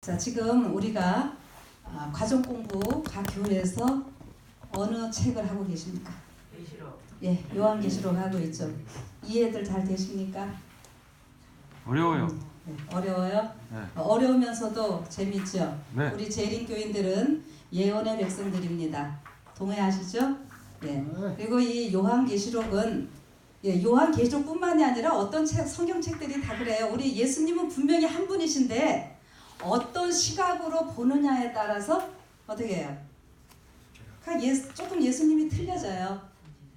자, 지금 우리가 과정 공부 각 교회에서 어느 책을 하고 계십니까? 계시록. 예, 요한계시록 하고 있죠. 이해들 잘 되십니까? 어려워요. 네, 어려워요? 네. 어려우면서도 재밌죠? 네. 우리 재림교인들은 예언의 백성들입니다. 동의하시죠? 네. 그리고 이 요한계시록은 요한계시록뿐만이 아니라 어떤 책, 성경책들이 다 그래요. 우리 예수님은 분명히 한 분이신데 어떤 시각으로 보느냐에 따라서 어떻게 해요? 조금 예수님이 틀려져요.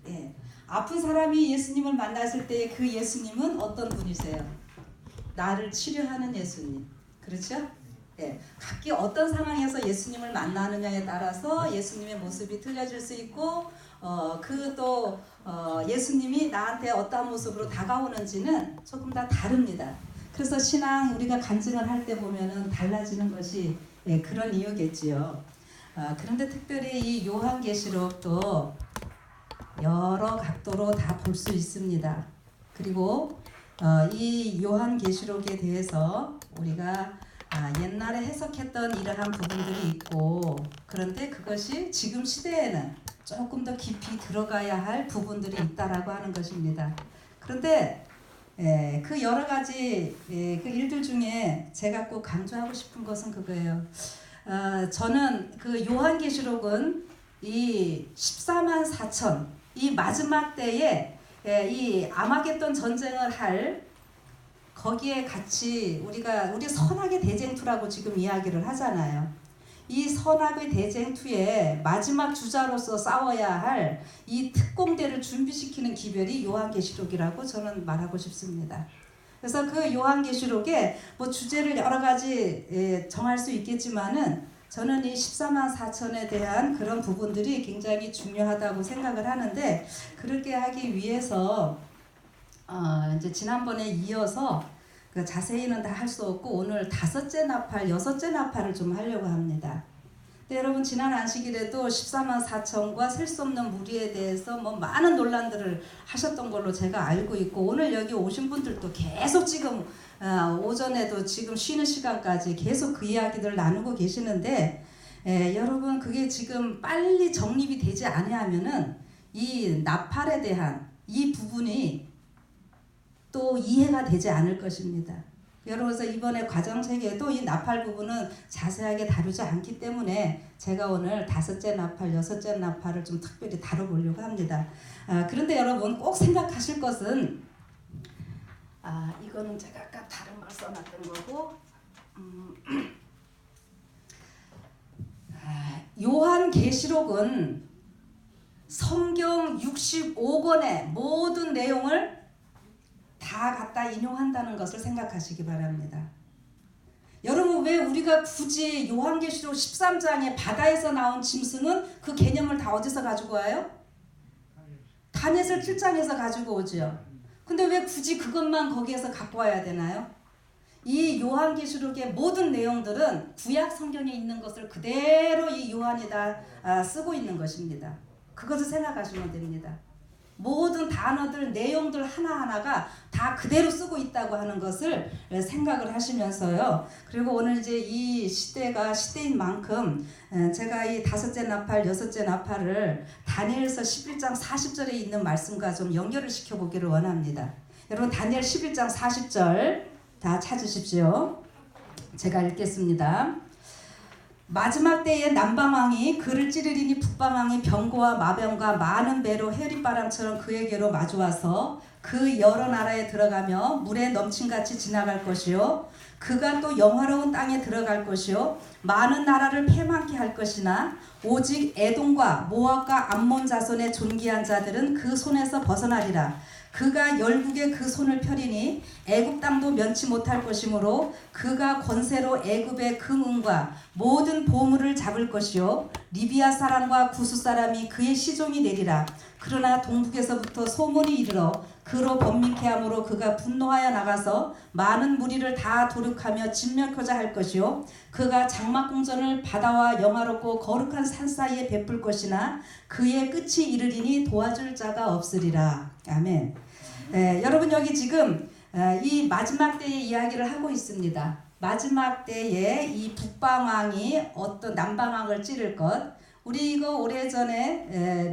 예. 아픈 사람이 예수님을 만났을 때 그 예수님은 어떤 분이세요? 나를 치료하는 예수님. 그렇죠? 예. 각기 어떤 상황에서 예수님을 만나느냐에 따라서 예수님의 모습이 틀려질 수 있고 예수님이 나한테 어떠한 모습으로 다가오는지는 조금 다 다릅니다. 그래서 신앙 우리가 간증을 할 때 보면은 달라지는 것이 그런 이유겠지요. 그런데 특별히 이 요한계시록도 여러 각도로 다 볼 수 있습니다. 그리고 이 요한계시록에 대해서 우리가 옛날에 해석했던 이러한 부분들이 있고, 그런데 그것이 지금 시대에는 조금 더 깊이 들어가야 할 부분들이 있다라고 하는 것입니다. 그런데 그 여러 가지 그 일들 중에 제가 꼭 강조하고 싶은 것은 그거예요. 저는 그 요한계시록은 이 14만 4천 이 마지막 때에 이 아마겟돈 전쟁을 할 거기에 같이 우리 선악의 대쟁투라고 지금 이야기를 하잖아요. 이 선악의 대쟁투의 마지막 주자로서 싸워야 할 이 특공대를 준비시키는 기별이 요한계시록이라고 저는 말하고 싶습니다. 그래서 그 요한계시록에 뭐 주제를 여러 가지 정할 수 있겠지만은 저는 이 14만 4천에 대한 그런 부분들이 굉장히 중요하다고 생각을 하는데, 그렇게 하기 위해서 이제 지난번에 이어서 자세히는 다 할 수 없고 오늘 5째 나팔, 6째 나팔을 좀 하려고 합니다. 근데 여러분 지난 안식일에도 14만 4천과 셀 수 없는 무리에 대해서 뭐 많은 논란들을 하셨던 걸로 제가 알고 있고, 오늘 여기 오신 분들도 계속 지금 오전에도 지금 쉬는 시간까지 계속 그 이야기들을 나누고 계시는데, 여러분 그게 지금 빨리 정립이 되지 않으면은 이 나팔에 대한 이 부분이 또 이해가 되지 않을 것입니다. 여러분, 그래서 이번에 과정책에도 이 나팔 부분은 자세하게 다루지 않기 때문에 제가 오늘 5째 나팔, 6째 나팔을 좀 특별히 다뤄보려고 합니다. 그런데 여러분 꼭 생각하실 것은 이거는 제가 아까 다른 걸 써놨던 거고, 요한계시록은 성경 65권의 모든 내용을 다 갖다 인용한다는 것을 생각하시기 바랍니다. 여러분, 왜 우리가 굳이 요한계시록 13장에 바다에서 나온 짐승은 그 개념을 다 어디서 가지고 와요? 다니엘 7장에서 가지고 오죠. 근데 왜 굳이 그것만 거기에서 갖고 와야 되나요? 이 요한계시록의 모든 내용들은 구약 성경에 있는 것을 그대로 이 요한이 다 쓰고 있는 것입니다. 그것을 생각하시면 됩니다. 모든 단어들, 내용들 하나하나가 다 그대로 쓰고 있다고 하는 것을 생각을 하시면서요. 그리고 오늘 이제 이 시대가 시대인 만큼 제가 이 5째 나팔, 6째 나팔을 다니엘서 11장 40절에 있는 말씀과 좀 연결을 시켜보기를 원합니다. 여러분 다니엘 11장 40절 다 찾으십시오. 제가 읽겠습니다. 마지막 때에 남방왕이 그를 찌르리니 북방왕이 병거와 마병과 많은 배로 해리바람처럼 그에게로 마주와서 그 여러 나라에 들어가며 물에 넘친같이 지나갈 것이요, 그가 또 영화로운 땅에 들어갈 것이요, 많은 나라를 패망케 할 것이나 오직 에돔과 모압과 암몬 자손의 존귀한 자들은 그 손에서 벗어나리라. 그가 열국에 그 손을 펴리니 애굽 땅도 면치 못할 것이므로 그가 권세로 애굽의 금은과 모든 보물을 잡을 것이요, 리비아 사람과 구스 사람이 그의 시종이 되리라. 그러나 동북에서부터 소문이 이르러 그로 번민케 함으로 그가 분노하여 나가서 많은 무리를 다 도륙하며 진멸코자 할 것이요, 그가 장막궁전을 바다와 영화롭고 거룩한 산 사이에 베풀 것이나 그의 끝이 이르리니 도와줄 자가 없으리라. 아멘. 여러분 여기 지금 이 마지막 때의 이야기를 하고 있습니다. 마지막 때에 이 북방왕이 어떤 남방왕을 찌를 것. 우리 이거 오래전에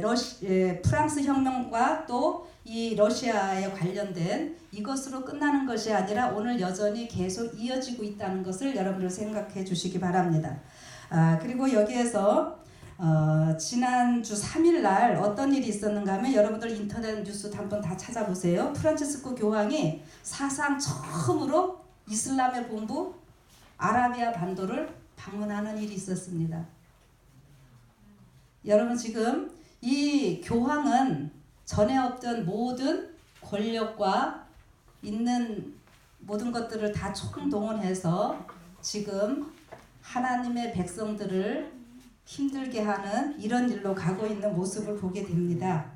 프랑스 혁명과 또 이 러시아에 관련된 이것으로 끝나는 것이 아니라 오늘 여전히 계속 이어지고 있다는 것을 여러분들 생각해 주시기 바랍니다. 그리고 여기에서 지난주 3일 날 어떤 일이 있었는가 하면 여러분들 인터넷 뉴스 한번 다 찾아보세요. 프란치스코 교황이 사상 처음으로 이슬람의 본부 아라비아 반도를 방문하는 일이 있었습니다. 여러분 지금 이 교황은 전에 없던 모든 권력과 있는 모든 것들을 다 총동원해서 지금 하나님의 백성들을 힘들게 하는 이런 일로 가고 있는 모습을 보게 됩니다.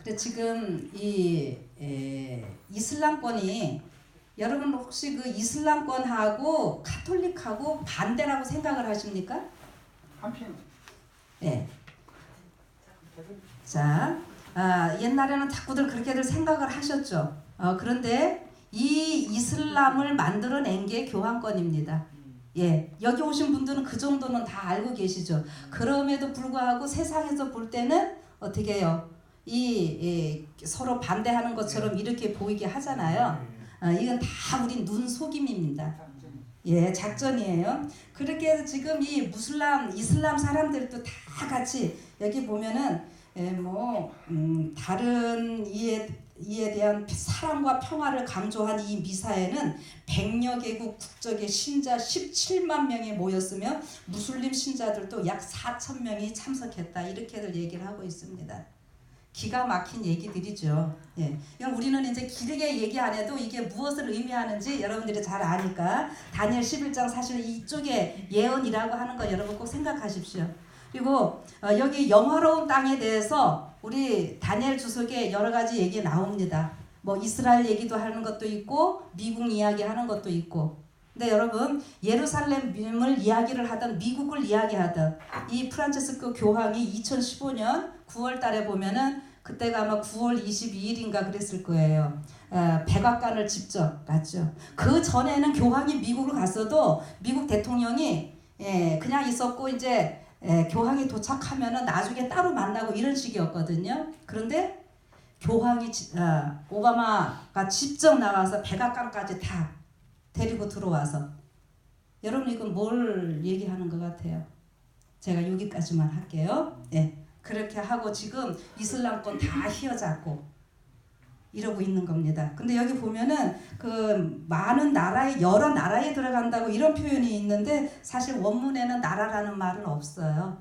그래 지금 이 이슬람권이 여러분 혹시 그 이슬람권하고 카톨릭하고 반대라고 생각을 하십니까? 한편. 네. 자, 옛날에는 자꾸들 그렇게들 생각을 하셨죠. 그런데 이 이슬람을 만들어낸 게 교황권입니다. 예, 여기 오신 분들은 그 정도는 다 알고 계시죠. 그럼에도 불구하고 세상에서 볼 때는 어떻게 해요? 서로 반대하는 것처럼 이렇게 보이게 하잖아요. 이건 다 우리 눈속임입니다. 예, 작전이에요. 그렇게 해서 지금 이 이슬람 사람들도 다 같이 여기 보면은 다른 이에 대한 사랑과 평화를 강조한 이 미사에는 100여 개국 국적의 신자 17만 명이 모였으며 무슬림 신자들도 약 4천 명이 참석했다. 이렇게들 얘기를 하고 있습니다. 기가 막힌 얘기들이죠. 예. 우리는 이제 길게 얘기 안 해도 이게 무엇을 의미하는지 여러분들이 잘 아니까 다니엘 11장 사실 이쪽에 예언이라고 하는 거 여러분 꼭 생각하십시오. 그리고 여기 영화로운 땅에 대해서 우리 다니엘 주석에 여러 가지 얘기 나옵니다. 뭐 이스라엘 얘기도 하는 것도 있고 미국 이야기하는 것도 있고. 근데 여러분 예루살렘을 이야기를 하든 미국을 이야기하든 이 프란치스코 교황이 2015년 9월 달에 보면은 그때가 아마 9월 22일인가 그랬을 거예요. 백악관을 직접 갔죠. 그 전에는 교황이 미국을 갔어도 미국 대통령이 그냥 있었고 이제 교황이 도착하면은 나중에 따로 만나고 이런 식이었거든요. 그런데 교황이 오바마가 직접 나와서 백악관까지 다 데리고 들어와서 여러분 이건 뭘 얘기하는 것 같아요? 제가 여기까지만 할게요. 그렇게 하고 지금 이슬람권 다 휘어잡고 이러고 있는 겁니다. 근데 여기 보면은 그 많은 나라에 여러 나라에 들어간다고 이런 표현이 있는데 사실 원문에는 나라라는 말은 없어요.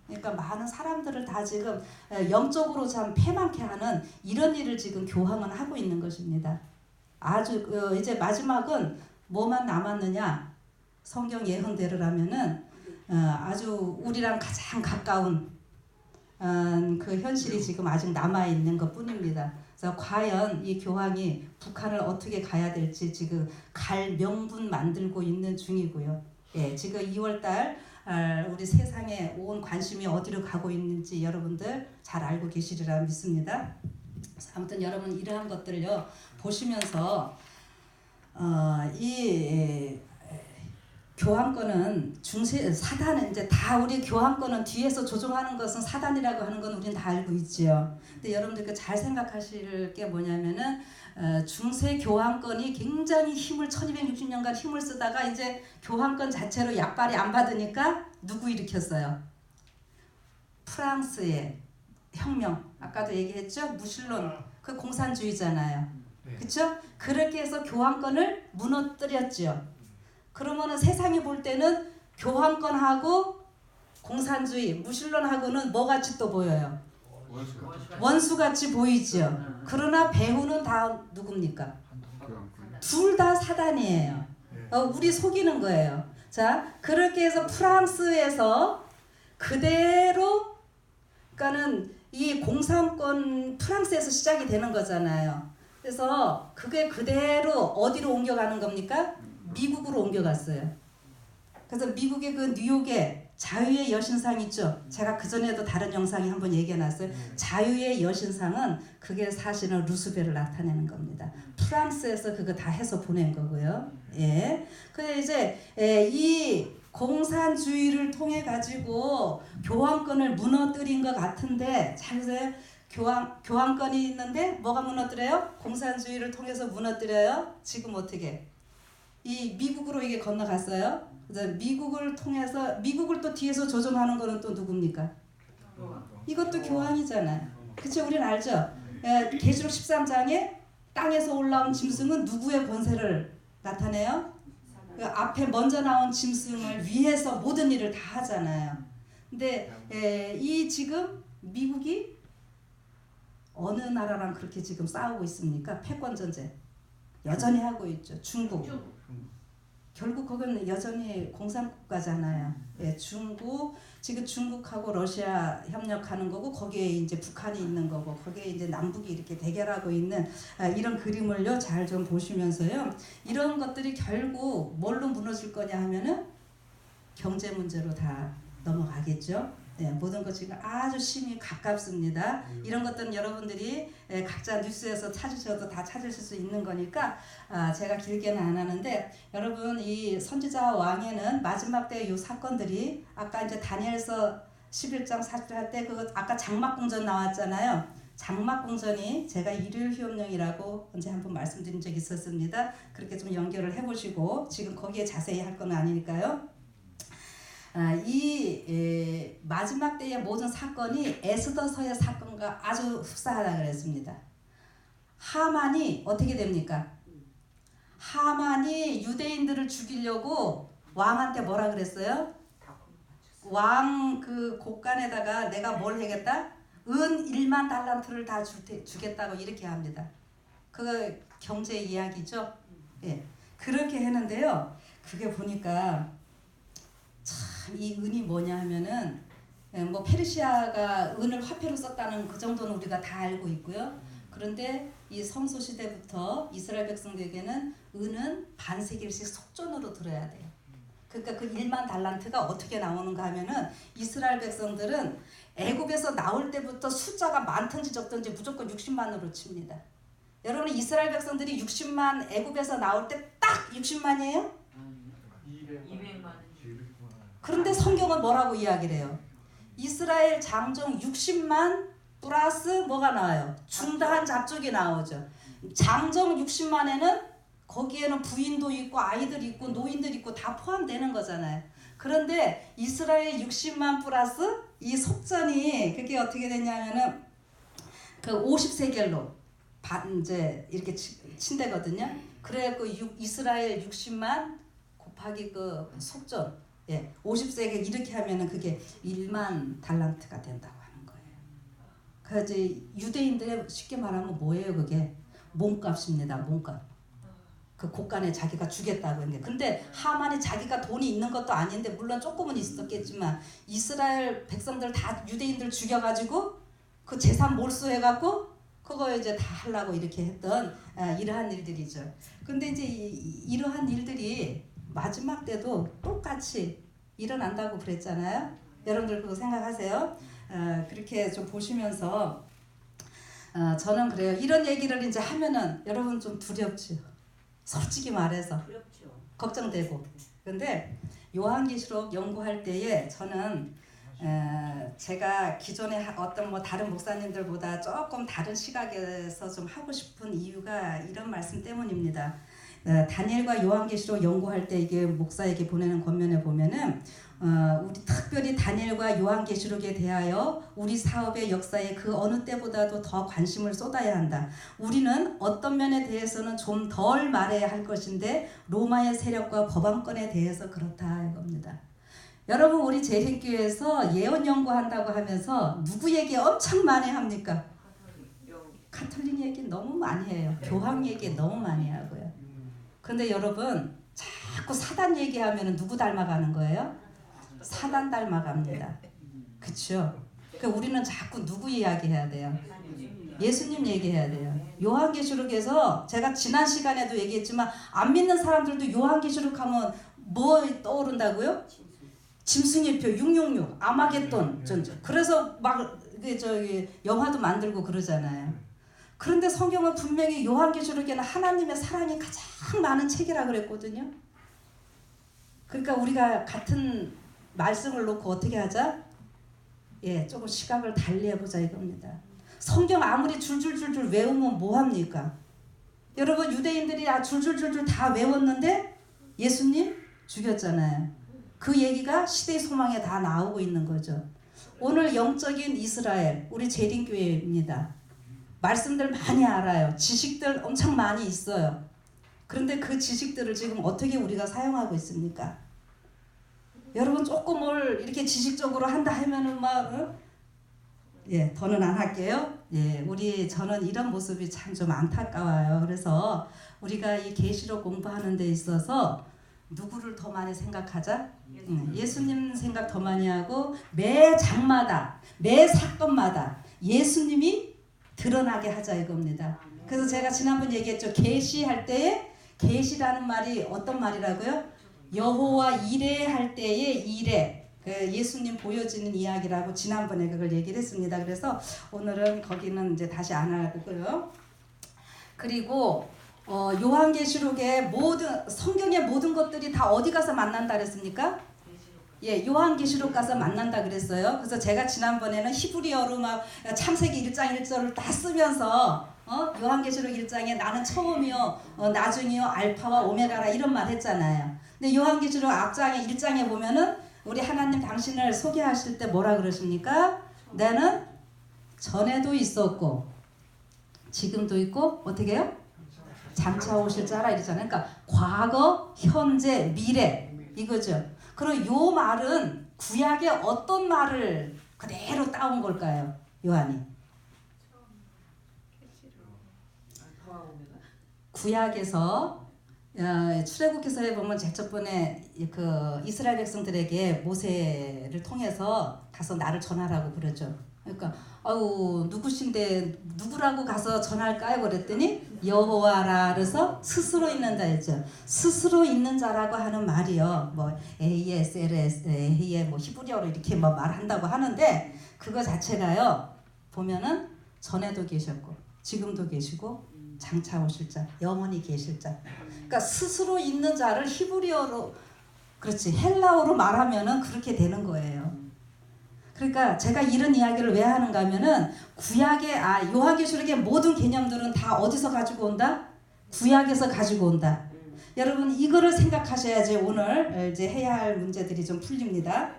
그러니까 많은 사람들을 다 지금 영적으로 참 패망케 하는 이런 일을 지금 교황은 하고 있는 것입니다. 아주 이제 마지막은 뭐만 남았느냐? 성경 예언대로라면은 아주 우리랑 가장 가까운 그 현실이 지금 아직 남아 있는 것뿐입니다. 그래서 과연 이 교황이 북한을 어떻게 가야 될지 지금 갈 명분 만들고 있는 중이고요. 지금 2월달 우리 세상에 온 관심이 어디로 가고 있는지 여러분들 잘 알고 계시리라 믿습니다. 아무튼 여러분 이러한 것들을요 보시면서 이 교황권은 사단은 이제 다 우리 교황권은 뒤에서 조종하는 것은 사단이라고 하는 건 우리는 다 알고 있지요. 근데 여러분들 잘 생각하실 게 뭐냐면은 중세 교황권이 굉장히 1260년간 힘을 쓰다가 이제 교황권 자체로 약발이 안 받으니까 누구 일으켰어요? 프랑스의 혁명. 아까도 얘기했죠? 무신론. 그 공산주의잖아요. 그렇죠? 그렇게 해서 교황권을 무너뜨렸죠. 그러면은 세상이 볼 때는 교황권하고 공산주의, 무신론하고는 뭐같이 또 보여요? 원수같이 보이죠. 그러나 배후는 다 누굽니까? 둘 다 사단이에요. 우리 속이는 거예요. 자, 그렇게 해서 프랑스에서 그대로, 그러니까는 이 공산권 프랑스에서 시작이 되는 거잖아요. 그래서 그게 그대로 어디로 옮겨가는 겁니까? 미국으로 옮겨갔어요. 그래서 미국의 그 뉴욕에 자유의 여신상 있죠. 제가 그전에도 다른 영상에 한번 얘기해놨어요. 자유의 여신상은 그게 사실은 루스벨을 나타내는 겁니다. 프랑스에서 그거 다 해서 보낸 거고요. 예. 그래 이제 이 공산주의를 통해 가지고 교황권을 무너뜨린 것 같은데 잘 보세요. 교황권이 있는데 뭐가 무너뜨려요? 공산주의를 통해서 무너뜨려요. 지금 어떻게? 이 미국으로 이게 건너갔어요. 그래서 미국을 통해서 미국을 또 뒤에서 조종하는 거는 또 누굽니까? 이것도 교황이잖아요. 그쵸? 우리는 알죠? 계시록 13장에 땅에서 올라온 짐승은 누구의 권세를 나타내요? 그 앞에 먼저 나온 짐승을 위해서 모든 일을 다 하잖아요. 근데 이 지금 미국이 어느 나라랑 그렇게 지금 싸우고 있습니까? 패권 전쟁 여전히 하고 있죠. 중국. 결국 거기는 여전히 공산국가잖아요. 예, 중국 지금 중국하고 러시아 협력하는 거고 거기에 이제 북한이 있는 거고 거기에 이제 남북이 이렇게 대결하고 있는 이런 그림을요 잘 좀 보시면서요 이런 것들이 결국 뭘로 무너질 거냐 하면은 경제 문제로 다 넘어가겠죠. 네, 모든 것이 아주 심히 가깝습니다. 이런 것들은 여러분들이 각자 뉴스에서 찾으셔도 다 찾으실 수 있는 거니까 제가 길게는 안 하는데 여러분 이 선지자와 왕에는 마지막 때 이 사건들이 아까 이제 다니엘서 11장 40절 할 때 그거 아까 장막궁전 나왔잖아요. 장막궁전이 제가 일요일 휴업령이라고 언제 한번 말씀드린 적이 있었습니다. 그렇게 좀 연결을 해보시고 지금 거기에 자세히 할 건 아니니까요. 이 마지막 때의 모든 사건이 에스더서의 사건과 아주 흡사하다 그랬습니다. 하만이 어떻게 됩니까? 하만이 유대인들을 죽이려고 왕한테 뭐라 그랬어요? 왕 그 곳간에다가 내가 뭘 하겠다? 은 1만 달란트를 다 주겠다고 이렇게 합니다. 그거 경제 이야기죠? 예. 그렇게 했는데요. 그게 보니까 참 이 은이 뭐냐 하면은 뭐 페르시아가 은을 화폐로 썼다는 그 정도는 우리가 다 알고 있고요. 그런데 이 성소 시대부터 이스라엘 백성들에게는 은은 반세겔씩 속전으로 들어야 돼요. 그러니까 그 1만 달란트가 어떻게 나오는가 하면은 이스라엘 백성들은 애굽에서 나올 때부터 숫자가 많든지 적든지 무조건 60만으로 칩니다. 여러분 이스라엘 백성들이 60만 애굽에서 나올 때 딱 60만이에요? 200만. 그런데 성경은 뭐라고 이야기를 해요? 이스라엘 장정 60만 플러스 뭐가 나와요? 중다한 잡족이 나오죠. 장정 60만에는 거기에는 부인도 있고 아이들 있고 노인들 있고 다 포함되는 거잖아요. 그런데 이스라엘 60만 플러스 이 속전이 그게 어떻게 되냐면은 그 50세겔로 이제 이렇게 친대거든요. 그래 그 이스라엘 60만 곱하기 그 속전 50세겔 이렇게 하면은 그게 1만 달란트가 된다고 하는 거예요. 그래서 유대인들의 쉽게 말하면 뭐예요 그게? 몸값입니다. 몸값. 그 곳간에 자기가 주겠다고 했는데 근데 하만이 자기가 돈이 있는 것도 아닌데 물론 조금은 있었겠지만 이스라엘 백성들 다 유대인들 죽여가지고 그 재산 몰수해갖고 그거 이제 다 하려고 이렇게 했던 이러한 일들이죠. 근데 이제 이러한 일들이 마지막 때도 똑같이 일어난다고 그랬잖아요. 여러분들 그거 생각하세요. 그렇게 좀 보시면서 저는 그래요. 이런 얘기를 이제 하면은 여러분 좀 두렵죠. 솔직히 말해서 두렵죠. 걱정되고. 근데 요한계시록 연구할 때에 저는 제가 기존에 어떤 뭐 다른 목사님들보다 조금 다른 시각에서 좀 하고 싶은 이유가 이런 말씀 때문입니다. 다니엘과 요한계시록 연구할 때 이게 목사에게 보내는 권면에 보면은 우리 특별히 다니엘과 요한계시록에 대하여 우리 사업의 역사에 그 어느 때보다도 더 관심을 쏟아야 한다. 우리는 어떤 면에 대해서는 좀 덜 말해야 할 것인데 로마의 세력과 법안권에 대해서 그렇다 이겁니다. 여러분 우리 재림교회에서 예언 연구한다고 하면서 누구 얘기 엄청 많이 합니까? 가톨릭 얘기 너무 많이 해요. 교황 얘기 너무 많이 하고요. 근데 여러분 자꾸 사단 얘기하면 누구 닮아가는 거예요? 사단 닮아갑니다. 그렇죠? 그러니까 우리는 자꾸 누구 이야기해야 돼요? 예수님 얘기해야 돼요. 요한계시록에서 제가 지난 시간에도 얘기했지만 안 믿는 사람들도 요한계시록 하면 뭐 떠오른다고요? 짐승의 표 666 아마겟돈 전쟁. 그래서 막 저기 영화도 만들고 그러잖아요. 그런데 성경은 분명히 요한계시록에는 하나님의 사랑이 가장 많은 책이라 그랬거든요. 그러니까 우리가 같은 말씀을 놓고 어떻게 하자? 예, 조금 시각을 달리 해보자 이겁니다. 성경 아무리 줄줄줄줄 외우면 뭐합니까? 여러분 유대인들이 줄줄줄줄 다 외웠는데 예수님 죽였잖아요. 그 얘기가 시대의 소망에 다 나오고 있는 거죠. 오늘 영적인 이스라엘 우리 재림교회입니다. 말씀들 많이 알아요. 지식들 엄청 많이 있어요. 그런데 그 지식들을 지금 어떻게 우리가 사용하고 있습니까? 여러분 조금 뭘 이렇게 지식적으로 한다 하면은 막 예, 더는 안 할게요. 예, 저는 이런 모습이 참 좀 안타까워요. 그래서 우리가 이 계시록 공부하는 데 있어서 누구를 더 많이 생각하자? 예수님 생각 더 많이 하고 매 장마다 매 사건마다 예수님이 드러나게 하자 이겁니다. 그래서 제가 지난번 얘기했죠. 계시할 때에 계시라는 말이 어떤 말이라고요? 여호와 이레할 때의 이레. 그 예수님 보여지는 이야기라고 지난번에 그걸 얘기를 했습니다. 그래서 오늘은 거기는 이제 다시 안 하고요. 그리고 요한계시록의 성경의 모든 것들이 다 어디 가서 만난다 그랬습니까? 예, 요한계시록 가서 만난다 그랬어요. 그래서 제가 지난번에는 히브리어로 막 창세기 1장 1절을 다 쓰면서 요한계시록 1장에 나는 처음이요 나중이요 알파와 오메가라 이런 말 했잖아요. 근데 요한계시록 앞장에 1장에 보면은 우리 하나님 당신을 소개하실 때 뭐라 그러십니까? 나는 전에도 있었고 지금도 있고 어떻게 해요? 장차 오실 자라 이러잖아요. 그러니까 과거, 현재, 미래 이거죠. 그럼 요 말은 구약의 어떤 말을 그대로 따온 걸까요? 요한이. 구약에서 출애굽기서에 보면 제일 첫 번에 그 이스라엘 백성들에게 모세를 통해서 가서 나를 전하라고 그러죠. 그러니까 아우 누구신데 누구라고 가서 전할까요? 그랬더니 여호와라 그래서 스스로 있는 자 했죠. 스스로 있는 자라고 하는 말이요. 뭐 ASLS 뭐 히브리어로 이렇게 뭐 말한다고 하는데 그거 자체가요. 보면은 전에도 계셨고 지금도 계시고 장차 오실 자, 영원히 계실 자. 그러니까 스스로 있는 자를 히브리어로 그렇지 헬라어로 말하면은 그렇게 되는 거예요. 그러니까 제가 이런 이야기를 왜 하는가 하면은 구약의 요한계시록의 모든 개념들은 다 어디서 가지고 온다? 구약에서 가지고 온다. 여러분 이거를 생각하셔야지 오늘 이제 해야 할 문제들이 좀 풀립니다.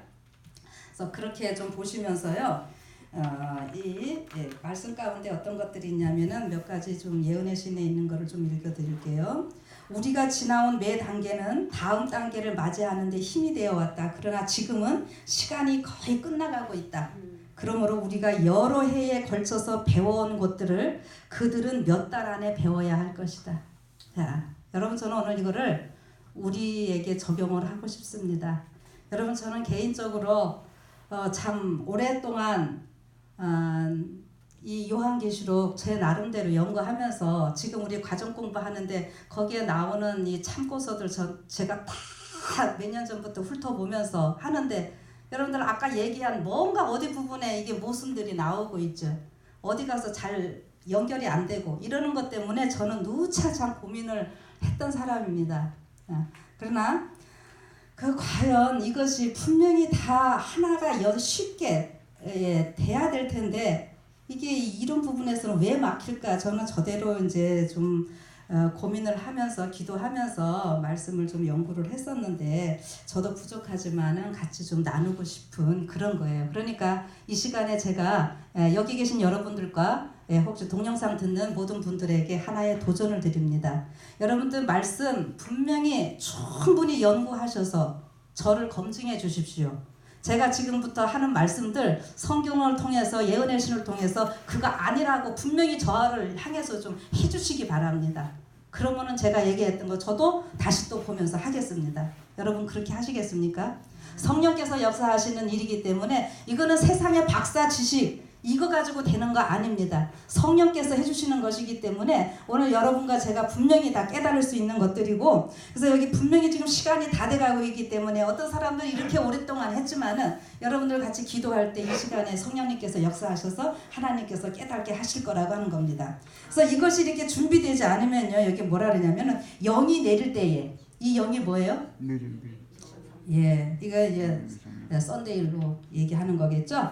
그래서 그렇게 좀 보시면서요. 말씀 가운데 어떤 것들이 있냐면은 몇 가지 좀 예언의 신에 있는 거를 좀 읽어드릴게요. 우리가 지나온 매 단계는 다음 단계를 맞이하는데 힘이 되어 왔다. 그러나 지금은 시간이 거의 끝나가고 있다. 그러므로 우리가 여러 해에 걸쳐서 배워온 것들을 그들은 몇 달 안에 배워야 할 것이다. 자, 여러분 저는 오늘 이거를 우리에게 적용을 하고 싶습니다. 여러분 저는 개인적으로 참 오랫동안 이 요한계시록 제 나름대로 연구하면서 지금 우리 과정 공부하는데 거기에 나오는 이 참고서들 제가 다 몇 년 전부터 훑어보면서 하는데 여러분들 아까 얘기한 뭔가 어디 부분에 이게 모순들이 나오고 있죠. 어디 가서 잘 연결이 안 되고 이러는 것 때문에 저는 누차 참 고민을 했던 사람입니다. 그러나 과연 이것이 분명히 다 하나가 쉽게 돼야 될 텐데 이게 이런 부분에서는 왜 막힐까? 저는 저대로 이제 좀 고민을 하면서 기도하면서 말씀을 좀 연구를 했었는데 저도 부족하지만은 같이 좀 나누고 싶은 그런 거예요. 그러니까 이 시간에 제가 여기 계신 여러분들과 혹시 동영상 듣는 모든 분들에게 하나의 도전을 드립니다. 여러분들 말씀 분명히 충분히 연구하셔서 저를 검증해 주십시오. 제가 지금부터 하는 말씀들 성경을 통해서 예언의 신을 통해서 그거 아니라고 분명히 저를 향해서 좀 해주시기 바랍니다. 그러면은 제가 얘기했던 거 저도 다시 또 보면서 하겠습니다. 여러분 그렇게 하시겠습니까? 성령께서 역사하시는 일이기 때문에 이거는 세상의 박사 지식 이거 가지고 되는 거 아닙니다. 성령께서 해주시는 것이기 때문에 오늘 여러분과 제가 분명히 다 깨달을 수 있는 것들이고, 그래서 여기 분명히 지금 시간이 다 돼가고 있기 때문에 어떤 사람들은 이렇게 오랫동안 했지만은 여러분들 같이 기도할 때 이 시간에 성령님께서 역사하셔서 하나님께서 깨닫게 하실 거라고 하는 겁니다. 그래서 이것이 이렇게 준비되지 않으면요, 여기 뭐라 그러냐면은 영이 내릴 때에, 이 영이 뭐예요? 예, 이거 이제 썬데일로 얘기하는 거겠죠.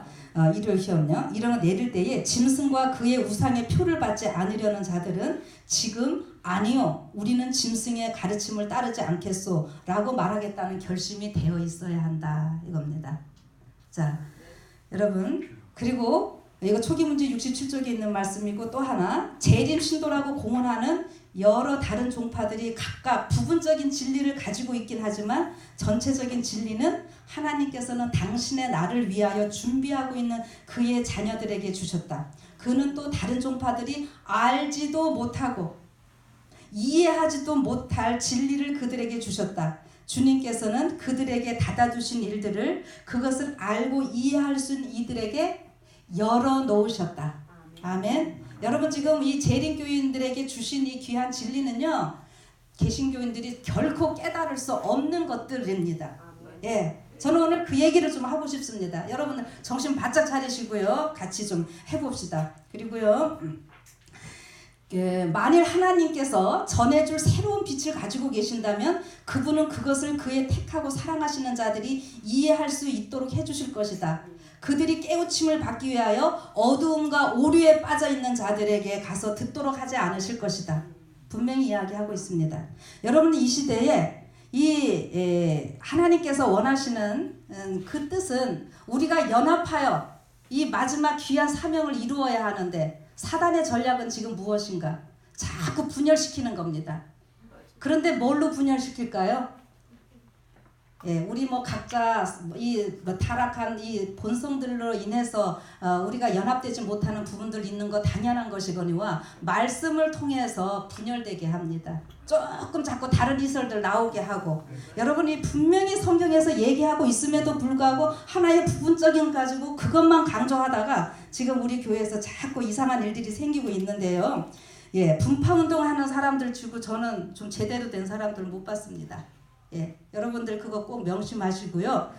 일요일 시험요. 이런 거 내릴 때에 짐승과 그의 우상의 표를 받지 않으려는 자들은 지금 아니요, 우리는 짐승의 가르침을 따르지 않겠소 라고 말하겠다는 결심이 되어 있어야 한다 이겁니다. 자, 여러분, 그리고 이거 초기 문제 67쪽에 있는 말씀이고, 또 하나 재림 신도라고 공언하는 여러 다른 종파들이 각각 부분적인 진리를 가지고 있긴 하지만 전체적인 진리는 하나님께서는 당신의 나를 위하여 준비하고 있는 그의 자녀들에게 주셨다. 그는 또 다른 종파들이 알지도 못하고 이해하지도 못할 진리를 그들에게 주셨다. 주님께서는 그들에게 닫아두신 일들을 그것을 알고 이해할 수 있는 이들에게 열어놓으셨다. 아멘. 여러분, 지금 이 재림교인들에게 주신 이 귀한 진리는요, 개신교인들이 결코 깨달을 수 없는 것들입니다. 예, 저는 오늘 그 얘기를 좀 하고 싶습니다. 여러분들 정신 바짝 차리시고요, 같이 좀 해봅시다. 그리고요, 만일 하나님께서 전해줄 새로운 빛을 가지고 계신다면 그분은 그것을 그의 택하고 사랑하시는 자들이 이해할 수 있도록 해주실 것이다. 그들이 깨우침을 받기 위하여 어두움과 오류에 빠져있는 자들에게 가서 듣도록 하지 않으실 것이다. 분명히 이야기하고 있습니다. 여러분, 이 시대에 하나님께서 원하시는 그 뜻은 우리가 연합하여 이 마지막 귀한 사명을 이루어야 하는데, 사단의 전략은 지금 무엇인가? 자꾸 분열시키는 겁니다. 그런데 뭘로 분열시킬까요? 예, 우리 각자 타락한 이 본성들로 인해서 우리가 연합되지 못하는 부분들 있는 거 당연한 것이거니와 말씀을 통해서 분열되게 합니다. 조금 자꾸 다른 이설들 나오게 하고, 여러분이 분명히 성경에서 얘기하고 있음에도 불구하고 하나의 부분적인 가지고 그것만 강조하다가 지금 우리 교회에서 자꾸 이상한 일들이 생기고 있는데요. 예, 분파운동 하는 사람들 치고 저는 좀 제대로 된 사람들 못 봤습니다. 예, 여러분들 그거 꼭 명심하시고요.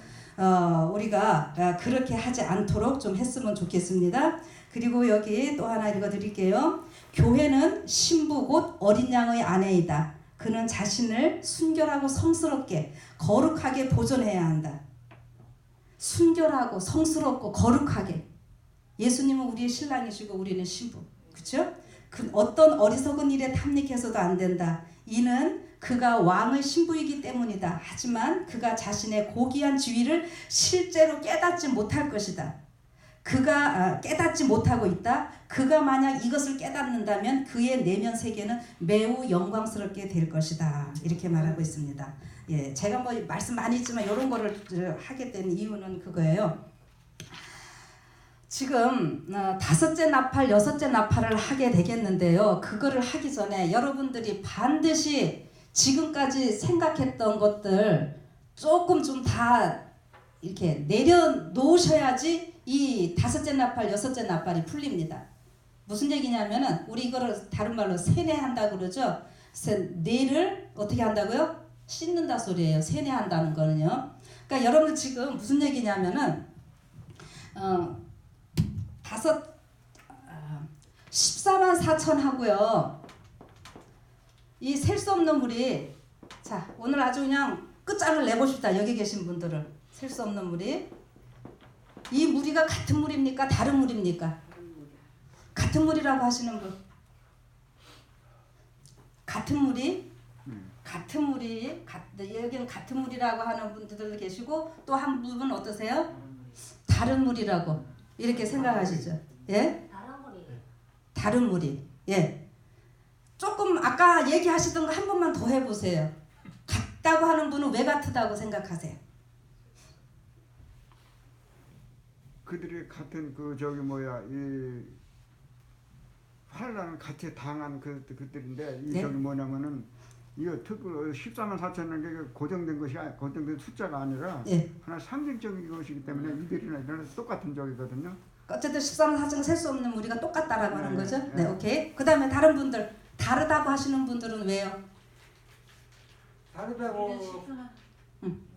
우리가 그렇게 하지 않도록 좀 했으면 좋겠습니다. 그리고 여기 또 하나 읽어드릴게요. 교회는 신부 곧 어린 양의 아내이다. 그는 자신을 순결하고 성스럽게 거룩하게 보존해야 한다. 순결하고 성스럽고 거룩하게. 예수님은 우리의 신랑이시고 우리는 신부. 그렇죠? 그 어떤 어리석은 일에 탐닉해서도 안 된다. 이는 그가 왕의 신부이기 때문이다. 하지만 그가 자신의 고귀한 지위를 실제로 깨닫지 못할 것이다. 그가 깨닫지 못하고 있다. 그가 만약 이것을 깨닫는다면 그의 내면 세계는 매우 영광스럽게 될 것이다. 이렇게 말하고 있습니다. 예, 제가 말씀 많이 했지만 이런 거를 하게 된 이유는 그거예요. 지금 5째 나팔, 6째 나팔을 하게 되겠는데요. 그거를 하기 전에 여러분들이 반드시 지금까지 생각했던 것들 조금 좀 다 이렇게 내려놓으셔야지 이 5째 나팔, 6째 나팔이 풀립니다. 무슨 얘기냐면은 우리 이거를 다른 말로 세뇌한다고 그러죠. 뇌를 어떻게 한다고요? 씻는다 소리예요. 세뇌한다는 거는요. 그러니까 여러분들 지금 무슨 얘기냐면은 14만 4천 하고요. 이 셀 수 없는 무리, 자 오늘 아주 그냥 끝장을 내보십시다. 여기 계신 분들은 셀 수 없는 무리. 이 무리가 같은 무리입니까? 다른 무리입니까? 같은 무리라고 하시는 분. 같은 무리? 같은 무리. 여기는 같은 무리라고 하는 분들도 계시고 또 한 분은 어떠세요? 다른 무리라고 이렇게 생각하시죠? 예? 다른 무리. 예. 조금 아까 얘기하시던 거 한 번만 더 해보세요. 같다고 하는 분은 왜 같다고 생각하세요? 그들이 같은 이 환란을 같이 당한 그들인데 이 네? 저기 뭐냐면은 이거 14만 4천은 게 고정된 것이 고정된 숫자가 아니라 예. 하나 상징적인 것이기 때문에 이들이나 이들은 똑같은 적이거든요. 어쨌든 14만 4천 셀 수 없는 무리가 똑같다라고 하는 거죠. 네. 네, 오케이. 그 다음에 다른 분들 다르다고 하시는 분들은 왜요? 우리는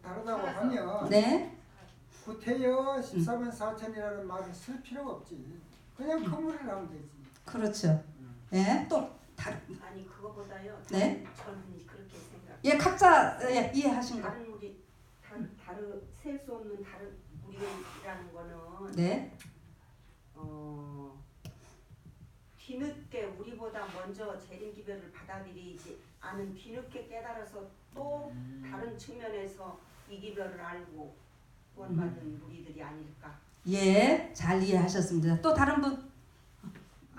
다르다고 하면 네, 구태여 14만 4천이라는 말을 쓸 필요가 없지. 그냥 건물을 하면 되지. 그렇죠. 네, 또 다른. 아니 그거보다요. 네. 저는 그렇게 생각. 예, 각자 예, 이해하신 거. 다른 우리 다른 셀 수 없는 다른 우리라는 거는 네, 뒤늦게 우리보다 먼저 재림기별을 받아들이지 않은 뒤늦게 깨달아서 또 다른 측면에서 이 기별을 알고 구원받은 우리들이 아닐까. 예, 잘 이해하셨습니다. 또 다른 분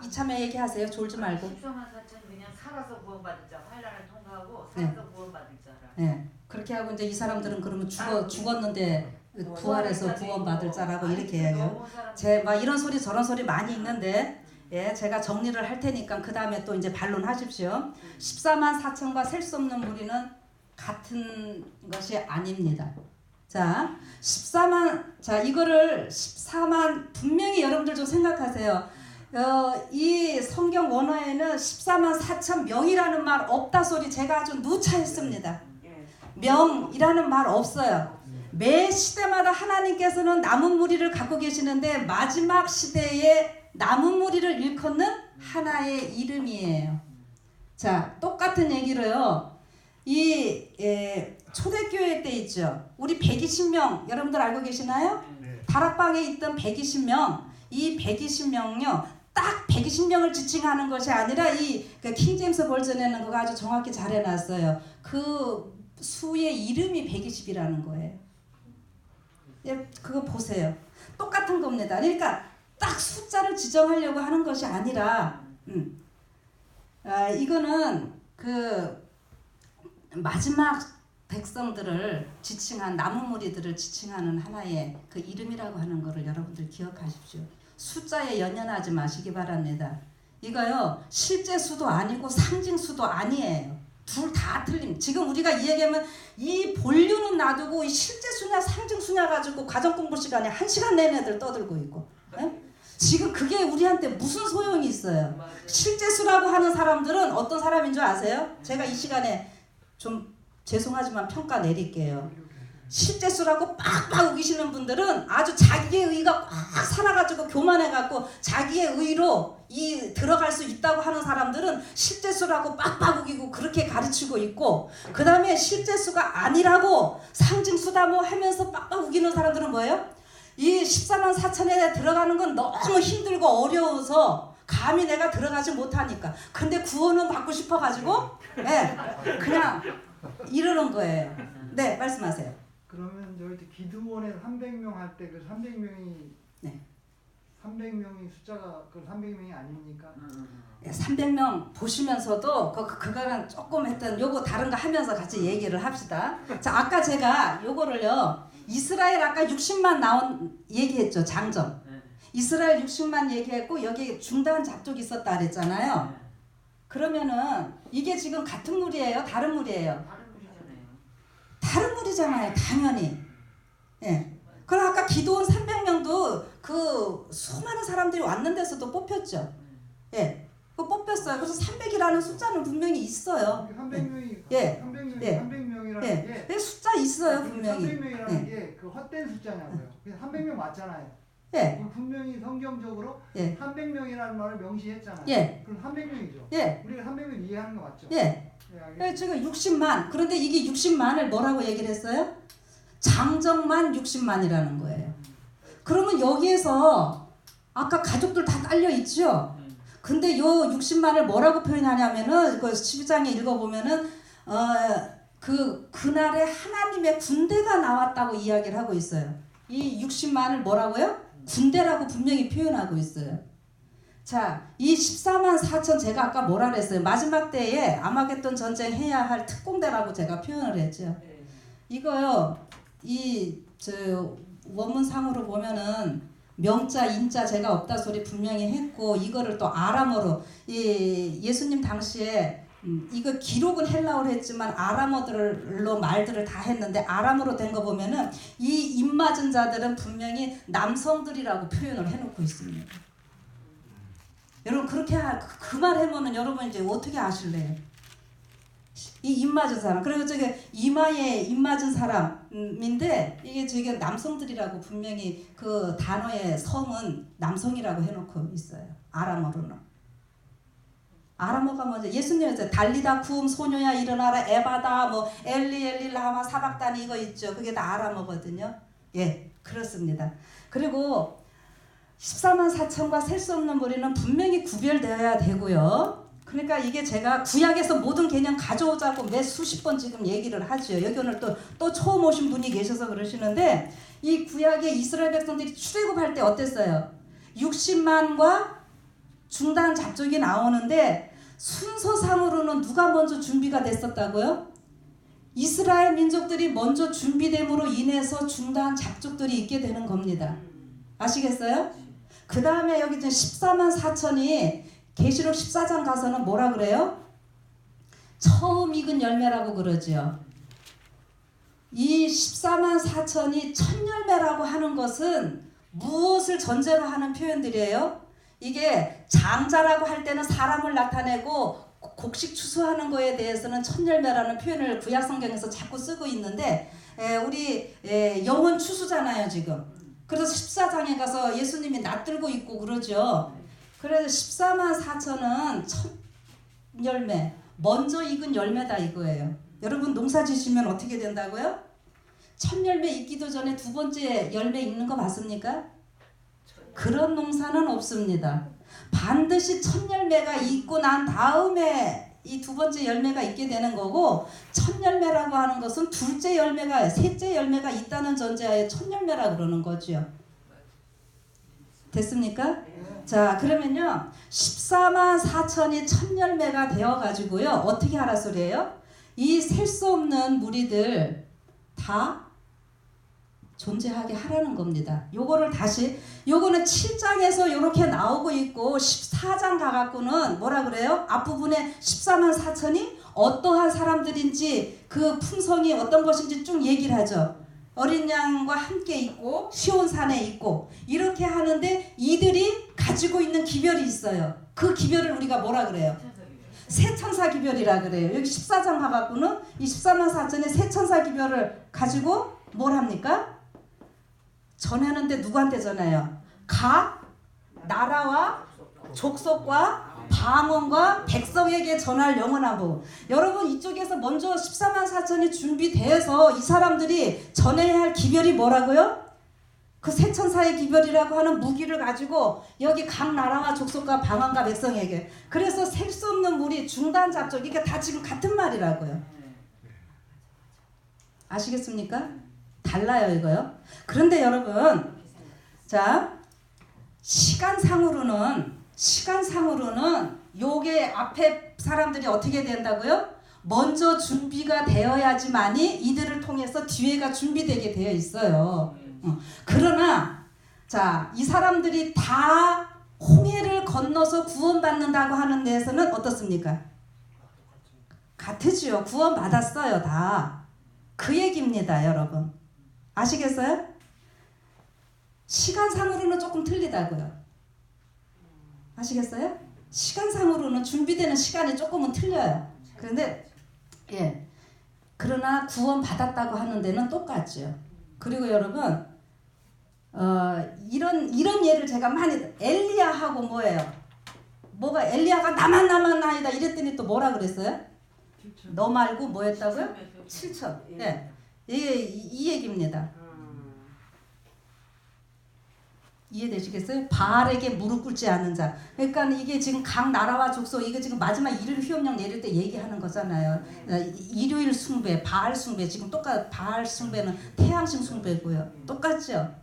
이참에 얘기하세요. 졸지 말고. 14만 4천 그냥 살아서 구원받을 자, 환란을 통과하고 네. 살아서 구원받을 자라. 예, 그렇게 하고 이제 이 사람들은 그러면 죽었는데 부활해서 구원받을 자라고 이렇게 해요. 제 막 이런 소리 저런 소리 많이 있는데 예, 제가 정리를 할 테니까 그 다음에 또 이제 반론하십시오. 14만 4천과 셀 수 없는 무리는 같은 것이 아닙니다. 자, 14만, 자, 이거를 14만, 분명히 여러분들 좀 생각하세요. 이 성경 원어에는 14만 4천 명이라는 말 없다 소리 제가 아주 누차했습니다. 명이라는 말 없어요. 매 시대마다 하나님께서는 남은 무리를 갖고 계시는데 마지막 시대에 남은 무리를 일컫는 하나의 이름이에요. 자, 똑같은 얘기로요. 초대교회 때 있죠. 우리 120명 여러분들 알고 계시나요? 네. 다락방에 있던 120명, 이 120명요. 딱 120명을 지칭하는 것이 아니라 그 킹제임스 버전에는 그거 아주 정확히 잘 해놨어요. 그 수의 이름이 120이라는 거예요. 예, 그거 보세요. 똑같은 겁니다. 그러니까 딱 숫자를 지정하려고 하는 것이 아니라, 이거는 그 마지막 백성들을 지칭한 남은 무리들을 지칭하는 하나의 그 이름이라고 하는 것을 여러분들 기억하십시오. 숫자에 연연하지 마시기 바랍니다. 이거요 실제 수도 아니고 상징 수도 아니에요. 둘 다 틀림. 지금 우리가 이 얘기하면 이 본류는 놔두고 이 실제 수냐 상징 수냐 가지고 가정 공부 시간에 1시간 내내 애들 떠들고 있고. 네? 지금 그게 우리한테 무슨 소용이 있어요? 실제 수라고 하는 사람들은 어떤 사람인 줄 아세요? 제가 이 시간에 좀 죄송하지만 평가 내릴게요. 실제 수라고 빡빡 우기시는 분들은 아주 자기의 의가 꽉 살아가지고 교만해갖고 자기의 의로 들어갈 수 있다고 하는 사람들은 실제 수라고 빡빡 우기고 그렇게 가르치고 있고, 그 다음에 실제 수가 아니라고 상징 수다 뭐 하면서 빡빡 우기는 사람들은 뭐예요? 이 14만 4천에 들어가는 건 너무 힘들고 어려워서 감히 내가 들어가지 못하니까. 근데 구원은 받고 싶어가지고 그냥 이러는 거예요. 네, 말씀하세요. 그러면 저희 기드온에 300명 할 때 그 300명이 네. 300명이 숫자가 그 300명이 아닙니까? 300명 보시면서도 그거랑 조금 했던 요거 다른 거 하면서 같이 얘기를 합시다. 자, 아까 제가 요거를요. 이스라엘 아까 60만 나온 얘기했죠. 장정. 이스라엘 60만 얘기했고 여기 중단 잡족이 있었다 그랬잖아요. 그러면은 이게 지금 같은 무리예요? 다른 무리예요? 다른 무리잖아요. 당연히. 예. 그럼 아까 기도원 300명도 그 수많은 사람들이 왔는 데서도 뽑혔죠. 예. 그 뽑혔어요. 그래서 300이라는 숫자는 분명히 있어요. 300명이 예. 300명이라는 예. 게 숫자 있어요, 분명히. 300명이라는 게 그 헛된 숫자냐고요. 그냥 300명 맞잖아요. 예. 분명히 성경적으로 예. 300명이라는 말을 명시했잖아요. 예. 그럼 300명이죠. 예. 우리가 300명 이해하는 거 맞죠? 예. 예, 지금 60만. 그런데 이게 60만을 뭐라고 얘기를 했어요? 장정만 60만이라는 거예요. 그러면 여기에서 아까 가족들 다 딸려 있죠? 근데 요 60만을 뭐라고 표현하냐면은 그 12장에 읽어보면은 그날에 하나님의 군대가 나왔다고 이야기를 하고 있어요. 이 60만을 뭐라고요? 군대라고 분명히 표현하고 있어요. 자, 이 14만 4천 제가 아까 뭐라 그랬어요? 마지막 때에 아마겟돈 전쟁 해야 할 특공대라고 제가 표현을 했죠. 이거요, 원문상으로 보면은 명자, 인자 제가 없다 소리 분명히 했고, 이거를 또 아람어로, 예수님 당시에 이거 기록은 헬라어로 했지만 아람어들로 말들을 다 했는데 아람어로 된 거 보면은 이 입맞은 자들은 분명히 남성들이라고 표현을 해놓고 있습니다. 여러분 그렇게 그 말 하면은 여러분 이제 어떻게 아실래요? 이 입맞은 사람. 그리고 저게 이마에 입맞은 사람인데 이게 저게 남성들이라고 분명히 그 단어의 성은 남성이라고 해놓고 있어요. 아람어로는. 아람어가 먼저 예수님에서 달리다 쿰 소녀야 일어나라 에바다 뭐 엘리 엘리 라마 사박다니 이거 있죠. 그게 다 아람어거든요. 예, 그렇습니다. 그리고 14만 4천과 셀 수 없는 무리는 분명히 구별되어야 되고요. 그러니까 이게 제가 구약에서 모든 개념 가져오자고 매 수십 번 지금 얘기를 하죠. 여기 오늘 또 처음 오신 분이 계셔서 그러시는데 이 구약에 이스라엘 백성들이 출애굽할 때 어땠어요? 60만과 중단 잡족이 나오는데 순서상으로는 누가 먼저 준비가 됐었다고요? 이스라엘 민족들이 먼저 준비됨으로 인해서 중단 잡족들이 있게 되는 겁니다. 아시겠어요? 그 다음에 여기 14만 4천이 계시록 14장 가서는 뭐라 그래요? 처음 익은 열매라고 그러지요. 이 14만 4천이 첫 열매라고 하는 것은 무엇을 전제로 하는 표현들이에요? 이게 장자라고 할 때는 사람을 나타내고 곡식 추수하는 거에 대해서는 첫 열매라는 표현을 구약 성경에서 자꾸 쓰고 있는데 우리 영혼 추수잖아요 지금. 그래서 14장에 가서 예수님이 낫들고 있고 그러죠. 그래서 14만 4천은 첫 열매, 먼저 익은 열매다 이거예요. 여러분 농사 지시면 어떻게 된다고요? 첫 열매 익기도 전에 두 번째 열매 익는 거 맞습니까? 그런 농사는 없습니다. 반드시 첫 열매가 익고 난 다음에 이 두 번째 열매가 있게 되는 거고 첫 열매라고 하는 것은 둘째 열매가 셋째 열매가 있다는 전제하에 첫 열매라 그러는 거죠. 됐습니까? 자 그러면요 14만 4천이 첫 열매가 되어 가지고요 어떻게 하라 소리예요? 이 셀 수 없는 무리들 다 존재하게 하라는 겁니다. 요거를 다시 요거는 7장에서 요렇게 나오고 있고 14장 가갖고는 뭐라 그래요? 앞부분에 14만 4천이 어떠한 사람들인지 그 품성이 어떤 것인지 쭉 얘기를 하죠. 어린 양과 함께 있고 시온산에 있고 이렇게 하는데 이들이 가지고 있는 기별이 있어요. 그 기별을 우리가 뭐라 그래요? 새천사 기별이라 그래요. 여기 14장 가갖고는 이 14만 4천의 새천사 기별을 가지고 뭘 합니까? 전하는데 누구한테 전해요? 각 나라와 족속과 방언과 백성에게 전할 영원한 복. 여러분 이쪽에서 먼저 14만 4천이 준비돼서 이 사람들이 전해야 할 기별이 뭐라고요? 그 새천사의 기별이라고 하는 무기를 가지고 여기 각 나라와 족속과 방언과 백성에게. 그래서 셀 수 없는 무리 중단 잡족 이게 다 지금 같은 말이라고요. 아시겠습니까? 달라요 이거요. 그런데 여러분 자 시간상으로는 요게 앞에 사람들이 어떻게 된다고요? 먼저 준비가 되어야지만이 이들을 통해서 뒤에가 준비되게 되어 있어요. 그러나 자 이 사람들이 다 홍해를 건너서 구원받는다고 하는 데에서는 어떻습니까? 같으지요. 구원받았어요 다. 그 얘기입니다 여러분. 아시겠어요? 시간상으로는 조금 틀리다고요. 아시겠어요? 시간상으로는 준비되는 시간이 조금은 틀려요. 그런데 예, 그러나 구원받았다고 하는 데는 똑같죠. 그리고 여러분 이런 예를 제가 많이 엘리야하고 뭐예요? 뭐가 엘리야가 나만 나이다 이랬더니 또 뭐라 그랬어요? 너 말고 뭐 했다고요? 7천. 예. 이 얘기입니다. 이해되시겠어요? 바알에게 무릎 꿇지 않은 자. 그러니까 이게 지금 각 나라와 족속 이게 지금 마지막 일일 휴업령 내릴 때 얘기하는 거잖아요. 일요일 숭배, 바알 숭배 지금 바알 숭배는 태양신 숭배고요. 똑같죠?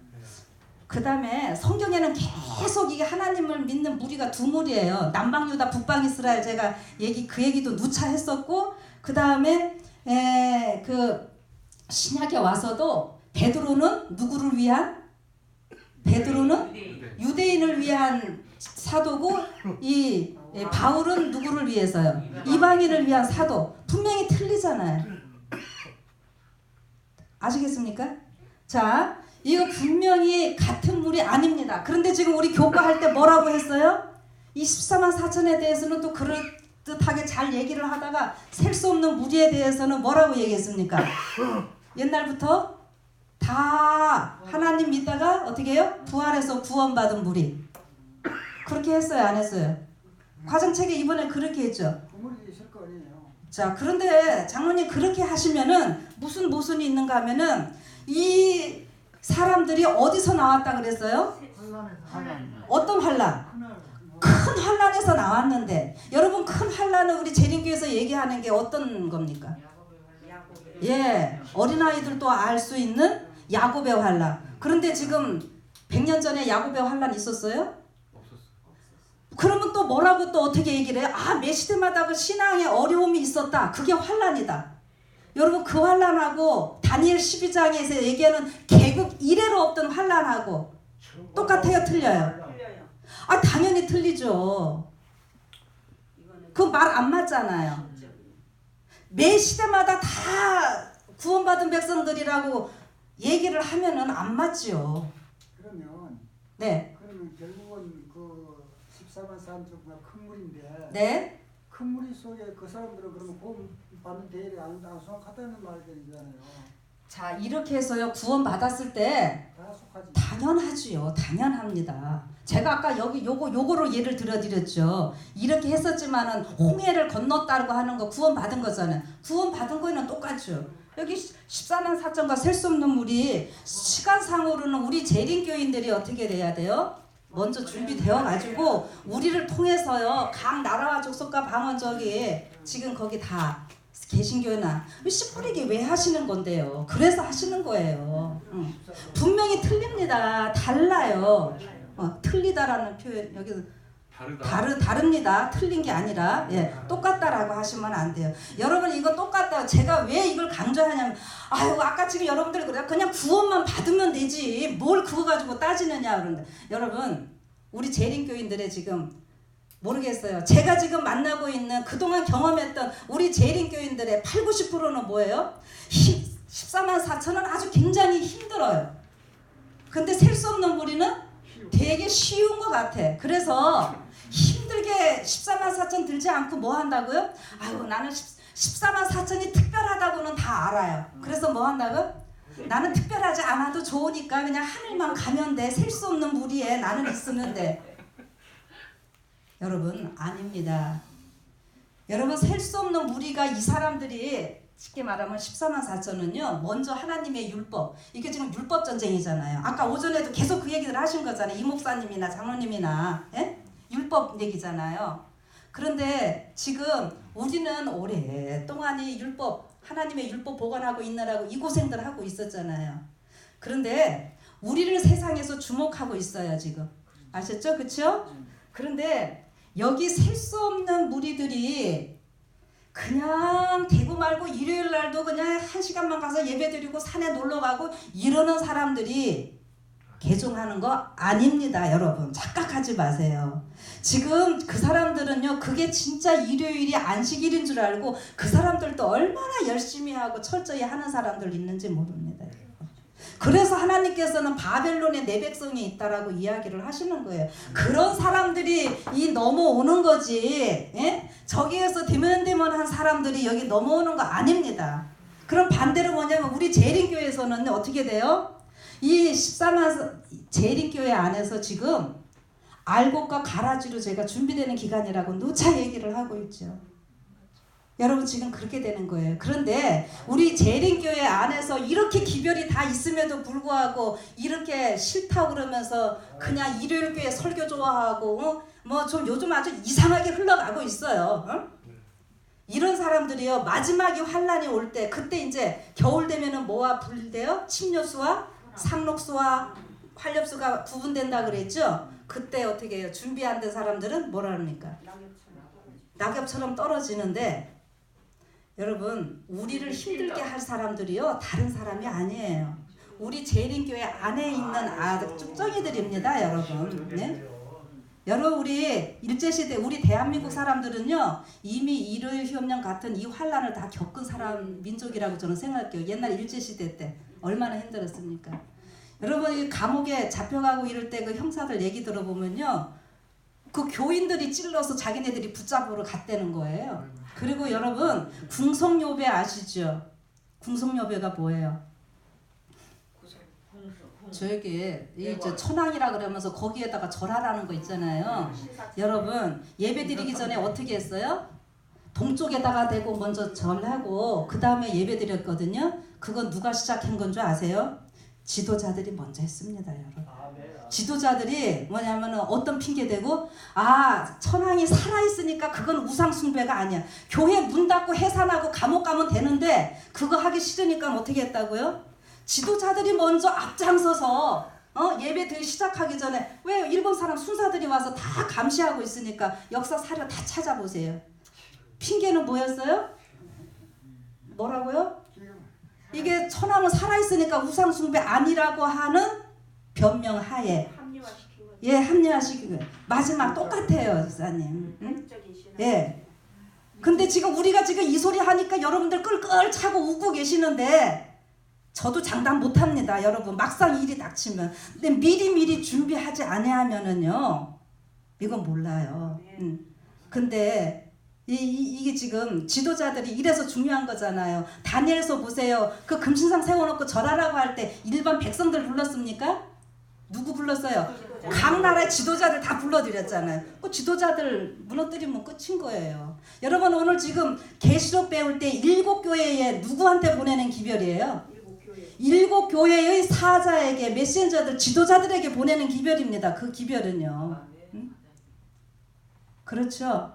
그 다음에 성경에는 계속 이게 하나님을 믿는 무리가 두 무리예요. 남방유다, 북방이스라엘 제가 그 얘기도 누차 했었고 그 다음에 그 신약에 와서도 베드로는 누구를 위한? 베드로는 유대인을 위한 사도고 이 예, 바울은 누구를 위해서요? 이방인을 위한 사도. 분명히 틀리잖아요. 아시겠습니까? 자, 이거 분명히 같은 물이 아닙니다. 그런데 지금 우리 교과할 때 뭐라고 했어요? 이 14만 4천에 대해서는 또 그럴듯하게 잘 얘기를 하다가 셀 수 없는 무리에 대해서는 뭐라고 얘기했습니까? 옛날부터 다 하나님 믿다가 어떻게 해요? 부활해서 구원받은 무리. 그렇게 했어요? 안 했어요? 과정책에 이번에 그렇게 했죠. 그물이 있을 거 아니에요. 자, 그런데 장로님 그렇게 하시면은 무슨 모순이 있는가 하면은 이 사람들이 어디서 나왔다 그랬어요? 어떤 환란? 큰 환란에서 나왔는데 여러분 큰 환란은 우리 재림교에서 얘기하는 게 어떤 겁니까? 예, 어린아이들도 알 수 있는 야곱의 환란. 그런데 지금 100년 전에 야곱의 환란 있었어요? 그러면 또 뭐라고 또 어떻게 얘기를 해요? 아, 매 시대마다 그 신앙에 어려움이 있었다. 그게 환란이다. 여러분 그 환란하고 다니엘 12장에서 얘기하는 계급 이래로 없던 환란하고 똑같아요? 틀려요? 틀려요. 아, 당연히 틀리죠. 이거는 그 말 안 맞잖아요. 매 시대마다 다 구원받은 백성들이라고 얘기를 하면은 안 맞지요. 그러면 네. 결국은 그 14만 4천가 큰 물인데 네. 큰 무리 속에 그 사람들은 그러면 구원 받는 대열에 안 속하다는 말이 되잖아요. 자, 이렇게 해서요 구원 받았을 때 다 속하지. 당연하지요. 당연합니다. 제가 아까 여기 요거로 예를 들어드렸죠. 이렇게 했었지만은 홍해를 건넜다고 하는 거 구원 받은 거잖아요. 구원 받은 거는 똑같죠. 여기 14만 4천과 셀 수 없는 물이 시간상으로는 우리 재림교인들이 어떻게 돼야 돼요? 먼저 준비되어 가지고 우리를 통해서요 각 나라와 족속과 방언 저기 지금 거기 다 개신교나 씨 뿌리기 왜 하시는 건데요? 그래서 하시는 거예요. 분명히 틀립니다. 달라요. 틀리다라는 표현 여기서 다릅니다. 틀린 게 아니라 똑같다라고 하시면 안 돼요. 여러분 이거 똑같다. 제가 왜 이걸 강조하냐면 아유 아까 지금 여러분들 그래요. 그냥 구원만 받으면 되지 뭘 그거 가지고 따지느냐 그런데 여러분 우리 재림교인들의 지금 모르겠어요. 제가 지금 만나고 있는 그동안 경험했던 우리 재림교인들의 80~90%는 뭐예요? 14만 4천은 아주 굉장히 힘들어요. 근데 셀 수 없는 무리는 되게 쉬운 것 같아. 그래서 힘들게 14만 4천 들지 않고 뭐 한다고요? 아유 나는 14만 4천이 특별하다고는 다 알아요. 그래서 뭐 한다고요? 나는 특별하지 않아도 좋으니까 그냥 하늘만 가면 돼. 셀 수 없는 무리에 나는 있으면 돼. 여러분 아닙니다. 여러분 셀 수 없는 무리가 이 사람들이 쉽게 말하면 14만 4천은요 먼저 하나님의 율법 이게 지금 율법 전쟁이잖아요. 아까 오전에도 계속 그 얘기를 하신 거잖아요. 이 목사님이나 장로님이나 율법 얘기잖아요. 그런데 지금 우리는 오랫동안 이 율법 하나님의 율법 보관하고 있느라고 이 고생들 하고 있었잖아요. 그런데 우리를 세상에서 주목하고 있어요 지금. 아셨죠? 그렇죠? 그런데 여기 셀 수 없는 무리들이 그냥 대구 말고 일요일 날도 그냥 1시간만 가서 예배드리고 산에 놀러가고 이러는 사람들이 개종하는 거 아닙니다. 여러분 착각하지 마세요. 지금 그 사람들은요 그게 진짜 일요일이 안식일인 줄 알고 그 사람들도 얼마나 열심히 하고 철저히 하는 사람들 있는지 모릅니다. 그래서 하나님께서는 바벨론에 내 백성이 있다라고 이야기를 하시는 거예요. 그런 사람들이 이 넘어오는 거지. 저기에서 대면대면한 사람들이 여기 넘어오는 거 아닙니다. 그럼 반대로 뭐냐면 우리 재림교회에서는 어떻게 돼요? 이 14만 재림교회 안에서 지금 알곡과 가라지로 제가 준비되는 기간이라고 누차 얘기를 하고 있죠. 여러분 지금 그렇게 되는 거예요. 그런데 우리 재림교회 안에서 이렇게 기별이 다 있음에도 불구하고 이렇게 싫다고 그러면서 그냥 일요일교회 설교 좋아하고 뭐 좀 요즘 아주 이상하게 흘러가고 있어요. 이런 사람들이요 마지막에 환란이 올 때 그때 이제 겨울 되면은 뭐와 분리돼요? 침료수와 상록수와 활엽수가 구분된다 그랬죠? 그때 어떻게 해요? 준비 안 된 사람들은 뭐라 합니까? 낙엽처럼 떨어지는데 여러분 우리를 힘들게 할 사람들이요 다른 사람이 아니에요. 우리 재림교회 안에 있는 쭉정이들입니다. 여러분 여러분 우리 일제시대 우리 대한민국 사람들은요 이미 일요일협령 같은 이 환란을 다 겪은 사람 민족이라고 저는 생각해요. 옛날 일제시대 때 얼마나 힘들었습니까? 여러분 이 감옥에 잡혀가고 이럴 때 그 형사들 얘기 들어보면요 그 교인들이 찔러서 자기네들이 붙잡으러 갔다는 거예요. 그리고 여러분 궁성요배 아시죠? 궁성요배가 뭐예요? 저기 이제 천왕이라 그러면서 거기에다가 절하라는 거 있잖아요. 여러분 예배드리기 전에 어떻게 했어요? 동쪽에다가 대고 먼저 절하고 그 다음에 예배드렸거든요. 그건 누가 시작한 건 줄 아세요? 지도자들이 먼저 했습니다, 여러분. 지도자들이 뭐냐면은 어떤 핑계 대고 천황이 살아있으니까 그건 우상숭배가 아니야. 교회 문 닫고 해산하고 감옥 가면 되는데 그거 하기 싫으니까 어떻게 했다고요? 지도자들이 먼저 앞장서서 예배 드리기 시작하기 전에 왜 일본 사람 순사들이 와서 다 감시하고 있으니까 역사 사료 다 찾아보세요. 핑계는 뭐였어요? 뭐라고요? 이게 천황은 살아있으니까 우상숭배 아니라고 하는 변명하에 합리화시킨 거죠. 예 합리화시키고 마지막 똑같아요 목사님. 응? 한국적인 신앙. 예. 근데 지금 우리가 지금 이 소리 하니까 여러분들 끌끌 차고 웃고 계시는데 저도 장담 못합니다 여러분. 막상 일이 닥치면. 근데 미리 준비하지 아니하면은요 이건 몰라요. 근데 이게 지금 지도자들이 이래서 중요한 거잖아요. 다니엘서 보세요. 그 금신상 세워놓고 절하라고 할 때 일반 백성들 불렀습니까? 누구 불렀어요? 각 나라의 지도자들 다 불러드렸잖아요. 그 지도자들 무너뜨리면 끝인 거예요. 여러분 오늘 지금 계시록 배울 때 7교회에 누구한테 보내는 기별이에요? 7교회의 사자에게 메신저들 지도자들에게 보내는 기별입니다. 그 기별은요. 응? 그렇죠.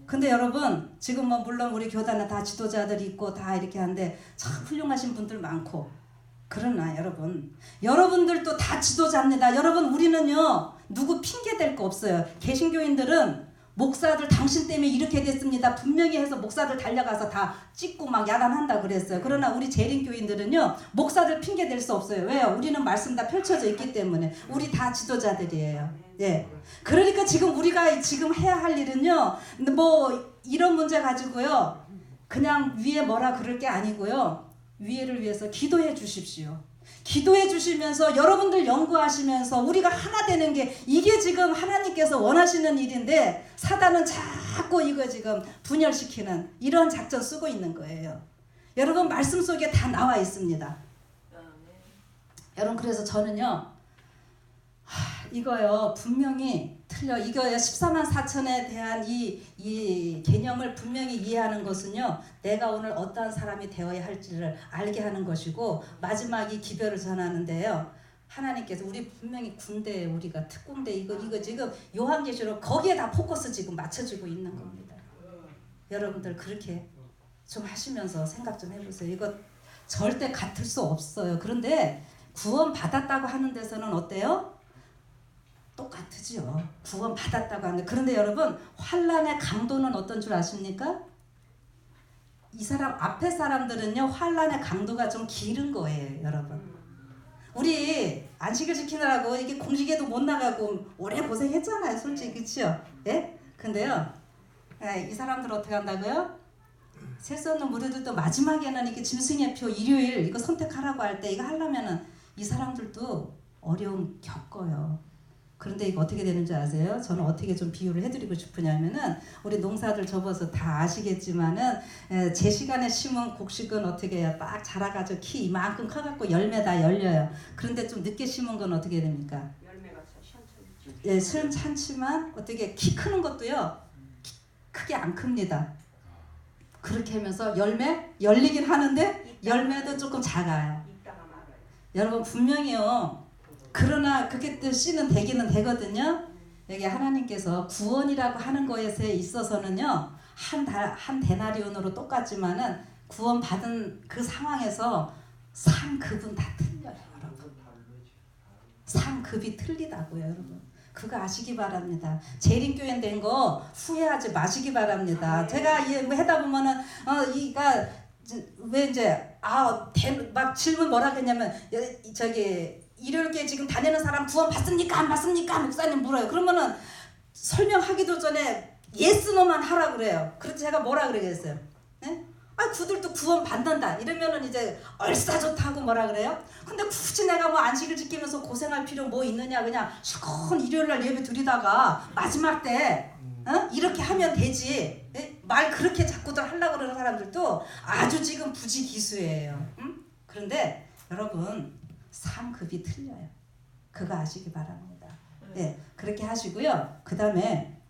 근데 여러분 지금 뭐 물론 우리 교단에 다 지도자들이 있고 다 이렇게 하는데 참 훌륭하신 분들 많고 그러나 여러분들도 다 지도자입니다. 여러분 우리는요 누구 핑계 댈 거 없어요. 개신교인들은 목사들 당신 때문에 이렇게 됐습니다. 분명히 해서 목사들 달려가서 다 찍고 막 야단한다 그랬어요. 그러나 우리 재림교인들은요 목사들 핑계 댈 수 없어요. 왜요? 우리는 말씀 다 펼쳐져 있기 때문에. 우리 다 지도자들이에요. 예. 그러니까 지금 우리가 지금 해야 할 일은요 뭐 이런 문제 가지고요 그냥 위에 뭐라 그럴 게 아니고요 위에를 위해서 기도해 주십시오. 기도해 주시면서 여러분들 연구하시면서 우리가 하나 되는 게 이게 지금 하나님께서 원하시는 일인데 사단은 자꾸 이거 지금 분열시키는 이런 작전 쓰고 있는 거예요. 여러분 말씀 속에 다 나와 있습니다. 여러분 그래서 저는요 이거요 분명히 틀려. 이거요 14만 4천에 대한 이 개념을 분명히 이해하는 것은요 내가 오늘 어떠한 사람이 되어야 할지를 알게 하는 것이고 마지막 이 기별을 전하는데요 하나님께서 우리 분명히 군대 우리가 특공대 이거 지금 요한계시록 거기에 다 포커스 지금 맞춰지고 있는 겁니다. 여러분들 그렇게 좀 하시면서 생각 좀 해보세요. 이거 절대 같을 수 없어요. 그런데 구원 받았다고 하는 데서는 어때요? 똑같으죠. 구원 받았다고 하는데 그런데 여러분 환란의 강도는 어떤 줄 아십니까? 이 사람 앞에 사람들은요 환란의 강도가 좀 길은 거예요. 여러분 우리 안식일 지키느라고 이게 공식에도 못 나가고 오래 고생했잖아요. 솔직히 그치요? 예? 근데요 이 사람들 어떻게 한다고요? 셀 수 없는 무리들도 마지막에는 이게 짐승의 표 일요일 이거 선택하라고 할 때 이거 하려면은 이 사람들도 어려움 겪어요. 그런데 이거 어떻게 되는지 아세요? 저는 어떻게 좀 비유를 해드리고 싶으냐면은 우리 농사들 접어서 다 아시겠지만은 제 시간에 심은 곡식은 어떻게 해요? 딱 자라가지고 키 이만큼 커갖고 열매 다 열려요. 그런데 좀 늦게 심은 건 어떻게 됩니까? 열매가 시원찮죠. 예, 시원찮지만 어떻게 키 크는 것도요 크게 안 큽니다. 그렇게 하면서 열매 열리긴 하는데 열매도 조금 작아요. 이따가 말아요. 여러분 분명히요. 그러나 그게 또 씨는 되기는 되거든요. 여기 하나님께서 구원이라고 하는 것에 있어서는요. 한 데나리온으로 똑같지만은 구원 받은 그 상황에서 상급은 다 틀려요, 여러분. 상급이 틀리다고요, 여러분. 그거 아시기 바랍니다. 재림교회 된 거 후회하지 마시기 바랍니다. 제가 뭐 하다 보면은 이가 왜 이제 막 질문 뭐라 했냐면 저기 일요일교회 지금 다니는 사람 구원 받습니까 안 받습니까 목사님 물어요. 그러면은 설명하기도 전에 예스노만 하라 그래요. 그래서 제가 뭐라 그러겠어요? 네? 아, 그들도 구원 받는다 이러면은 이제 얼싸좋다고 뭐라 그래요? 근데 굳이 내가 뭐 안식을 지키면서 고생할 필요 뭐 있느냐, 그냥 실컷 일요일날 예배 드리다가 마지막 때 이렇게 하면 되지. 네? 말 그렇게 자꾸들 하려고 그러는 사람들도 아주 지금 부지기수예요. 그런데 여러분 상급이 틀려요. 그거 아시기 바랍니다. 네, 그렇게 하시고요. 그 다음에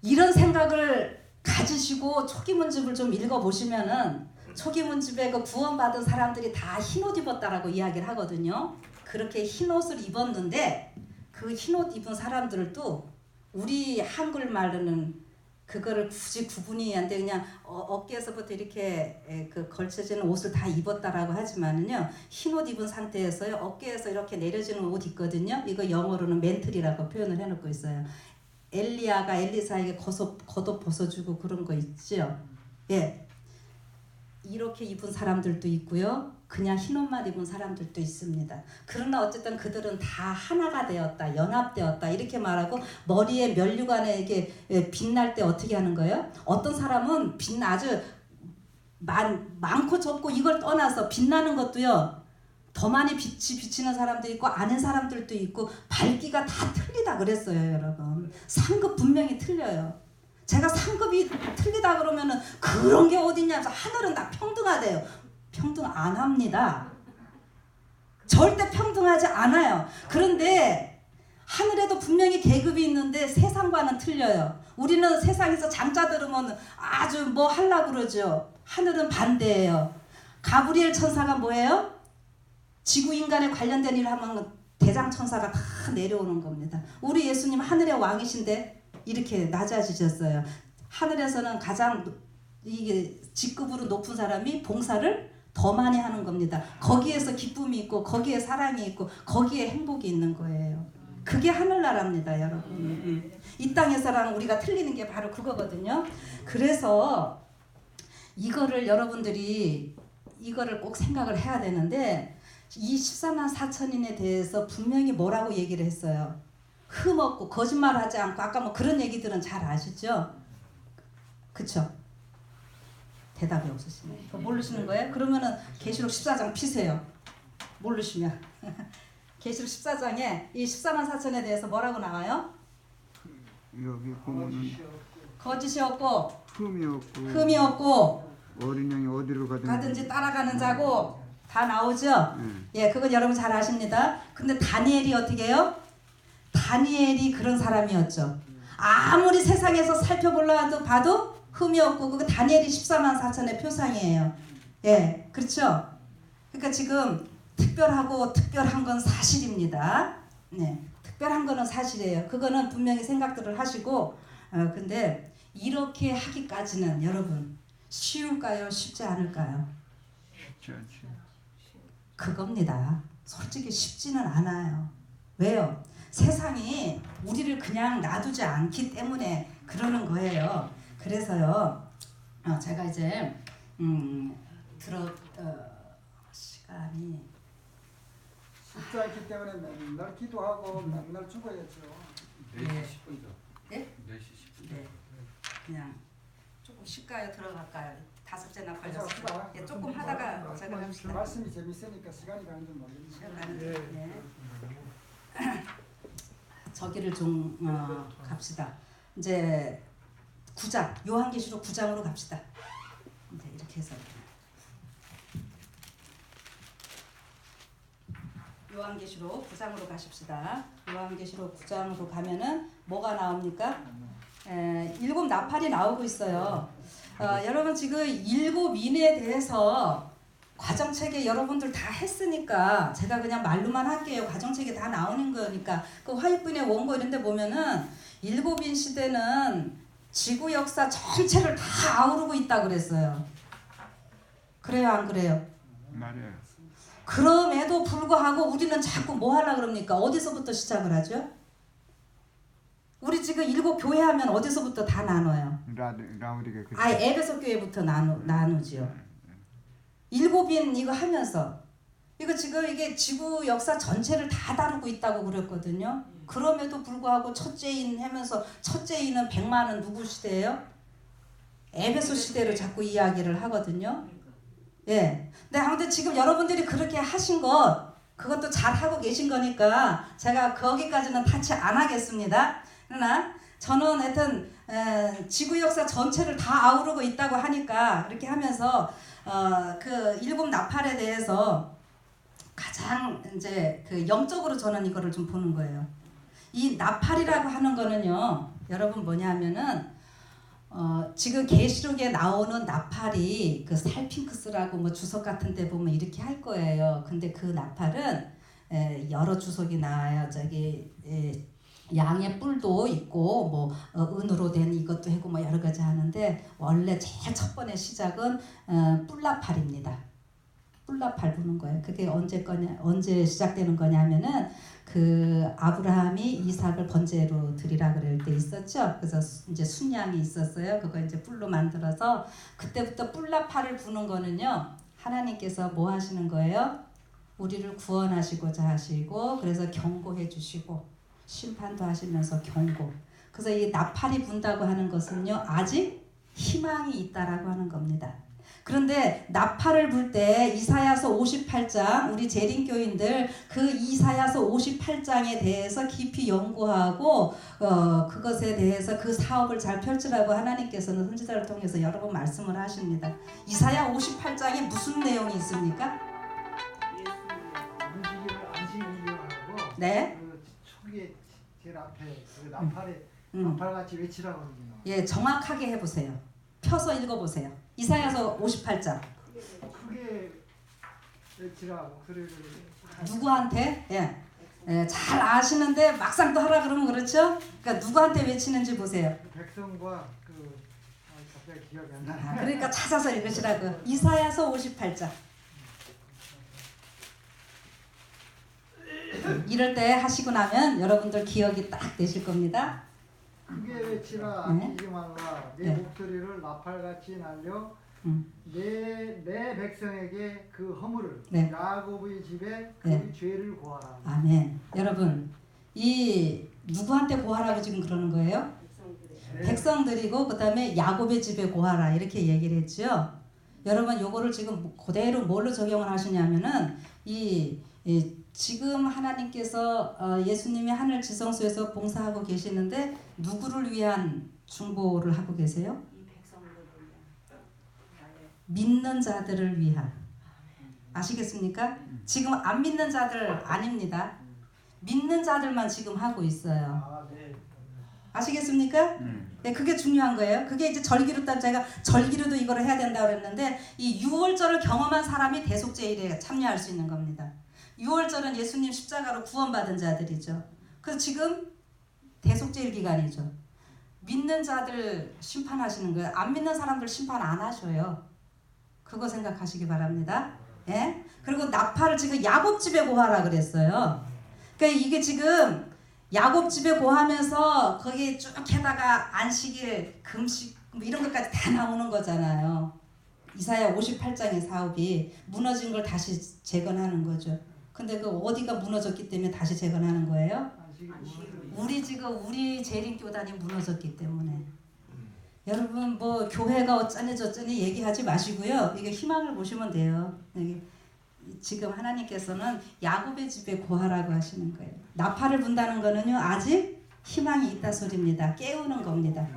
이런 생각을 가지시고 초기문집을 좀 읽어보시면은 초기문집에 그 구원받은 사람들이 다 흰옷 입었다라고 이야기를 하거든요. 그렇게 흰옷을 입었는데 그 흰옷 입은 사람들도 우리 한글말로는 그거를 굳이 구분이 안 돼. 그냥 어깨에서부터 이렇게 그 걸쳐지는 옷을 다 입었다라고 하지만은요, 흰옷 입은 상태에서요, 어깨에서 이렇게 내려지는 옷 있거든요. 이거 영어로는 멘틀이라고 표현을 해놓고 있어요. 엘리야가 엘리사에게 겉옷 벗어주고 그런 거 있죠. 예, 이렇게 입은 사람들도 있고요. 그냥 흰옷만 입은 사람들도 있습니다. 그러나 어쨌든 그들은 다 하나가 되었다, 연합되었다 이렇게 말하고 머리에 면류관에 이게 빛날 때 어떻게 하는 거예요? 어떤 사람은 빛 아주 많고 적고 이걸 떠나서 빛나는 것도요. 더 많이 빛이 비치는 사람도 있고 아는 사람들도 있고 밝기가 다 틀리다 그랬어요, 여러분. 상급 분명히 틀려요. 제가 상급이 틀리다 그러면은 그런 게 어딨냐? 하늘은 다 평등하대요. 평등 안 합니다. 절대 평등하지 않아요. 그런데 하늘에도 분명히 계급이 있는데 세상과는 틀려요. 우리는 세상에서 장자 들으면 아주 뭐 하려고 그러죠. 하늘은 반대예요. 가브리엘 천사가 뭐예요? 지구 인간에 관련된 일을 하면 대장 천사가 다 내려오는 겁니다. 우리 예수님 하늘의 왕이신데 이렇게 낮아지셨어요. 하늘에서는 가장 이게 직급으로 높은 사람이 봉사를 더 많이 하는 겁니다. 거기에서 기쁨이 있고 거기에 사랑이 있고 거기에 행복이 있는 거예요. 그게 하늘나라입니다, 여러분. 이 땅에서랑 우리가 틀리는 게 바로 그거거든요. 그래서 이거를 여러분들이 이거를 꼭 생각을 해야 되는데 이 14만 4천인에 대해서 분명히 뭐라고 얘기를 했어요. 흠없고 거짓말하지 않고 아까 뭐 그런 얘기들은 잘 아시죠? 그쵸? 대답이 없으시네. 모르시는 거예요? 그러면은 계시록 14장 피세요. 모르시면. 계시록 14장에 이 14만 4천에 대해서 뭐라고 나와요? 여기 보면은 거짓이 없고 흠이 없고 어린 양이 어디로 가든지 따라가는 자고 다 나오죠? 예, 그건 여러분 잘 아십니다. 근데 다니엘이 어떻게 해요? 다니엘이 그런 사람이었죠. 아무리 세상에서 살펴보려 봐도 흠이 없고 그거 다니엘이 14만 4천의 표상이에요. 예, 그렇죠? 그러니까 지금 특별한 건 사실입니다. 네, 특별한 거는 사실이에요. 그거는 분명히 생각들을 하시고 근데 이렇게 하기까지는 여러분 쉬울까요? 쉽지 않을까요? 그겁니다. 솔직히 쉽지는 않아요. 왜요? 세상이 우리를 그냥 놔두지 않기 때문에 그러는 거예요. 그래서요, 제가 이제 시간이 쉽지 않기 때문에 맨날 기도하고 맨날 죽어야죠. 4시 10분이죠. 네? 4시 10분. 네, 그냥 조금 쉴까요? 들어갈까요? 5째나 걸렸어요. 합시다. 예, 조금 하다가 제가 합시다. 말씀이 재밌으니까 시간이 가는 줄 모르겠네요. 네. 저기를 좀 갑시다. 이제 9장 요한계시록 9장으로 갑시다. 이제 이렇게 해서 요한계시록 9장으로 가십시다. 요한계시록 9장으로 가면은 뭐가 나옵니까? 7 나팔이 나오고 있어요. 여러분 지금 7인에 대해서 과정책에 여러분들 다 했으니까 제가 그냥 말로만 할게요. 과정책에 다 나오는 거니까 그 화이트의 원고 이런 데 보면은 7인 시대는 지구 역사 전체를 다 아우르고 있다 그랬어요. 그래요, 안 그래요? 맞아요. 그럼에도 불구하고 우리는 자꾸 뭐 하려고 그럽니까? 어디서부터 시작을 하죠? 우리 지금 7 교회 하면 어디서부터 다 나눠요? 라우디게 에베소 교회부터 나누지요. 7인 이거 하면서 이거 지금 이게 지구 역사 전체를 다 다루고 있다고 그랬거든요. 그럼에도 불구하고 첫째인 하면서 첫째인은 100만은 누구 시대예요? 에베소 시대로 자꾸 이야기를 하거든요. 예. 근데 아무튼 지금 여러분들이 그렇게 하신 것 그것도 잘 하고 계신 거니까 제가 거기까지는 타치 안 하겠습니다. 그러나 저는 하여튼 지구 역사 전체를 다 아우르고 있다고 하니까 이렇게 하면서 그 일곱 나팔에 대해서 가장 이제 그 영적으로 저는 이거를 좀 보는 거예요. 이 나팔이라고 하는 거는요, 여러분 뭐냐면은 지금 계시록에 나오는 나팔이 그 살핑크스라고 뭐 주석 같은 데 보면 이렇게 할 거예요. 근데 그 나팔은 여러 주석이 나와요. 저기 양의 뿔도 있고 뭐 은으로 된 이것도 하고 뭐 여러 가지 하는데 원래 제일 첫 번의 시작은 뿔나팔입니다. 뿔나팔 부는 거예요. 그게 언제 시작되는 거냐면은 그 아브라함이 이삭을 번제로 드리라 그럴 때 있었죠. 그래서 이제 순양이 있었어요. 그거 이제 뿔로 만들어서 그때부터 뿔나팔을 부는 거는요. 하나님께서 뭐 하시는 거예요? 우리를 구원하시고자 하시고 그래서 경고해 주시고 심판도 하시면서 경고. 그래서 이 나팔이 분다고 하는 것은요. 아직 희망이 있다라고 하는 겁니다. 그런데 나팔을 불 때 이사야서 58장 우리 재림교인들 그 이사야서 58장에 대해서 깊이 연구하고 그것에 대해서 그 사업을 잘 펼치라고 하나님께서는 선지자를 통해서 여러 번 말씀을 하십니다. 이사야 58장에 무슨 내용이 있습니까? 안식일을 이용하고 네. 그 초기에 제일 앞에 그 나팔에 나팔같이 외치라고 그러잖아요. 예, 정확하게 해보세요. 펴서 읽어보세요. 이사야서 58장. 크게 외치라 목소리를 누구한테? 잘 아시는데 막상 또 하라 그러면 그렇죠? 그러니까 누구한테 외치는지 보세요. 백성과 갑자기 기억이 안 나네. 그러니까 찾아서 읽으시라고. 이사야서 58장. 이럴 때 하시고 나면 여러분들 기억이 딱 되실 겁니다. 크게 외치라 아끼지 말라 내 네. 목소리를 나팔같이 날려 내 백성에게 그 허물을 네. 야곱의 집에 그 네. 죄를 고하라. 아멘. 여러분 이 누구한테 고하라고 지금 그러는 거예요? 백성들이고 그 다음에 야곱의 집에 고하라 이렇게 얘기를 했죠. 여러분 요거를 지금 그대로 뭘로 적용을 하시냐면은 지금 하나님께서 예수님이 하늘 지성소에서 봉사하고 계시는데 누구를 위한 중보를 하고 계세요? 믿는 자들을 위한. 아시겠습니까? 지금 안 믿는 자들 아닙니다. 믿는 자들만 지금 하고 있어요. 네. 아시겠습니까? 네, 그게 중요한 거예요. 그게 이제 절기로 따면 제가 절기로도 이거를 해야 된다고 그랬는데 이 유월절을 경험한 사람이 대속제일에 참여할 수 있는 겁니다. 유월절은 예수님 십자가로 구원받은 자들이죠. 그래서 지금 대속제일 기간이죠. 믿는 자들 심판하시는 거예요. 안 믿는 사람들 심판 안 하셔요. 그거 생각하시기 바랍니다. 예? 그리고 나팔을 지금 야곱 집에 고하라 그랬어요. 그러니까 이게 지금 야곱 집에 고하면서 거기 쭉 해다가 안식일, 금식 뭐 이런 것까지 다 나오는 거잖아요. 이사야 58장의 사업이 무너진 걸 다시 재건하는 거죠. 근데 그 어디가 무너졌기 때문에 다시 재건하는 거예요? 우리 재림교단이 무너졌기 때문에. 여러분 뭐 교회가 어쩌니 저쩌니 얘기하지 마시고요. 이게 희망을 보시면 돼요. 지금 하나님께서는 야곱의 집에 고하라고 하시는 거예요. 나팔을 분다는 거는요 아직 희망이 있다 소리입니다. 깨우는 겁니다.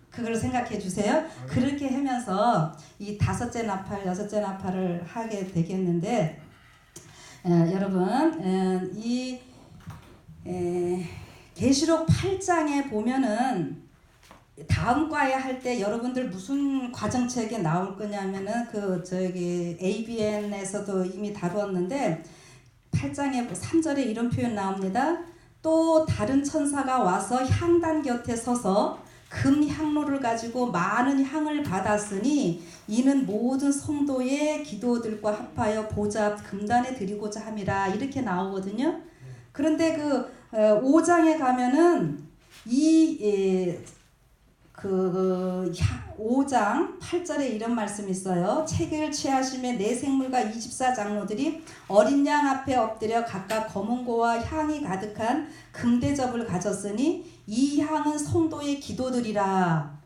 그걸 생각해 주세요. 그렇게 하면서 이 다섯째 나팔, 여섯째 나팔을 하게 되겠는데 여러분 이 계시록 8장에 보면은 다음 과에 할 때 여러분들 무슨 과정책에 나올 거냐면은 그 저기 ABN에서도 이미 다루었는데 8장에 3절에 이런 표현 나옵니다. 또 다른 천사가 와서 향단 곁에 서서 금 향로를 가지고 많은 향을 받았으니 이는 모든 성도의 기도들과 합하여 보좌 앞 금단에 드리고자 함이라 이렇게 나오거든요. 그런데 그 5장에 가면은 그 5장 8절에 이런 말씀이 있어요. 책을 취하심에 네 생물과 24장로들이 어린 양 앞에 엎드려 각각 검은고와 향이 가득한 금대접을 가졌으니 이 향은 성도의 기도들이라.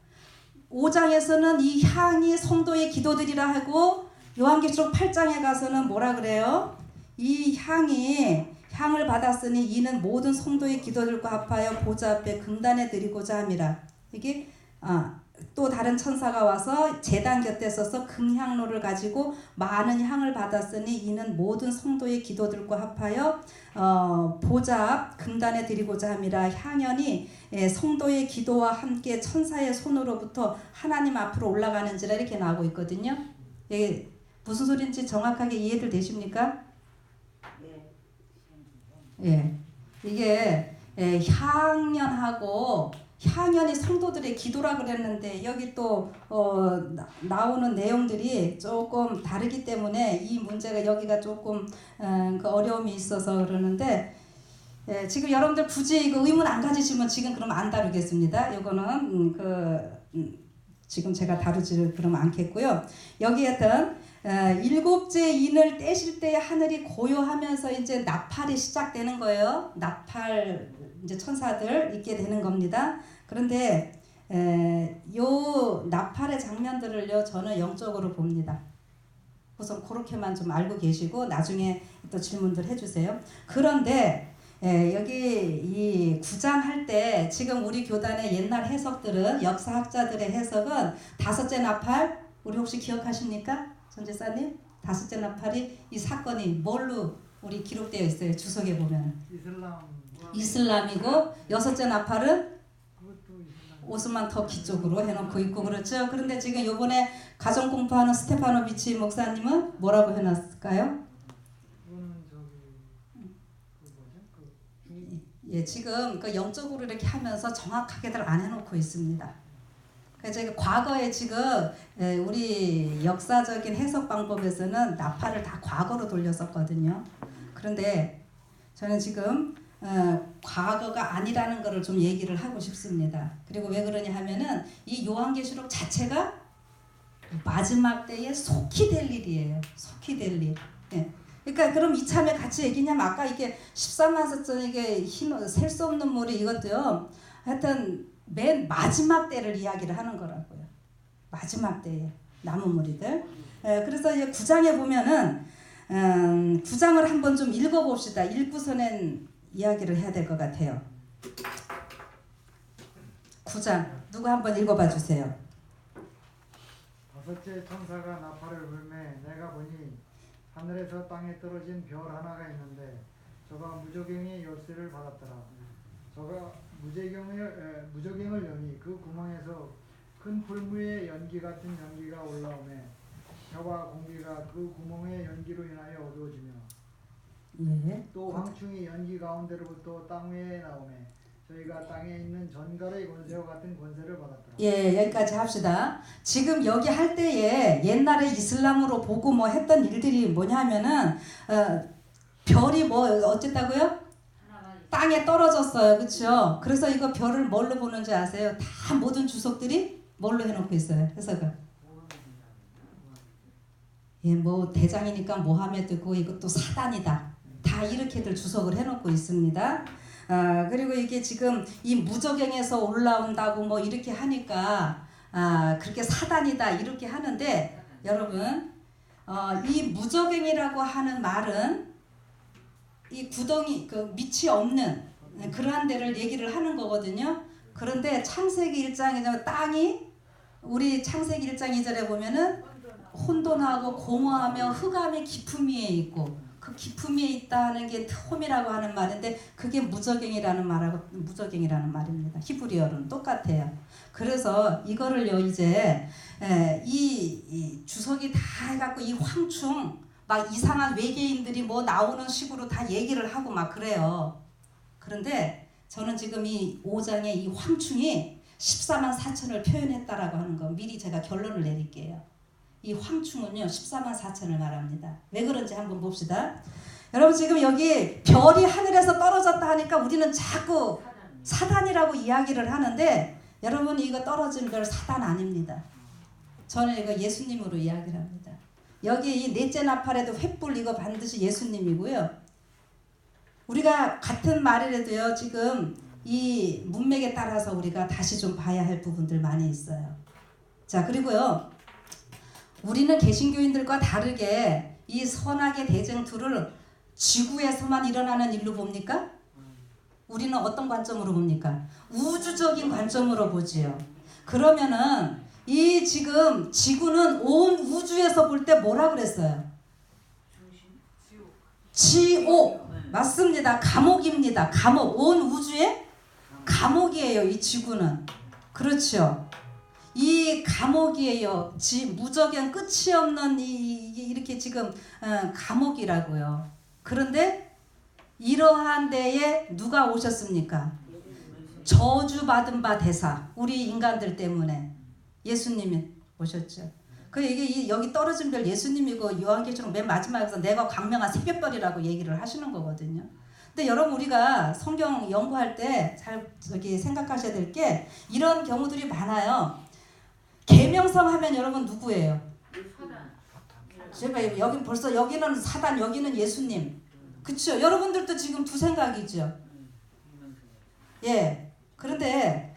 5장에서는 이 향이 성도의 기도들이라 하고 요한계시록 8장에 가서는 뭐라 그래요? 이 향을 받았으니 이는 모든 성도의 기도들과 합하여 보좌 앞에 금단에 드리고자 함이라. 이게 또 다른 천사가 와서 제단 곁에 서서 금향로를 가지고 많은 향을 받았으니 이는 모든 성도의 기도들과 합하여 보좌 앞 금단에 드리고자 함이라. 향연이 성도의 기도와 함께 천사의 손으로부터 하나님 앞으로 올라가는지라 이렇게 나오고 있거든요. 이게 무슨 소리인지 정확하게 이해들 되십니까? 예, 이게 향연이 성도들의 기도라 그랬는데 여기 또 나오는 내용들이 조금 다르기 때문에 이 문제가 여기가 조금 그 어려움이 있어서 그러는데 지금 여러분들 굳이 그 의문 안 가지시면 지금 그럼 안 다루겠습니다. 이거는 지금 제가 다루지 그러면 않겠고요. 여기에든 일곱째 인을 떼실 때 하늘이 고요하면서 이제 나팔이 시작되는 거예요. 나팔 이제 천사들 있게 되는 겁니다. 그런데 요 나팔의 장면들을요 저는 영적으로 봅니다. 우선 그렇게만 좀 알고 계시고 나중에 또 질문들 해주세요. 그런데 여기 이 9장 할 때 지금 우리 교단의 옛날 해석들은 역사학자들의 해석은 다섯째 나팔 우리 혹시 기억하십니까? 전재사님 다섯째 나팔이 이 사건이 뭘로 우리 기록되어 있어요. 주석에 보면 이슬람이고 여섯째 나팔은 오스만 터키 쪽으로 해놓고 있고 그렇죠. 그런데 지금 이번에 가정 공부하는 스테파노비치 목사님은 뭐라고 해놨을까요? 예, 지금 그 영적으로 이렇게 하면서 정확하게들 안 해놓고 있습니다. 그래서 과거에 지금 우리 역사적인 해석 방법에서는 나팔을 다 과거로 돌렸었거든요. 그런데 저는 지금 과거가 아니라는 것을 좀 얘기를 하고 싶습니다. 그리고 왜 그러냐 하면은 이 요한계시록 자체가 마지막 때에 속히 될 일이에요. 속히 될 일. 예. 그러니까 그럼 이참에 같이 얘기냐면 아까 이게 13만 사천 이게 셀 수 없는 물이 이것도요. 하여튼 맨 마지막 때를 이야기를 하는 거라고요. 마지막 때에 남은 무리들. 그래서 이제 9장에 보면은 9장을 한번 좀 읽어봅시다. 읽고서는 이야기를 해야 될 것 같아요. 9장 누구 한번 읽어봐 주세요. 다섯째 천사가 나팔을 불매 내가 보니 하늘에서 땅에 떨어진 별 하나가 있는데 저가 무저갱의 열쇠를 받았더라. 저가 무저갱을 여니 그 구멍에서 큰 불무의 연기 같은 연기가 올라오매 혀와 공기가 그 구멍의 연기로 인하여 어두워지며 예. 또 황충이 연기 가운데로부터 땅 위에 나오매 저희가 땅에 있는 전갈의 권세와 같은 권세를 받았더라. 예, 여기까지 합시다. 지금 여기 할 때에 옛날에 이슬람으로 보고 뭐 했던 일들이 뭐냐면은 별이 뭐 어쨌다고요? 땅에 떨어졌어요. 그렇죠? 그래서 이거 별을 뭘로 보는지 아세요? 다 모든 주석들이 뭘로 해놓고 있어요. 해석을. 예, 뭐 대장이니까 모하메드고 이것도 사단이다. 다 이렇게들 주석을 해놓고 있습니다. 그리고 이게 지금 이 무저갱에서 올라온다고 뭐 이렇게 하니까 그렇게 사단이다 이렇게 하는데 여러분 이 무저갱이라고 하는 말은 이 구덩이 그 밑이 없는 그러한 데를 얘기를 하는 거거든요. 그런데 창세기 1장에 땅이 우리 창세기 1장 2절에 보면은 혼돈하고 공허하며 흑암의 깊음 위에 있고 그 깊음 위에 있다는 게 톰이라고 하는 말인데 그게 무저갱이라는 말입니다. 히브리어는 똑같아요. 그래서 이거를요 이제 이 주석이 다 해갖고 이 황충 막 이상한 외계인들이 뭐 나오는 식으로 다 얘기를 하고 막 그래요. 그런데 저는 지금 이 5장의 이 황충이 14만 4천을 표현했다라고 하는 거 미리 제가 결론을 내릴게요. 이 황충은요 14만 4천을 말합니다. 왜 그런지 한번 봅시다. 여러분 지금 여기 별이 하늘에서 떨어졌다 하니까 우리는 자꾸 사단이라고 이야기를 하는데 여러분 이거 떨어진 별 사단 아닙니다. 저는 이거 예수님으로 이야기를 합니다. 여기 이 넷째 나팔에도 횃불 이거 반드시 예수님이고요. 우리가 같은 말이라도요. 지금 이 문맥에 따라서 우리가 다시 좀 봐야 할 부분들 많이 있어요. 자, 그리고요. 우리는 개신교인들과 다르게 이 선악의 대쟁투를 지구에서만 일어나는 일로 봅니까? 우리는 어떤 관점으로 봅니까? 우주적인 관점으로 보지요. 그러면은 이 지금 지구는 온 우주에서 볼 때 뭐라 그랬어요? 지옥. 맞습니다. 감옥입니다. 감옥. 온 우주의 감옥이에요. 이 지구는. 그렇죠. 이 감옥이에요. 무적엔 끝이 없는 이렇게 지금 감옥이라고요. 그런데 이러한 데에 누가 오셨습니까? 저주받은 바 대사. 우리 인간들 때문에 예수님이 오셨죠. 그 이게 여기 떨어진 별 예수님이고 요한계시록 맨 마지막에서 내가 광명한 새벽별이라고 얘기를 하시는 거거든요. 근데 여러분 우리가 성경 연구할 때 잘 저기 생각하셔야 될 게 이런 경우들이 많아요. 계명성 하면 여러분 누구예요? 제가 여기 벌써 여기는 사단, 여기는 예수님. 그렇죠? 여러분들도 지금 두 생각이죠. 예. 그런데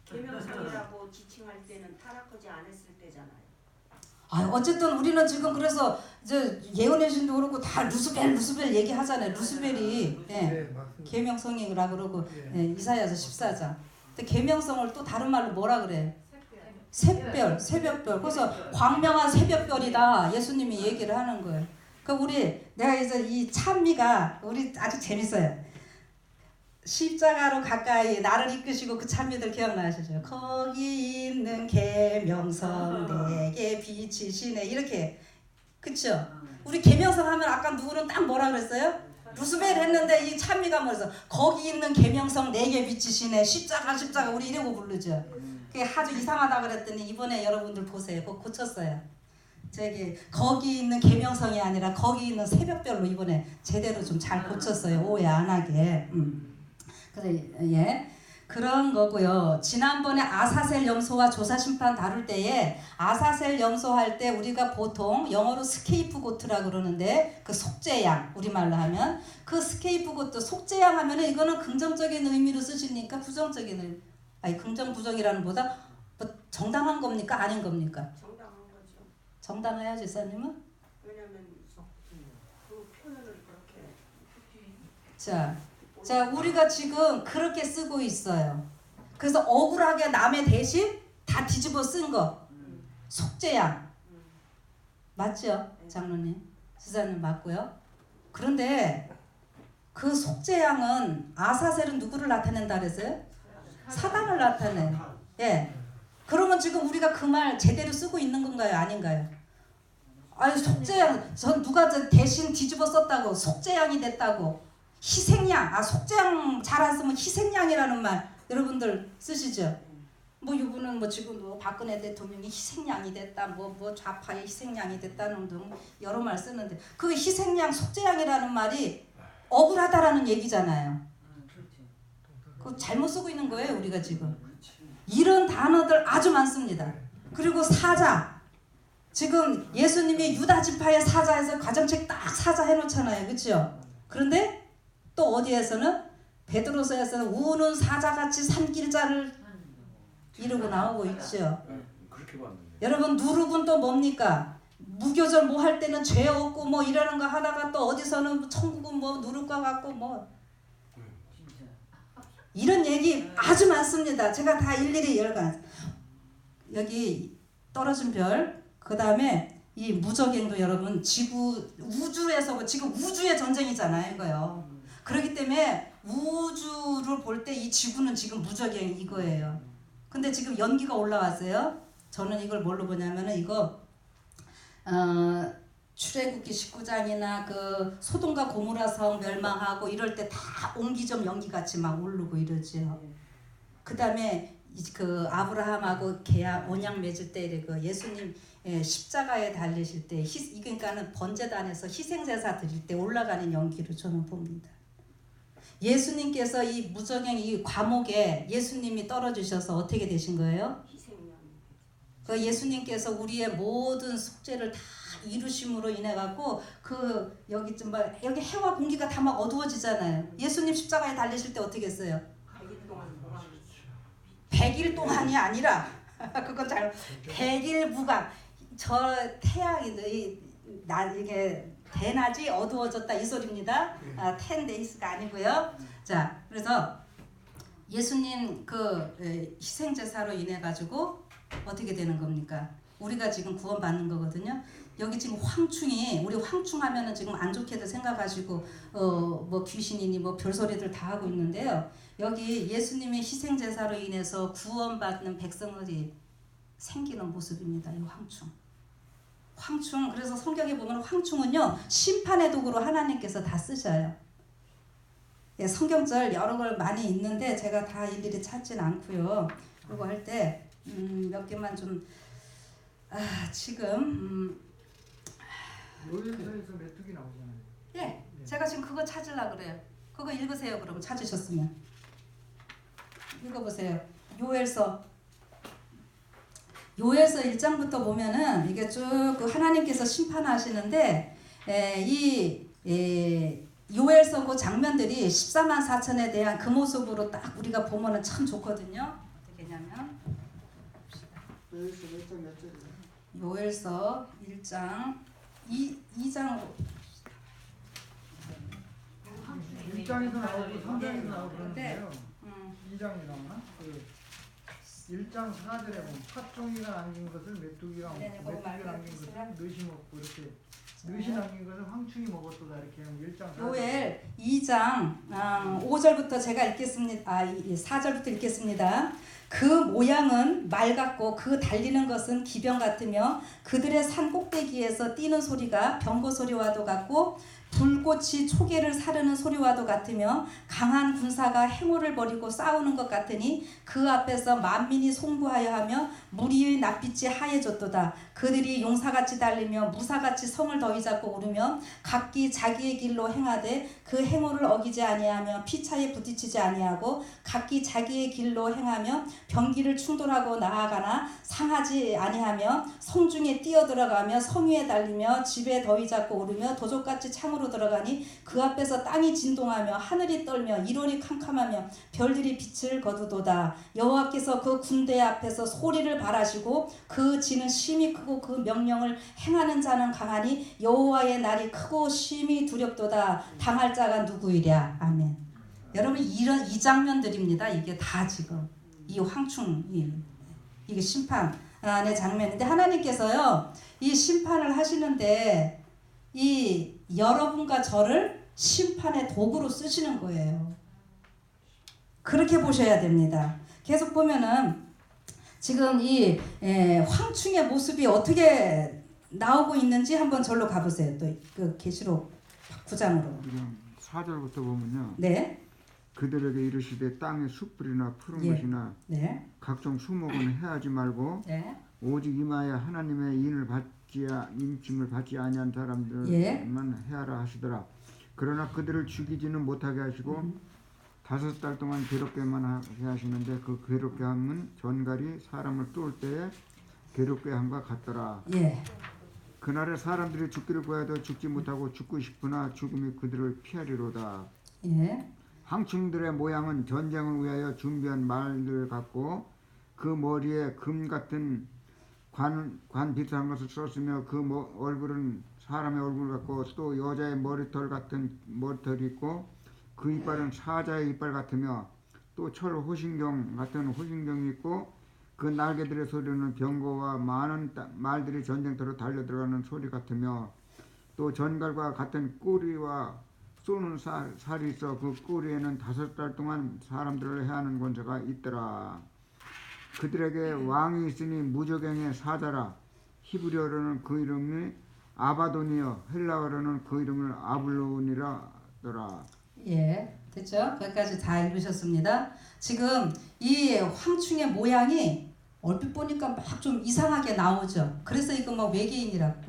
계명성이라고 지칭할 때는 타락하지 않았을 때잖아요. 어쨌든 우리는 지금 그래서 예언의 신도 그렇고 다 루스벨 얘기하잖아요. 루스벨이 계명성이라 그러고 이사야서 14장. 근데 계명성을 또 다른 말로 뭐라 그래요? 새벽별. 그래서 광명한 새벽별이다. 예수님이 얘기를 하는 거예요. 그러니까 내가 이제 이 찬미가 우리 아주 재밌어요. 십자가로 가까이 나를 이끄시고 그 찬미들 기억나시죠? 거기 있는 계명성 내게 비치시네 이렇게. 그쵸? 우리 계명성 하면 아까 누구는 딱 뭐라 그랬어요? 루스벨 했는데 이 찬미가 뭐래서 거기 있는 계명성 내게 비치시네 십자가 우리 이러고 부르죠. 그게 아주 이상하다 그랬더니 이번에 여러분들 보세요. 그거 고쳤어요. 거기 있는 계명성이 아니라 거기 있는 새벽별로 이번에 제대로 좀 잘 고쳤어요. 오해 안 하게. 그래, 그런 거고요. 지난번에 아사셀 염소와 조사심판 다룰 때에 아사셀 염소 할 때 우리가 보통 영어로 스케이프고트라고 그러는데 그 속죄양 우리말로 하면 그 스케이프고트 속죄양 하면은 이거는 긍정적인 의미로 쓰시니까 부정적인 의미. 아니 긍정 부정이라는 보다 뭐 정당한 겁니까 아닌 겁니까? 정당한 거죠. 정당해야죠, 지사님은? 왜냐면 그 표현을 그렇게 자, 우리가 지금 그렇게 쓰고 있어요. 그래서 억울하게 남의 대신 다 뒤집어 쓴 거. 속죄양. 맞죠? 장로님. 지사님 맞고요. 그런데 그 속죄양은 아사셀은 누구를 나타낸다 그랬어요? 사단을 나타내. 예. 그러면 지금 우리가 그 말 제대로 쓰고 있는 건가요? 아닌가요? 아니 속죄양 전 누가 대신 뒤집어 썼다고 속죄양이 됐다고 희생양 속죄양 잘 안 쓰면 희생양이라는 말 여러분들 쓰시죠? 뭐 이분은 뭐 지금 뭐 박근혜 대통령이 희생양이 됐다 뭐 좌파의 희생양이 됐다는 등 여러 말 쓰는데 그 희생양 속죄양이라는 말이 억울하다라는 얘기잖아요. 그 잘못 쓰고 있는 거예요 우리가 지금. 이런 단어들 아주 많습니다. 그리고 사자. 지금 예수님이 유다 지파의 사자에서 가정책 딱 사자 해놓잖아요. 그렇죠? 그런데 또 어디에서는 베드로서에서는 우는 사자같이 산길자를 이루고 나오고 있죠. 그렇게 봤는데. 여러분 누룩은 또 뭡니까? 무교절 뭐 할 때는 죄 없고 뭐 이러는 거 하다가 또 어디서는 천국은 뭐 누룩과 같고 뭐 이런 얘기 아주 많습니다. 제가 다 일일이 열간 여기 떨어진 별, 그 다음에 이 무적행도 여러분 우주에서 지금 우주의 전쟁이잖아요, 이거요. 그렇기 때문에 우주를 볼 때 이 지구는 지금 무적행 이거예요. 근데 지금 연기가 올라왔어요. 저는 이걸 뭘로 보냐면은 이거 출애굽기 19장이나 그 소돔과 고모라 성 멸망하고 이럴 때 다 옹기점 연기같이 막 오르고 이러죠. 그 다음에 그 아브라함하고 계약 언약 맺을 때 그 예수님 십자가에 달리실 때 그러니까는 번제단에서 희생제사 드릴 때 올라가는 연기로 저는 봅니다. 예수님께서 이 무저갱 이 과목에 예수님이 떨어지셔서 어떻게 되신 거예요? 희생양. 그 예수님께서 우리의 모든 속죄를 다 이루심으로 인해 갖고 그 여기 좀 막 여기 해와 공기가 다 막 어두워지잖아요. 예수님 십자가에 달리실 때 어떻게 했어요? 100일 동안 동안 100일 동안이 아니라 그건 잘 100일 무간 저 태양이 이게 대낮이 어두워졌다 이 소리입니다. 10days가 아니고요. 자, 그래서 예수님 그 희생 제사로 인해 가지고 어떻게 되는 겁니까? 우리가 지금 구원받는 거거든요. 여기 지금 황충이 우리 황충하면은 지금 안 좋게도 생각하시고 뭐 귀신이니 뭐 별소리들 다 하고 있는데요. 여기 예수님의 희생 제사로 인해서 구원받는 백성들이 생기는 모습입니다. 이 황충. 황충 그래서 성경에 보면 황충은요 심판의 도구로 하나님께서 다 쓰셔요. 예, 성경절 여러 걸 많이 있는데 제가 다 일일이 찾진 않고요. 그거 할 때 몇 개만 좀 지금 요일서에서 메뚜기 나오잖아요. 예, 제가 지금 그거 찾으려고 그래요. 그거 읽으세요. 그럼 찾으셨으면 읽어보세요. 요엘서 1장부터 보면은 이게 쭉 그 하나님께서 심판하시는데 요엘서 그 장면들이 14만 4천에 대한 그 모습으로 딱 우리가 보면은 참 좋거든요. 어떻게 냐면 여기서 몇 절이에요? 요엘서 1장 2장으로 1장에서 나오고 3장에서 나오고 네. 그러는데요. 2장이 나오나? 그 1장 4절에 보면 팥종이가 남긴 것을 메뚜기가 먹고 네, 그거 메뚜기가 말고 남긴 것을 있어요? 느시 먹고 이렇게 느시 남긴 것을 황충이 먹었도다 이렇게 하면 1장 4절. 요엘 2장 5절부터 제가 읽겠습니다. 4절부터 읽겠습니다. 그 모양은 말 같고 그 달리는 것은 기병 같으며 그들의 산 꼭대기에서 뛰는 소리가 병거 소리와도 같고 불꽃이 초계를 사르는 소리와도 같으며 강한 군사가 행오를 벌이고 싸우는 것 같으니 그 앞에서 만민이 송구하여 하며 무리의 낯빛이 하얘졌도다. 그들이 용사같이 달리며 무사같이 성을 더위 잡고 오르며 각기 자기의 길로 행하되 그 행오를 어기지 아니하며 피차에 부딪히지 아니하고 각기 자기의 길로 행하며 병기를 충돌하고 나아가나 상하지 아니하며 성중에 뛰어들어가며 성 위에 달리며 집에 더위 잡고 오르며 도적같이 창으로 들어가니 그 앞에서 땅이 진동하며 하늘이 떨며 이론이 캄캄하며 별들이 빛을 거두도다. 여호와께서 그 군대 앞에서 소리를 발하시고 그 지는 심히 크고 그 명령을 행하는 자는 강하니 여호와의 날이 크고 심히 두렵도다. 당할 자가 누구이랴. 아멘. 여러분 이런 이 장면들입니다. 이게 다 지금 이 황충이 이게 심판의 장면인데 하나님께서요 이 심판을 하시는데 이 여러분과 저를 심판의 도구로 쓰시는 거예요. 그렇게 보셔야 됩니다. 계속 보면은 지금 이 황충의 모습이 어떻게 나오고 있는지 한번 절로 가보세요. 또 그 계시록 9장으로. 4절부터 보면요. 네. 그들에게 이르시되 땅의 숯불이나 푸른 예. 것이나 네. 각종 수목은 해하지 말고 네. 오직 임하여 하나님의 인침을 받지 아니한 사람들만 예. 해하라 하시더라. 그러나 그들을 죽이지는 못하게 하시고 5달 동안 괴롭게만 하게 하시는데 그 괴롭게 함은 전갈이 사람을 뚫을 때에 괴롭게 함과 같더라. 예. 그날에 사람들이 죽기를 구하여도 죽지 못하고 죽고 싶으나 죽음이 그들을 피하리로다. 예. 황충들의 모양은 전쟁을 위하여 준비한 말들 같고 그 머리에 금 같은 관 비슷한 것을 썼으며 그 얼굴은 사람의 얼굴 같고 또 여자의 머리털 같은 머리털이 있고 그 이빨은 사자의 이빨 같으며 또 철 호신경 같은 호신경이 있고 그 날개들의 소리는 병거와 많은 말들이 전쟁터로 달려들어가는 소리 같으며 또 전갈과 같은 꼬리와 쏘는 살이 있어 그 꼬리에는 5달 동안 사람들을 해하는 권세가 있더라. 그들에게 왕이 있으니 무저갱의 사자라. 히브리어로는 그 이름이 아바돈이요 헬라어로는 그 이름을 아블론이라더라. 예, 됐죠? 거기까지 다 읽으셨습니다. 지금 이 황충의 모양이 얼핏 보니까 막 좀 이상하게 나오죠. 그래서 이거 뭐 외계인이라고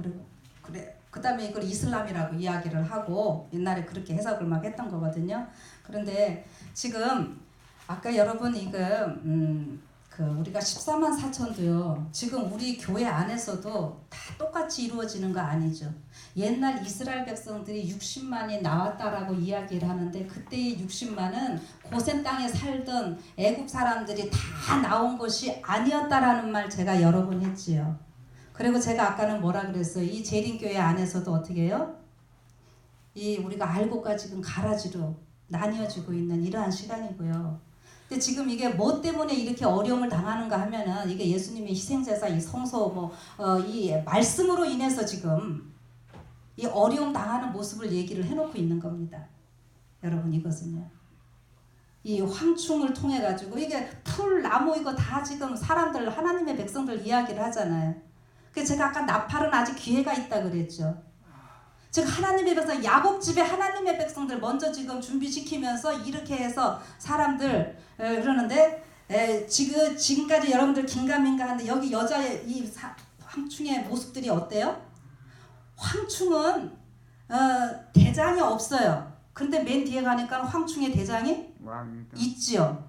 그다음에 이걸 이슬람이라고 이야기를 하고 옛날에 그렇게 해석을 막 했던 거거든요. 그런데 지금 아까 여러분 이거 그 우리가 14만 4천도요. 지금 우리 교회 안에서도 다 똑같이 이루어지는 거 아니죠. 옛날 이스라엘 백성들이 60만이 나왔다라고 이야기를 하는데 그때의 60만은 고센 땅에 살던 애굽 사람들이 다 나온 것이 아니었다라는 말 제가 여러 번 했지요. 그리고 제가 아까는 뭐라 그랬어요? 이 재림교회 안에서도 어떻게 해요? 이 우리가 알고가 지금 가라지로 나뉘어지고 있는 이러한 시간이고요. 근데 지금 이게 뭐 때문에 이렇게 어려움을 당하는가 하면은 이게 예수님의 희생제사, 이 성소, 이 말씀으로 인해서 지금 이 어려움 당하는 모습을 얘기를 해놓고 있는 겁니다. 여러분 이것은요. 이 황충을 통해 가지고 이게 풀, 나무 이거 다 지금 사람들 하나님의 백성들 이야기를 하잖아요. 그래서 제가 아까 나팔은 아직 기회가 있다 그랬죠. 즉 하나님의 백성, 야곱 집에 하나님의 백성들 먼저 지금 준비시키면서 이렇게 해서 사람들 그러는데 지금까지 여러분들 긴가민가한데 여기 여자의 이 황충의 모습들이 어때요? 황충은 대장이 없어요. 근데 맨 뒤에 가니까 황충의 대장이 있지요.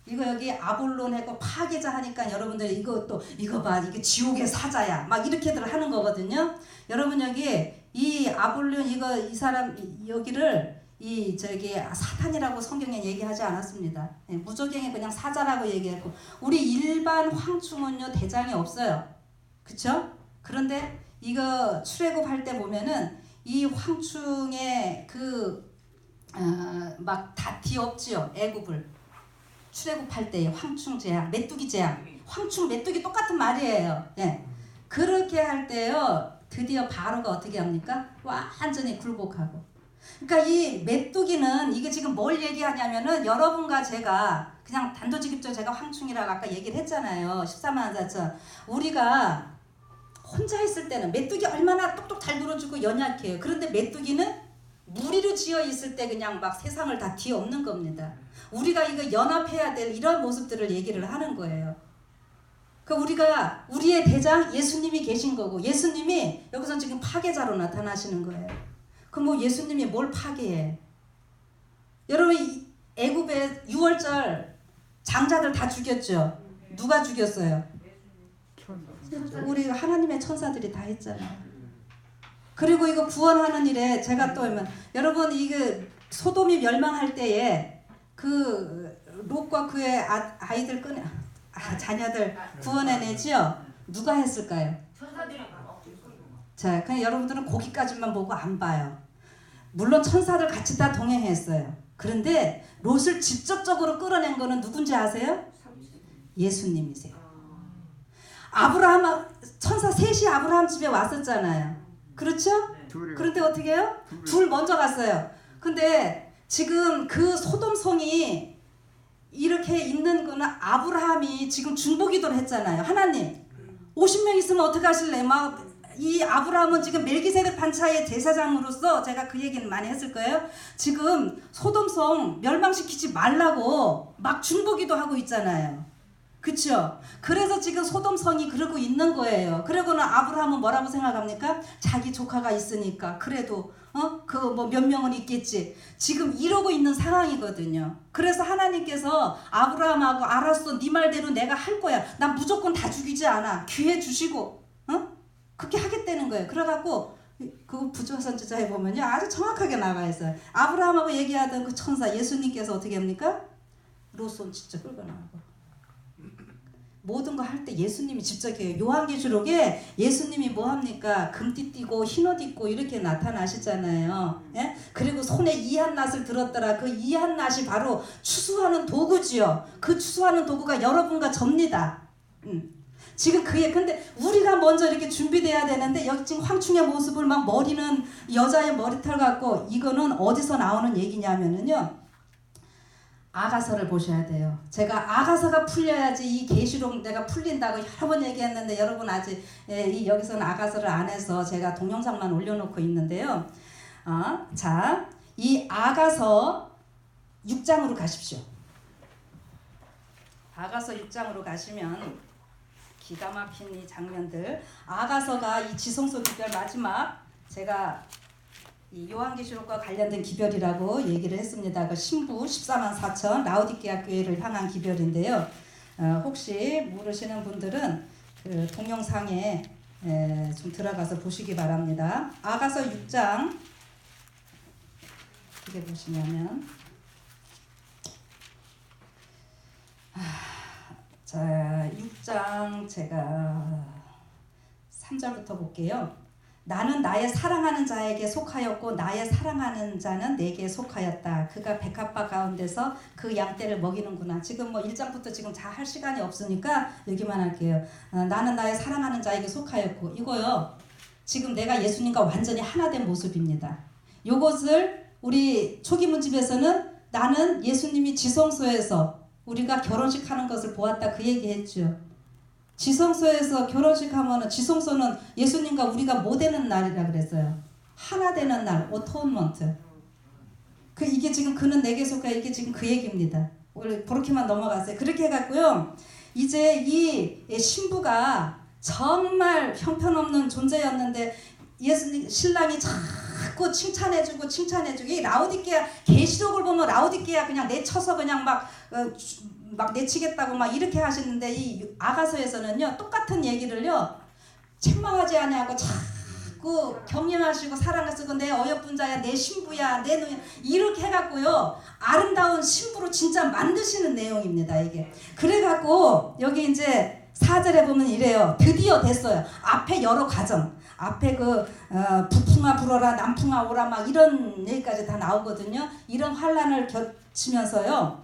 이거 여기 아볼론하고 파괴자 하니까 여러분들 이거 봐 이게 지옥의 사자야 막 이렇게들 하는 거거든요. 여러분 여기 이 아볼론 이 사람 여기를 이 저기 사탄이라고 성경에 얘기하지 않았습니다. 무적행에 그냥 사자라고 얘기했고 우리 일반 황충은요 대장이 없어요. 그쵸? 그런데 이거 출애굽할 때 보면은 이 황충의 막 다 뒤엎지요. 애굽을 출애굽할 때 황충 재앙, 메뚜기 재앙, 황충 메뚜기 똑같은 말이에요. 예. 그렇게 할 때요 드디어 바로가 어떻게 합니까? 완전히 굴복하고. 그러니까 이 메뚜기는 이게 지금 뭘 얘기하냐면은 여러분과 제가 그냥 단도직입적으로 제가 황충이라고 아까 얘기를 했잖아요. 14만 4천. 우리가 혼자 있을 때는 메뚜기 얼마나 똑똑 잘 들어주고 연약해요. 그런데 메뚜기는 무리로 지어 있을 때 그냥 막 세상을 다 뒤엎는 겁니다. 우리가 이거 연합해야 될 이런 모습들을 얘기를 하는 거예요. 그 우리가 우리의 대장 예수님이 계신 거고 예수님이 여기서 지금 파괴자로 나타나시는 거예요. 그럼 뭐 예수님이 뭘 파괴해? 여러분 애굽의 6월절 장자들 다 죽였죠. 누가 죽였어요? 우리 하나님의 천사들이 다 했잖아요. 그리고 이거 구원하는 일에 제가 또 여러분 이게 소돔이 멸망할 때에 그 롯과 그의 아이들 자녀들 구원해내지요. 누가 했을까요? 천사들이 자, 그냥 여러분들은 거기까지만 보고 안 봐요. 물론 천사들 같이 다 동행했어요. 그런데 롯을 직접적으로 끌어낸 거는 누군지 아세요? 예수님이세요. 아브라함 천사 셋이 아브라함 집에 왔었잖아요. 그렇죠? 그런데 어떻게 해요? 둘 먼저 갔어요. 근데 지금 그 소돔성이 이렇게 있는 거는 아브라함이 지금 중보기도를 했잖아요. 하나님 50명 있으면 어떻게 하실래? 막 이 아브라함은 지금 멜기세덱 판차의 제사장으로서 제가 그 얘기는 많이 했을 거예요. 지금 소돔성 멸망시키지 말라고 막 중보기도 하고 있잖아요. 그쵸? 그래서 지금 소돔성이 그러고 있는 거예요. 그러고는 아브라함은 뭐라고 생각합니까? 자기 조카가 있으니까 그래도 그 뭐 몇 명은 있겠지. 지금 이러고 있는 상황이거든요. 그래서 하나님께서 아브라함하고 알았어, 네 말대로 내가 할 거야. 난 무조건 다 죽이지 않아. 기회 주시고 그렇게 하겠다는 거예요. 그래갖고 그 부조선지자에 보면요 아주 정확하게 나와 있어요. 아브라함하고 얘기하던 그 천사 예수님께서 어떻게 합니까? 롯손 직접 끌고 나가고 모든 거 할 때 예수님이 직접 해요. 요한계시록에 예수님이 뭐 합니까? 금띠 띠고 흰옷 입고 이렇게 나타나시잖아요. 예? 그리고 손에 이한낫을 들었더라. 그 이한낫이 바로 추수하는 도구지요. 그 추수하는 도구가 여러분과 접니다. 지금 근데 우리가 먼저 이렇게 준비돼야 되는데 여기 지금 황충의 모습을 막 머리는 여자의 머리털 같고 이거는 어디서 나오는 얘기냐면은요. 아가서를 보셔야 돼요. 제가 아가서가 풀려야지 이 계시록 내가 풀린다고 여러 번 얘기했는데 여러분 아직 여기서는 아가서를 안 해서 제가 동영상만 올려놓고 있는데요. 자, 이 아가서 6장으로 가십시오. 아가서 6장으로 가시면 기가 막힌 이 장면들 아가서가 이 지성소 기별 마지막 제가 이 요한계시록과 관련된 기별이라고 얘기를 했습니다. 그 신부 14만 4천 라오디게아 교회를 향한 기별인데요. 혹시 모르시는 분들은 그 동영상에 좀 들어가서 보시기 바랍니다. 아가서 6장 이렇게 보시면은 자 6장 제가 3절부터 볼게요. 나는 나의 사랑하는 자에게 속하였고 나의 사랑하는 자는 내게 속하였다. 그가 백합화 가운데서 그 양떼를 먹이는구나. 지금 뭐 1장부터 지금 다 할 시간이 없으니까 여기만 할게요. 나는 나의 사랑하는 자에게 속하였고 이거요. 지금 내가 예수님과 완전히 하나 된 모습입니다. 요것을 우리 초기문집에서는 나는 예수님이 지성소에서 우리가 결혼식 하는 것을 보았다 그 얘기했죠. 지성소에서 결혼식 하면은 지성소는 예수님과 우리가 뭐 되는 날이라 그랬어요. 하나 되는 날, 어토먼트. 그 이게 지금 그는 내게 속하 이게 지금 그 얘기입니다. 원래 그렇게만 넘어갔어요. 그렇게 해갖고요. 이제 이 신부가 정말 형편없는 존재였는데 예수님 신랑이 자꾸 칭찬해주고 이 라오디게아 계시록을 보면 라오디게아 그냥 내쳐서 그냥 막 내치겠다고 막 이렇게 하시는데 이 아가서에서는요 똑같은 얘기를요 책망하지 아니하고 자꾸 격려하시고 사랑을 쓰고 내 어여쁜 자야 내 신부야 내 누야 이렇게 해갖고요 아름다운 신부로 진짜 만드시는 내용입니다. 이게 그래갖고 여기 이제 4절에 보면 이래요. 드디어 됐어요. 앞에 여러 과정 앞에 북풍아 불어라 남풍아 오라 막 이런 얘기까지 다 나오거든요. 이런 환란을 겹치면서요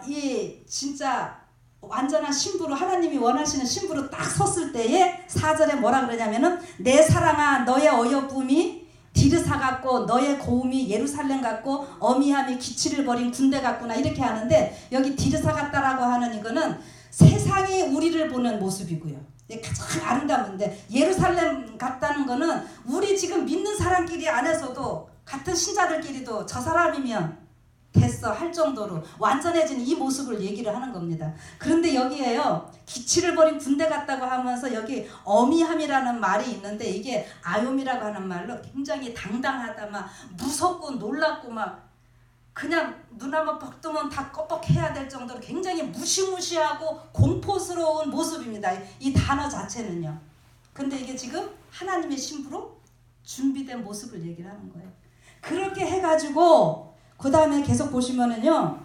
이 진짜 완전한 신부로 하나님이 원하시는 신부로 딱 섰을 때에 4절에 뭐라 그러냐면은 내 사랑아 너의 어여쁨이 디르사 같고 너의 고움이 예루살렘 같고 어미함이 기치를 버린 군대 같구나 이렇게 하는데 여기 디르사 같다라고 하는 이거는 세상이 우리를 보는 모습이고요. 가장 아름다운데 예루살렘 같다는 거는 우리 지금 믿는 사람끼리 안에서도 같은 신자들끼리도 저 사람이면 됐어 할 정도로 완전해진 이 모습을 얘기를 하는 겁니다. 그런데 여기에요 기치를 버린 군대 같다고 하면서 여기 어미함이라는 말이 있는데 이게 아요미라고 하는 말로 굉장히 당당하다 막 무섭고 놀랍고 막 그냥 눈 한번 뻑 뜨면 다 껌뻑해야 될 정도로 굉장히 무시무시하고 공포스러운 모습입니다. 이 단어 자체는요. 근데 이게 지금 하나님의 신부로 준비된 모습을 얘기를 하는 거예요. 그렇게 해가지고 그 다음에 계속 보시면은요.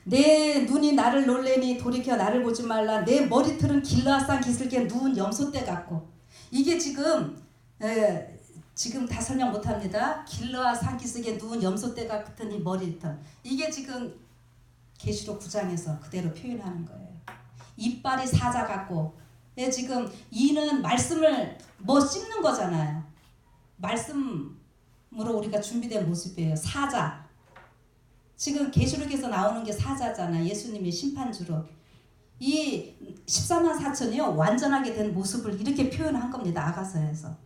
내 눈이 나를 놀래니 돌이켜 나를 보지 말라. 내 머리털은 길라앗산 기슭에 누운 염소떼 같고 이게 지금 지금 다 설명 못합니다. 길라앗산 기슭에 누운 염소떼 같은 이 머리털 이게 지금 계시록 9장에서 그대로 표현하는 거예요. 이빨이 사자 같고 지금 이는 말씀을 뭐 씹는 거잖아요. 말씀으로 우리가 준비된 모습이에요. 사자 지금 계시록에서 나오는 게 사자잖아. 예수님의 심판주로. 이 14만 4천이요. 완전하게 된 모습을 이렇게 표현한 겁니다. 아가서에서.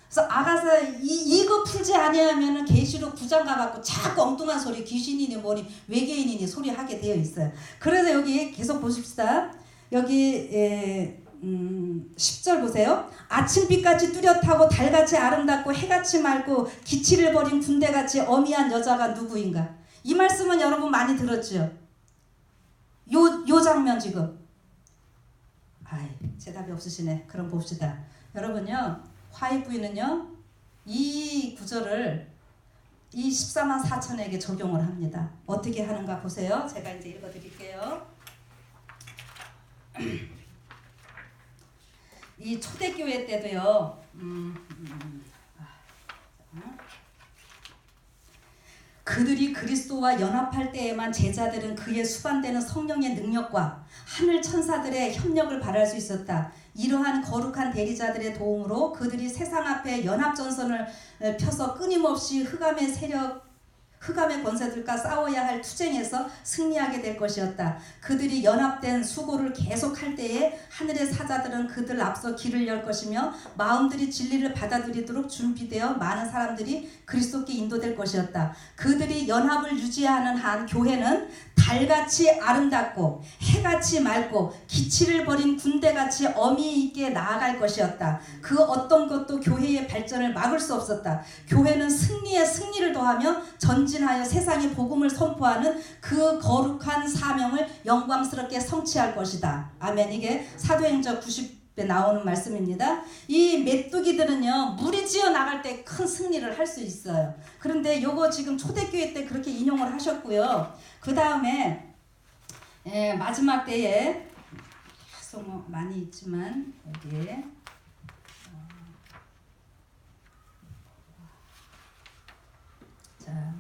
그래서 아가서 이거 풀지 아니하면은 계시록 9장 가갖고 자꾸 엉뚱한 소리 귀신이니 뭐니 외계인이니 소리 하게 되어 있어요. 그래서 여기 계속 보십시다. 여기 10절 보세요. 아침빛같이 뚜렷하고 달같이 아름답고 해같이 맑고 기치를 버린 군대같이 어미한 여자가 누구인가? 이 말씀은 여러분 많이 들었죠? 요 장면 지금 대답이 없으시네. 그럼 봅시다. 여러분요 화이부인은요 이 구절을 이 14만 4천에게 적용을 합니다. 어떻게 하는가 보세요. 제가 이제 읽어드릴게요. 이 초대교회 때도요 그들이 그리스도와 연합할 때에만 제자들은 그의 수반되는 성령의 능력과 하늘 천사들의 협력을 바랄 수 있었다. 이러한 거룩한 대리자들의 도움으로 그들이 세상 앞에 연합전선을 펴서 끊임없이 흑암의 권세들과 싸워야 할 투쟁에서 승리하게 될 것이었다. 그들이 연합된 수고를 계속할 때에 하늘의 사자들은 그들 앞서 길을 열 것이며 마음들이 진리를 받아들이도록 준비되어 많은 사람들이 그리스도께 인도될 것이었다. 그들이 연합을 유지하는 한 교회는 달같이 아름답고 해같이 맑고 기치를 버린 군대같이 어미 있게 나아갈 것이었다. 그 어떤 것도 교회의 발전을 막을 수 없었다. 교회는 승리에 승리를 더하며 전진하여 세상에 복음을 선포하는 그 거룩한 사명을 영광스럽게 성취할 것이다. 아멘. 이게 사도행전 90에 나오는 말씀입니다. 이 메뚜기들은요, 무리지어 나갈 때 큰 승리를 할 수 있어요. 그런데 요거 지금 초대교회 때 그렇게 인용을 하셨고요. 그 다음에 마지막 때에 계속 뭐 많이 있지만 여기에 자.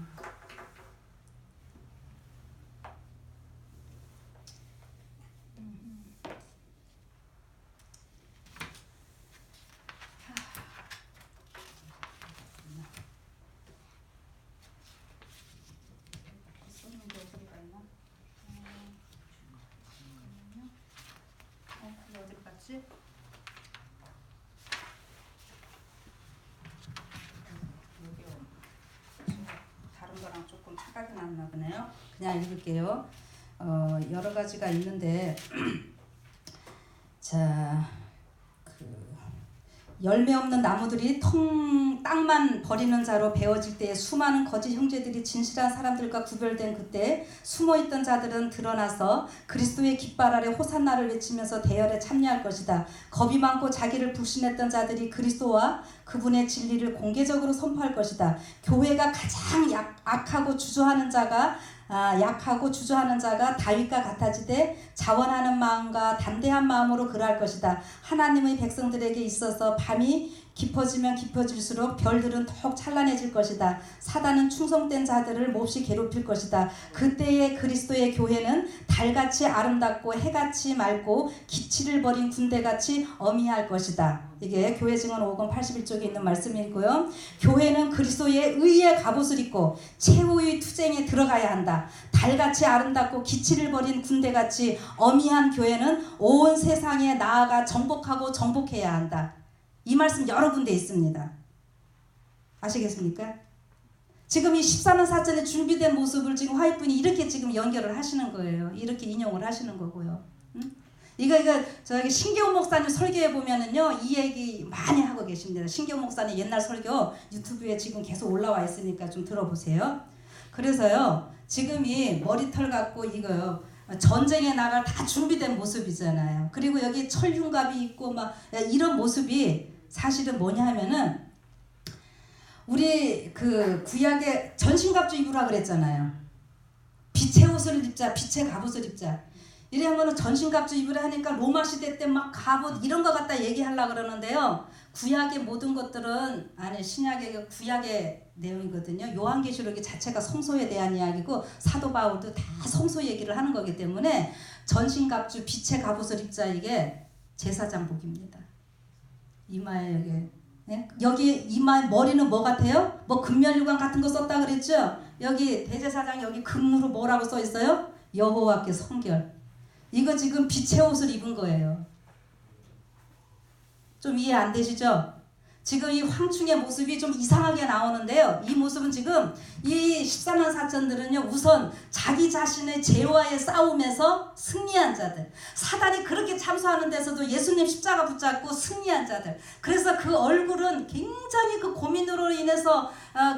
어디로 갔지? 다른 거랑 조금 착각이 났나 보네요. 그냥 읽을게요. 여러 가지가 있는데 자, 열매 없는 나무들이 땅만 버리는 자로 베어질 때에 수많은 거짓 형제들이 진실한 사람들과 구별된 그때 숨어있던 자들은 드러나서 그리스도의 깃발 아래 호산나를 외치면서 대열에 참여할 것이다. 겁이 많고 자기를 불신했던 자들이 그리스도와 그분의 진리를 공개적으로 선포할 것이다. 교회가 가장 약하고 주저하는 자가 다윗과 같아지되 자원하는 마음과 담대한 마음으로 그러할 것이다. 하나님의 백성들에게 있어서 밤이 깊어지면 깊어질수록 별들은 더욱 찬란해질 것이다. 사단은 충성된 자들을 몹시 괴롭힐 것이다. 그때의 그리스도의 교회는 달같이 아름답고 해같이 맑고 기치를 버린 군대같이 어미할 것이다. 이게 교회 증언 5권 81쪽에 있는 말씀이고요. 교회는 그리스도의 의의 갑옷을 입고 최후의 투쟁에 들어가야 한다. 달같이 아름답고 기치를 버린 군대같이 어미한 교회는 온 세상에 나아가 정복하고 정복해야 한다. 이 말씀 여러 군데 있습니다. 아시겠습니까? 지금 이 14만 4천의 준비된 모습을 지금 화이트분이 이렇게 지금 연결을 하시는 거예요. 이렇게 인용을 하시는 거고요. 이거 저기 신기호 목사님 설교에 보면은요, 이 얘기 많이 하고 계십니다. 신기호 목사님 옛날 설교 유튜브에 지금 계속 올라와 있으니까 좀 들어보세요. 그래서요, 지금 이 머리털 갖고 이거요, 전쟁에 나갈 다 준비된 모습이잖아요. 그리고 여기 철흉갑이 있고 막 이런 모습이 사실은 뭐냐 하면은 우리 그 구약의 전신갑주 입으라 그랬잖아요. 빛의 옷을 입자, 빛의 갑옷을 입자. 이러면은 전신갑주 입으라 하니까 로마 시대 때 막 갑옷 이런 거 갖다 얘기하려고 그러는데요. 구약의 모든 것들은 신약의 구약의 내용이거든요. 요한계시록이 자체가 성소에 대한 이야기고 사도 바울도 다 성소 얘기를 하는 거기 때문에 전신갑주 빛의 갑옷을 입자, 이게 제사장복입니다. 이마에 여기 이마에 머리는 뭐 같아요? 뭐 금면류관 같은 거 썼다 그랬죠? 여기 대제사장 여기 금으로 뭐라고 써 있어요? 여호와께 성결. 이거 지금 빛의 옷을 입은 거예요. 좀 이해 안 되시죠? 지금 이 황충의 모습이 좀 이상하게 나오는데요. 이 모습은 지금 이 14만 4천들은요, 우선 자기 자신의 죄와의 싸움에서 승리한 자들, 사단이 그렇게 참수하는 데서도 예수님 십자가 붙잡고 승리한 자들. 그래서 그 얼굴은 굉장히 그 고민으로 인해서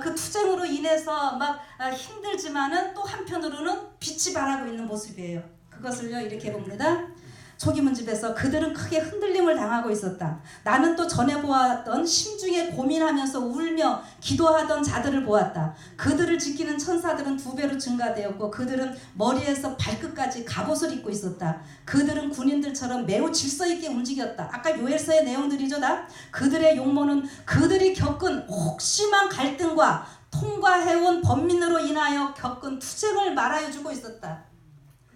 그 투쟁으로 인해서 막 힘들지만은 또 한편으로는 빛이 발하고 있는 모습이에요. 그것을요 이렇게 봅니다. 초기문집에서 그들은 크게 흔들림을 당하고 있었다. 나는 또 전에 보았던 심중에 고민하면서 울며 기도하던 자들을 보았다. 그들을 지키는 천사들은 2배로 증가되었고 그들은 머리에서 발끝까지 갑옷을 입고 있었다. 그들은 군인들처럼 매우 질서 있게 움직였다. 아까 요엘서의 내용들이죠. 다 그들의 용모는 그들이 겪은 혹심한 갈등과 통과해온 범민으로 인하여 겪은 투쟁을 말하여주고 있었다.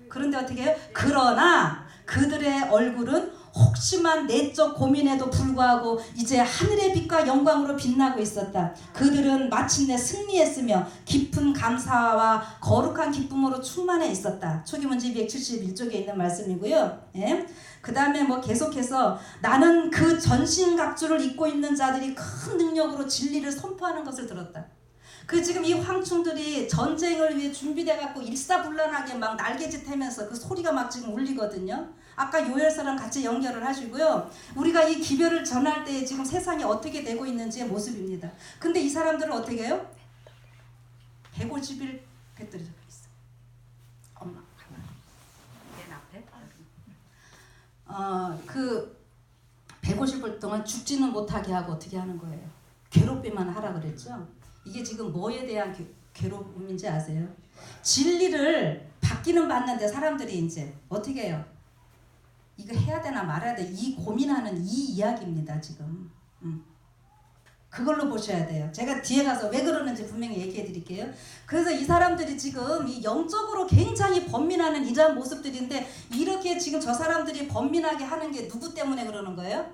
그런데 어떻게 해요? 그러나 그들의 얼굴은 혹심한 내적 고민에도 불구하고 이제 하늘의 빛과 영광으로 빛나고 있었다. 그들은 마침내 승리했으며 깊은 감사와 거룩한 기쁨으로 충만해 있었다. 초기문집 271쪽에 있는 말씀이고요. 예? 그 다음에 뭐 계속해서 나는 그 전신갑주를 입고 있는 자들이 큰 능력으로 진리를 선포하는 것을 들었다. 그 지금 이 황충들이 전쟁을 위해 준비돼 갖고 일사불란하게 막 날개짓하면서 그 소리가 막 지금 울리거든요. 아까 요엘서랑 같이 연결을 하시고요. 우리가 이 기별을 전할 때 지금 세상이 어떻게 되고 있는지의 모습입니다. 근데 이 사람들은 어떻게 해요? 150일 배터리 잡혀 있어. 엄마 가만. 맨 앞에. 그 150일 동안 죽지는 못하게 하고 어떻게 하는 거예요? 괴롭히만 하라 그랬죠. 이게 지금 뭐에 대한 괴롭힘인지 아세요? 진리를 받기는 받는데 사람들이 이제 어떻게 해요? 이거 해야 되나 말아야 돼. 이 고민하는 이 이야기입니다 지금. 그걸로 보셔야 돼요. 제가 뒤에 가서 왜 그러는지 분명히 얘기해 드릴게요. 그래서 이 사람들이 지금 이 영적으로 굉장히 번민하는 이러한 모습들인데 이렇게 지금 저 사람들이 번민하게 하는 게 누구 때문에 그러는 거예요?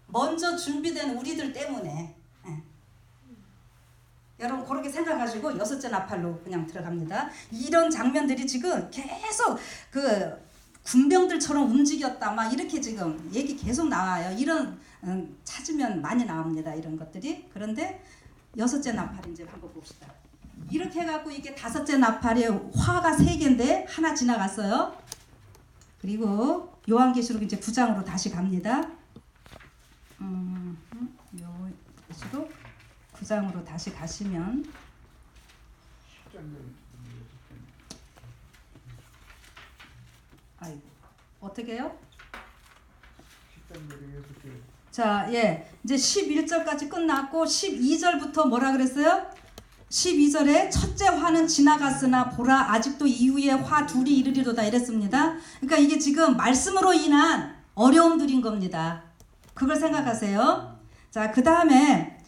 먼저 준비된 우리들 때문에. 여러분 그렇게 생각하시고 여섯째 나팔로 그냥 들어갑니다. 이런 장면들이 지금 계속 그 군병들처럼 움직였다 막 이렇게 지금 얘기 계속 나와요. 이런 찾으면 많이 나옵니다. 이런 것들이. 그런데 여섯째 나팔 이제 한번 봅시다. 이렇게 해갖고 이게 다섯째 나팔에 화가 3개인데 하나 지나갔어요. 그리고 요한계시록 이제 9장으로 다시 갑니다. 요한계시록 9장으로 다시 가시면 아이고 어떻게 해요? 자, 예. 이제 11절까지 끝났고 12절부터 뭐라 그랬어요? 12절에 첫째 화는 지나갔으나 보라 아직도 이후에 화 둘이 이르리로다 이랬습니다. 그러니까 이게 지금 말씀으로 인한 어려움들인 겁니다. 그걸 생각하세요. 자, 그 다음에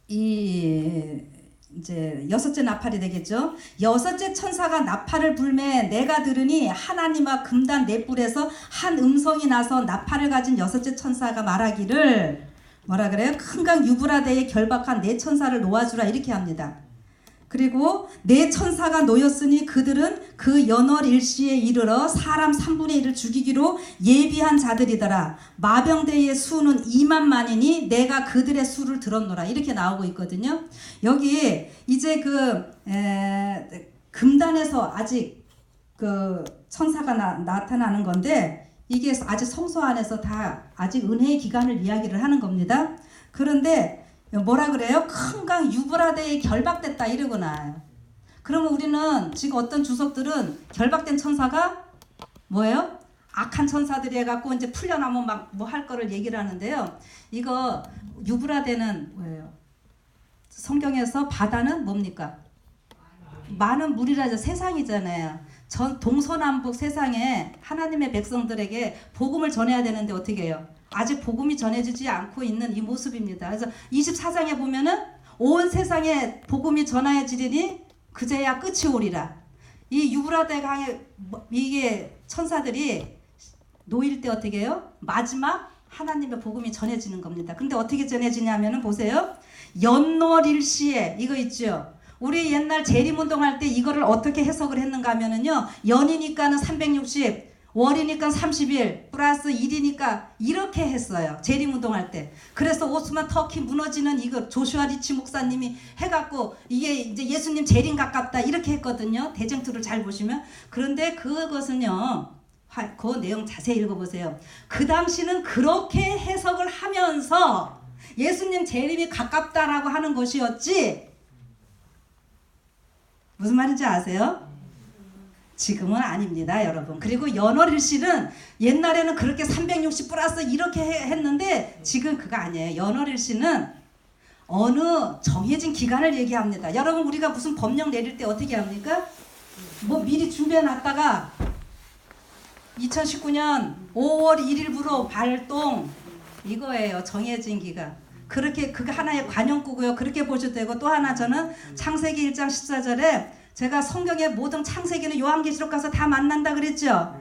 이제 여섯째 나팔이 되겠죠. 여섯째 천사가 나팔을 불매 내가 들으니 하나님과 금단 네 뿔에서 한 음성이 나서 나팔을 가진 여섯째 천사가 말하기를 뭐라 그래요? 큰 강 유브라데에 결박한 네 천사를 놓아주라 이렇게 합니다. 그리고 네 천사가 놓였으니 그들은 그 연월 일시에 이르러 사람 3분의 1을 죽이기로 예비한 자들이더라. 마병대의 수는 2만만이니 내가 그들의 수를 들었노라 이렇게 나오고 있거든요. 여기 이제 금단에서 아직 그 천사가 나타나는 건데 이게 아직 성소 안에서 다 아직 은혜의 기간을 이야기를 하는 겁니다. 그런데 뭐라 그래요? 큰 강 유브라데에 결박됐다 이러거나. 그러면 우리는 지금 어떤 주석들은 결박된 천사가 뭐예요? 악한 천사들이 해갖고 이제 풀려나면 막 뭐 할 거를 얘기를 하는데요. 이거 유브라데는 뭐예요? 성경에서 바다는 뭡니까? 많은 물이라죠. 세상이잖아요. 전 동서남북 세상에 하나님의 백성들에게 복음을 전해야 되는데 어떻게 해요? 아직 복음이 전해지지 않고 있는 이 모습입니다. 그래서 24장에 보면은 온 세상에 복음이 전해지리니 그제야 끝이 오리라. 이 유브라데 강에 이게 천사들이 놓일 때 어떻게 해요? 마지막 하나님의 복음이 전해지는 겁니다. 근데 어떻게 전해지냐면은 보세요. 연월일시에 이거 있죠. 우리 옛날 재림운동할 때 이거를 어떻게 해석을 했는가 하면은요. 연이니까는 360 월이니까 30일 플러스 1이니까 이렇게 했어요. 재림운동할 때. 그래서 오스만 터키 무너지는 이거 조슈아 리치 목사님이 해갖고 이게 이제 예수님 재림 가깝다 이렇게 했거든요. 대쟁투를 잘 보시면. 그런데 그것은요. 그 내용 자세히 읽어보세요. 그 당시는 그렇게 해석을 하면서 예수님 재림이 가깝다라고 하는 것이었지. 무슨 말인지 아세요? 지금은 아닙니다, 여러분. 그리고 연월일시는 옛날에는 그렇게 360 플러스 이렇게 했는데 지금 그거 아니에요. 연월일시는 어느 정해진 기간을 얘기합니다. 여러분 우리가 무슨 법령 내릴 때 어떻게 합니까? 뭐 미리 준비해 놨다가 2019년 5월 1일부로 발동 이거예요. 정해진 기간. 그렇게 그게 하나의 관용구고요. 그렇게 보셔도 되고 또 하나 저는 창세기 1장 14절에 제가 성경의 모든 창세기는 요한계시록 가서 다 만난다 그랬죠.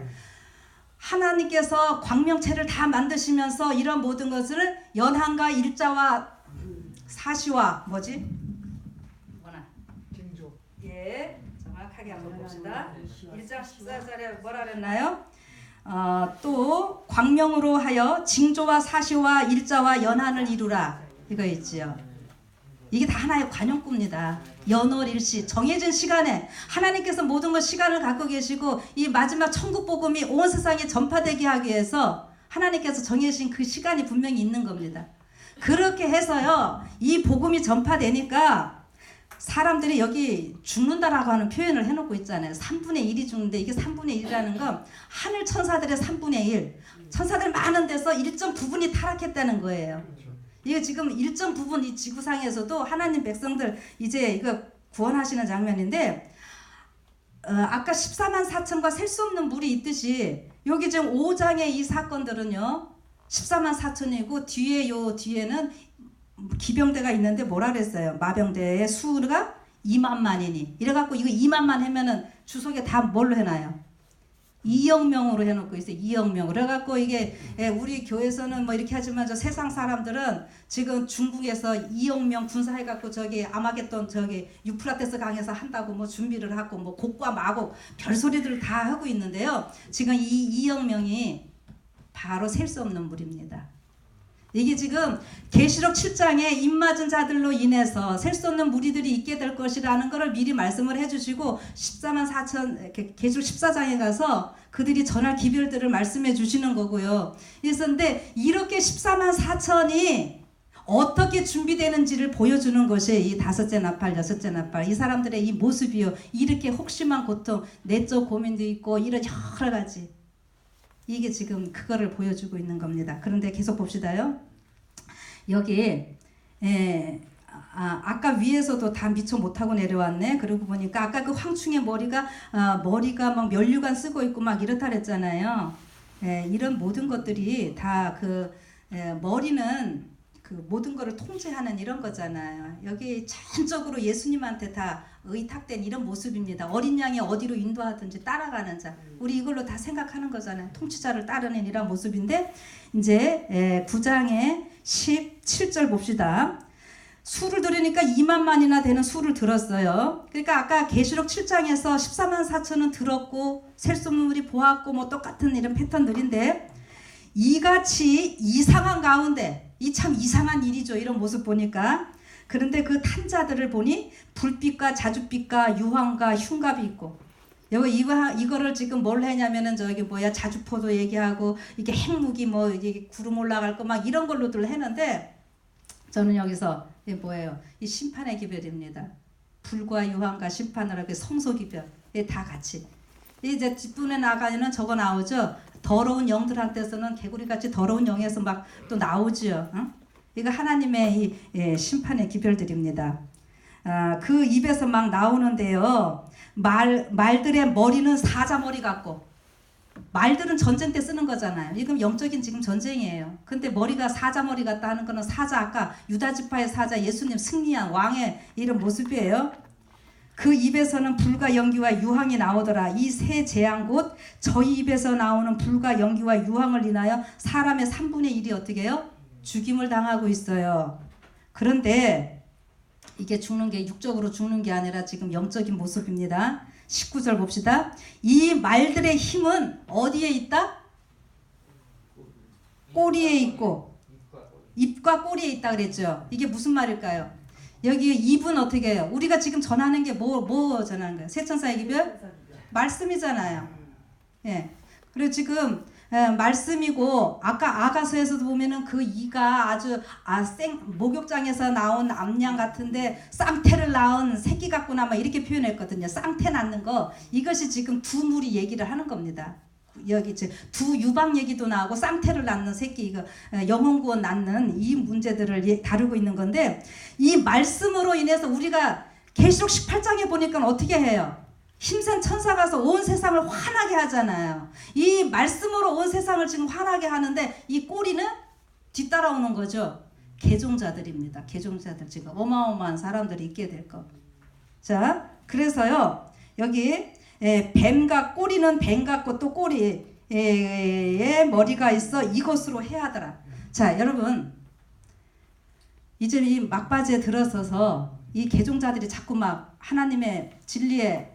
하나님께서 광명체를 다 만드시면서 이런 모든 것을 연한과 일자와 사시와 뭐지? 뭐나? 징조. 예, 정확하게 한번 봅시다. 1장 14절에 뭐라 그랬나요? 또 광명으로 하여 징조와 사시와 일자와 연한을 이루라 이거 있지요. 이게 다 하나의 관용구입니다. 연월일시 정해진 시간에 하나님께서 모든 것 시간을 갖고 계시고 이 마지막 천국 복음이 온 세상에 전파되게 하기 위해서 하나님께서 정해진 그 시간이 분명히 있는 겁니다. 그렇게 해서요 이 복음이 전파되니까 사람들이 여기 죽는다라고 하는 표현을 해놓고 있잖아요. 3분의 1이 죽는데 이게 3분의 1이라는 건 하늘 천사들의 3분의 1 천사들 많은 데서 1.9분이 타락했다는 거예요. 이거 지금 1.9분 이 지구상에서도 하나님 백성들 이제 이거 구원하시는 장면인데 아까 14만 4천과 셀 수 없는 물이 있듯이 여기 지금 5장의 이 사건들은요 14만 4천이고 뒤에는 기병대가 있는데 뭐라 그랬어요? 마병대의 수가 2만만이니 이래갖고 이거 2만만 하면은 주석에 다 뭘로 해놔요? 2억 명으로 해놓고 있어요. 2억 명. 그래갖고 이게 우리 교회에서는 뭐 이렇게 하지만 저 세상 사람들은 지금 중국에서 2억 명 군사해갖고 저기 아마겟돈 저기 유프라테스 강에서 한다고 뭐 준비를 하고 뭐 곡과 마곡 별소리들을 다 하고 있는데요. 지금 이 2억 명이 바로 셀 수 없는 물입니다. 이게 지금 계시록 7장에 입맞은 자들로 인해서 셀 수 없는 무리들이 있게 될 것이라는 것을 미리 말씀을 해주시고 14만 4천 계시록 14장에 가서 그들이 전할 기별들을 말씀해 주시는 거고요. 그런데 이렇게 14만 4천이 어떻게 준비되는지를 보여주는 것이 이 다섯째 나팔, 여섯째 나팔 이 사람들의 이 모습이요. 이렇게 혹심한 고통, 내적 고민도 있고 이런 여러 가지 이게 지금 그거를 보여주고 있는 겁니다. 그런데 계속 봅시다요. 여기 아까 위에서도 다 미처 못하고 내려왔네. 그러고 보니까 아까 그 황충의 머리가 막 면류관 쓰고 있고 막 이렇다 그랬잖아요. 이런 모든 것들이 다 그 머리는 그 모든 것을 통제하는 이런 거잖아요. 여기 전적으로 예수님한테 다 의탁된 이런 모습입니다. 어린 양이 어디로 인도하든지 따라가는 자. 우리 이걸로 다 생각하는 거잖아요. 통치자를 따르는 이런 모습인데 이제 9장의 17절 봅시다. 수를 들으니까 2만만이나 되는 수를 들었어요. 그러니까 아까 계시록 7장에서 14만 4천은 들었고 셀 수 없는 물이 보았고 뭐 똑같은 이런 패턴들인데 이같이 이상한 가운데 이 참 이상한 일이죠. 이런 모습 보니까. 그런데 그 탄자들을 보니 불빛과 자줏빛과 유황과 흉갑이 있고 이거를 지금 뭘 했냐면은 저기 뭐야 자주포도 얘기하고 이게 핵무기 뭐 이게 구름 올라갈 거 막 이런 걸로들 했는데 저는 여기서 이게 뭐예요? 이 심판의 기별입니다. 불과 유황과 심판을 하게 성소 기별 다 같이 이제 뒷분에 나가면 저거 나오죠. 더러운 영들한테서는 개구리같이 더러운 영에서 막 또 나오죠. 응? 이거 하나님의 이 심판의 기별들입니다. 그 입에서 막 나오는데요. 말들의 머리는 사자머리 같고 말들은 전쟁 때 쓰는 거잖아요. 이건 영적인 지금 전쟁이에요. 근데 머리가 사자머리 같다 하는 거는 사자 아까 유다지파의 사자 예수님 승리한 왕의 이런 모습이에요. 그 입에서는 불과 연기와 유황이 나오더라. 이 세 재앙 곧 저희 입에서 나오는 불과 연기와 유황을 인하여 사람의 3분의 1이 어떻게 해요? 죽임을 당하고 있어요. 그런데 이게 죽는 게 육적으로 죽는 게 아니라 지금 영적인 모습입니다. 19절 봅시다. 이 말들의 힘은 어디에 있다? 꼬리에 있고 입과 꼬리에 있다 그랬죠. 이게 무슨 말일까요? 여기 입은 어떻게 해요? 우리가 지금 전하는 게 뭐 전하는 거예요? 세천사의 기별? 말씀이잖아요. 예. 그리고 지금 말씀이고 아까 아가서에서도 보면은 그 이가 아주 목욕장에서 나온 암양 같은데 쌍태를 낳은 새끼 같구나 막 이렇게 표현했거든요. 쌍태 낳는 거 이것이 지금 두 물이 얘기를 하는 겁니다. 여기 두 유방 얘기도 나오고 쌍태를 낳는 새끼 이거 영혼구원 낳는 이 문제들을 다루고 있는 건데 이 말씀으로 인해서 우리가 계시록 18장에 보니까 어떻게 해요? 힘센 천사가 가서 온 세상을 화나게 하잖아요. 이 말씀으로 온 세상을 지금 화나게 하는데 이 꼬리는 뒤따라오는 거죠. 개종자들입니다. 개종자들 지금 어마어마한 사람들이 있게 될 거. 자, 그래서요 여기 뱀과 꼬리는 뱀 같고 또 꼬리에 머리가 있어 이것으로 해하더라. 자, 여러분 이제 이 막바지에 들어서서 이 개종자들이 자꾸 막 하나님의 진리에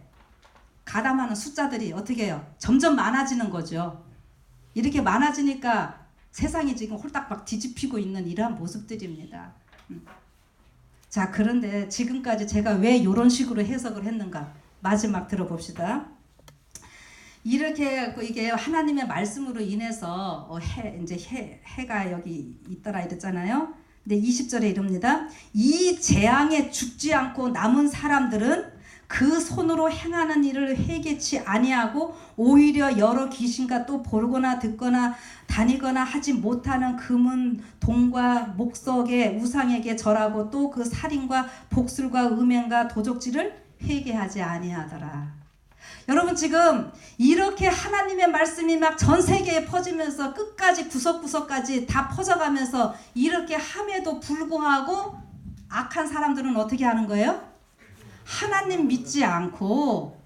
가담하는 숫자들이 어떻게 해요? 점점 많아지는 거죠. 이렇게 많아지니까 세상이 지금 홀딱 막 뒤집히고 있는 이러한 모습들입니다. 자, 그런데 지금까지 제가 왜 이런 식으로 해석을 했는가? 마지막 들어봅시다. 이렇게 이게 하나님의 말씀으로 인해서 해가 여기 있더라 이랬잖아요. 근데 20절에 이릅니다. 이 재앙에 죽지 않고 남은 사람들은 그 손으로 행하는 일을 회개치 아니하고 오히려 여러 귀신과 또 보거나 듣거나 다니거나 하지 못하는 금은 동과 목석의 우상에게 절하고 또 그 살인과 복술과 음행과 도적질을 회개하지 아니하더라. 여러분, 지금 이렇게 하나님의 말씀이 막 전 세계에 퍼지면서 끝까지 구석구석까지 다 퍼져가면서 이렇게 함에도 불구하고 악한 사람들은 어떻게 하는 거예요? 하나님 믿지 않고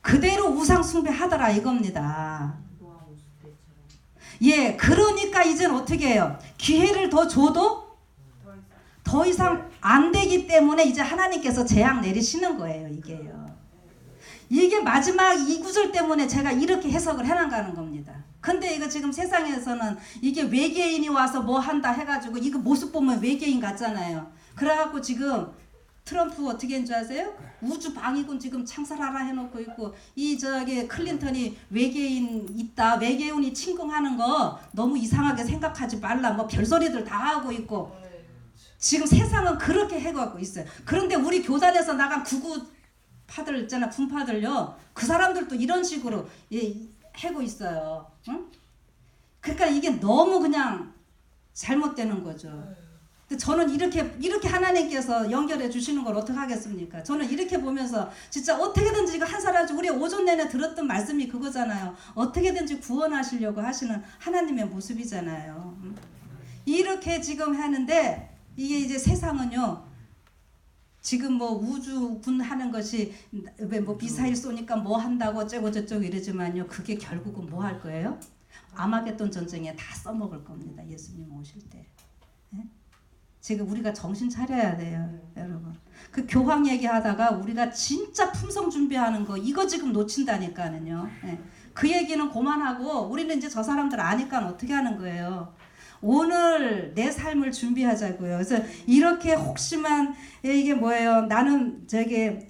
그대로 우상 숭배하더라 이겁니다. 예, 그러니까 이젠 어떻게 해요? 기회를 더 줘도 더 이상 안 되기 때문에 이제 하나님께서 재앙 내리시는 거예요. 이게 마지막 이 구절 때문에 제가 이렇게 해석을 해나가는 겁니다. 근데 이거 지금 세상에서는 이게 외계인이 와서 뭐 한다 해가지고 이거 모습 보면 외계인 같잖아요. 그래갖고 지금 트럼프 어떻게 했는 줄 아세요? 우주 방위군 지금 창설하라 해놓고 있고, 클린턴이 외계인 있다, 외계인이 침공하는 거 너무 이상하게 생각하지 말라, 뭐 별소리들 다 하고 있고, 지금 세상은 그렇게 해가고 있어요. 그런데 우리 교단에서 나간 구구파들 있잖아, 분파들요, 그 사람들도 이런 식으로 하고 있어요. 응? 그러니까 이게 너무 그냥 잘못되는 거죠. 근데 저는 이렇게 하나님께서 연결해 주시는 걸 어떻게 하겠습니까? 저는 이렇게 보면서 진짜 어떻게든지 이거 한 사람, 우리 오전 내내 들었던 말씀이 그거잖아요. 어떻게든지 구원하시려고 하시는 하나님의 모습이잖아요. 이렇게 지금 하는데 이게 이제 세상은요, 지금 뭐 우주군 하는 것이 왜 뭐 미사일 쏘니까 뭐 한다고 어쩌고 저쩌고 이러지만요, 그게 결국은 뭐 할 거예요? 아마겟돈 전쟁에 다 써먹을 겁니다. 예수님 오실 때. 네? 지금 우리가 정신 차려야 돼요, 여러분. 그 교황 얘기하다가 우리가 진짜 품성 준비하는 거 이거 지금 놓친다니까는요. 네. 그 얘기는 그만하고 우리는 이제 저 사람들 아니까 어떻게 하는 거예요. 오늘 내 삶을 준비하자고요. 그래서 이렇게 혹시만 이게 뭐예요? 나는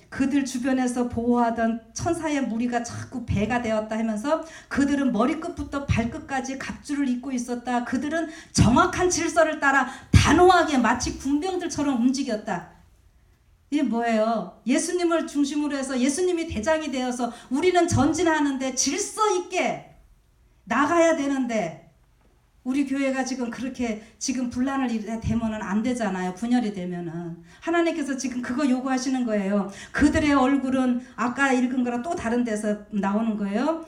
그들 주변에서 보호하던 천사의 무리가 자꾸 배가 되었다 하면서 그들은 머리끝부터 발끝까지 갑주를 입고 있었다. 그들은 정확한 질서를 따라 단호하게 마치 군병들처럼 움직였다. 이게 뭐예요? 예수님을 중심으로 해서 예수님이 대장이 되어서 우리는 전진하는데 질서 있게 나가야 되는데, 우리 교회가 지금 그렇게 지금 분란을 되면은 안 되잖아요. 분열이 되면은. 하나님께서 지금 그거 요구하시는 거예요. 그들의 얼굴은 아까 읽은 거랑 또 다른 데서 나오는 거예요.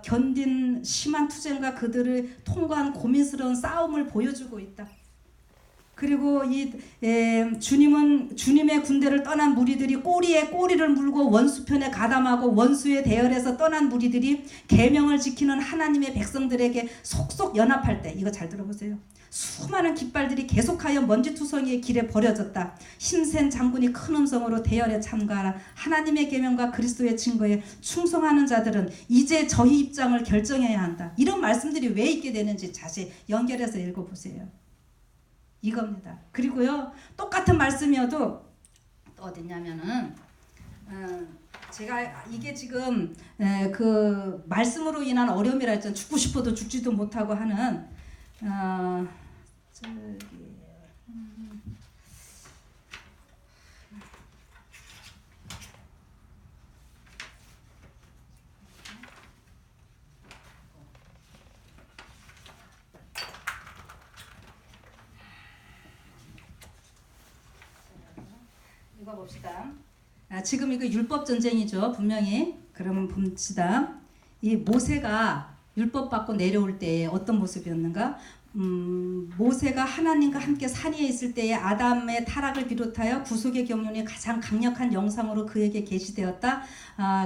견딘 심한 투쟁과 그들을 통과한 고민스러운 싸움을 보여주고 있다. 그리고 주님의 군대를 떠난 무리들이 꼬리에 꼬리를 물고 원수편에 가담하고 원수의 대열에서 떠난 무리들이 계명을 지키는 하나님의 백성들에게 속속 연합할 때, 이거 잘 들어보세요. 수많은 깃발들이 계속하여 먼지투성이의 길에 버려졌다. 힘센 장군이 큰 음성으로 대열에 참가하라. 하나님의 계명과 그리스도의 증거에 충성하는 자들은 이제 저희 입장을 결정해야 한다. 이런 말씀들이 왜 있게 되는지 자세히 연결해서 읽어보세요. 이겁니다. 그리고요, 똑같은 말씀이어도 또 어딨냐면은 제가 이게 지금 그 말씀으로 인한 어려움이라 했잖아요. 죽고 싶어도 죽지도 못하고 하는 이거 봅시다. 지금 이거 율법 전쟁이죠, 분명히. 그러면 봅시다. 이 모세가 율법 받고 내려올 때에 어떤 모습이었는가? 모세가 하나님과 함께 산 위에 있을 때에 아담의 타락을 비롯하여 구속의 경륜이 가장 강력한 영상으로 그에게 계시되었다.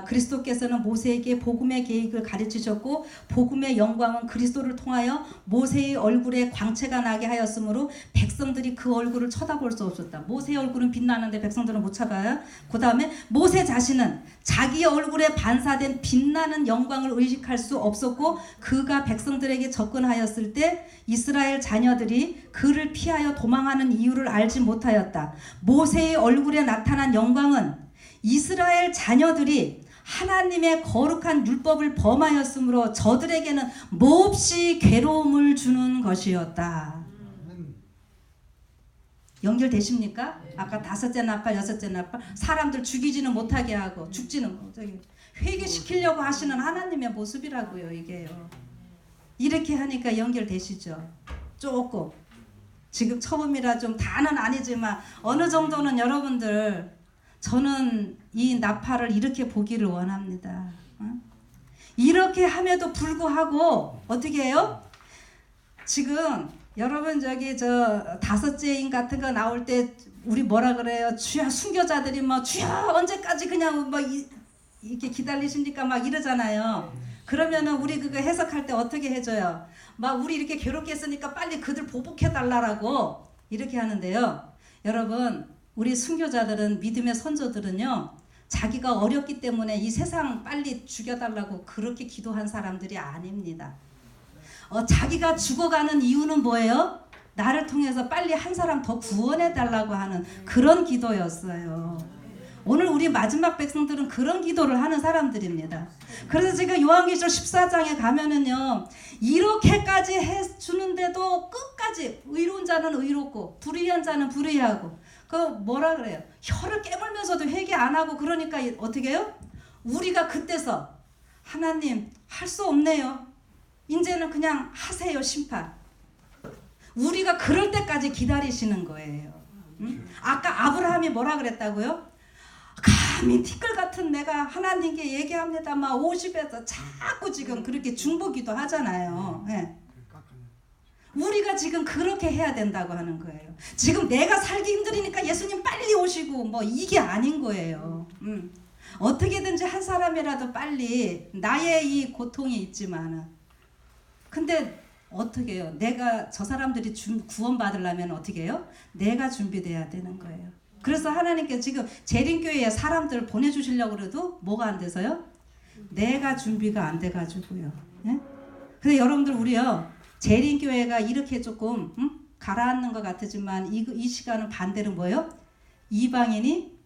그리스도께서는 모세에게 복음의 계획을 가르치셨고 복음의 영광은 그리스도를 통하여 모세의 얼굴에 광채가 나게 하였으므로 백성들이 그 얼굴을 쳐다볼 수 없었다. 모세의 얼굴은 빛나는데 백성들은 못 찾아요. 그 다음에 모세 자신은 자기의 얼굴에 반사된 빛나는 영광을 의식할 수 없었고 그가 백성들에게 접근하였을 때 이스라엘 자녀들이 그를 피하여 도망하는 이유를 알지 못하였다. 모세의 얼굴에 나타난 영광은 이스라엘 자녀들이 하나님의 거룩한 율법을 범하였으므로 저들에게는 몹시 괴로움을 주는 것이었다. 연결되십니까? 아까 5째 나팔, 6째 나팔 사람들 죽이지는 못하게 하고 죽지는 못하게 회개시키려고 하시는 하나님의 모습이라고요. 이게요. 이렇게 하니까 연결되시죠? 조금 지금 처음이라 좀 다는 아니지만 어느 정도는 여러분들 저는 이 나팔을 이렇게 보기를 원합니다. 이렇게 함에도 불구하고 어떻게 해요? 지금 여러분 저기 저 5째인 같은 거 나올 때 우리 뭐라 그래요? 주야 순교자들이 뭐 주야 언제까지 그냥 뭐 이렇게 기다리십니까? 막 이러잖아요. 그러면은 우리 그거 해석할 때 어떻게 해줘요? 막 우리 이렇게 괴롭게 했으니까 빨리 그들 보복해 달라고 이렇게 하는데요. 여러분 우리 순교자들은 믿음의 선조들은요. 자기가 어렵기 때문에 이 세상 빨리 죽여달라고 그렇게 기도한 사람들이 아닙니다. 자기가 죽어가는 이유는 뭐예요? 나를 통해서 빨리 한 사람 더 구원해 달라고 하는 그런 기도였어요. 오늘 우리 마지막 백성들은 그런 기도를 하는 사람들입니다. 그래서 지금 요한계시록 14장에 가면은요. 이렇게까지 해주는데도 끝까지 의로운 자는 의롭고 불의한 자는 불의하고 그 뭐라 그래요? 혀를 깨물면서도 회개 안 하고 그러니까 어떻게 해요? 우리가 그때서 하나님 할 수 없네요. 이제는 그냥 하세요 심판. 우리가 그럴 때까지 기다리시는 거예요. 응? 아까 아브라함이 뭐라 그랬다고요? 감히 티끌 같은 내가 하나님께 얘기합니다. 막 50에서 자꾸 지금 그렇게 중보기도 하잖아요. 네. 우리가 지금 그렇게 해야 된다고 하는 거예요. 지금 내가 살기 힘들으니까 예수님 빨리 오시고 뭐 이게 아닌 거예요. 어떻게든지 한 사람이라도 빨리 나의 이 고통이 있지만은 근데 어떻게 해요? 내가 저 사람들이 구원받으려면 어떻게 해요? 내가 준비돼야 되는 거예요. 그래서 하나님께서 지금 재림교회에 사람들을 보내주시려고 그래도 뭐가 안 돼서요? 내가 준비가 안 돼가지고요. 예? 근데 여러분들 우리요 재림교회가 이렇게 조금 가라앉는 것 같지만 이 시간은 반대로 뭐예요? 이방인이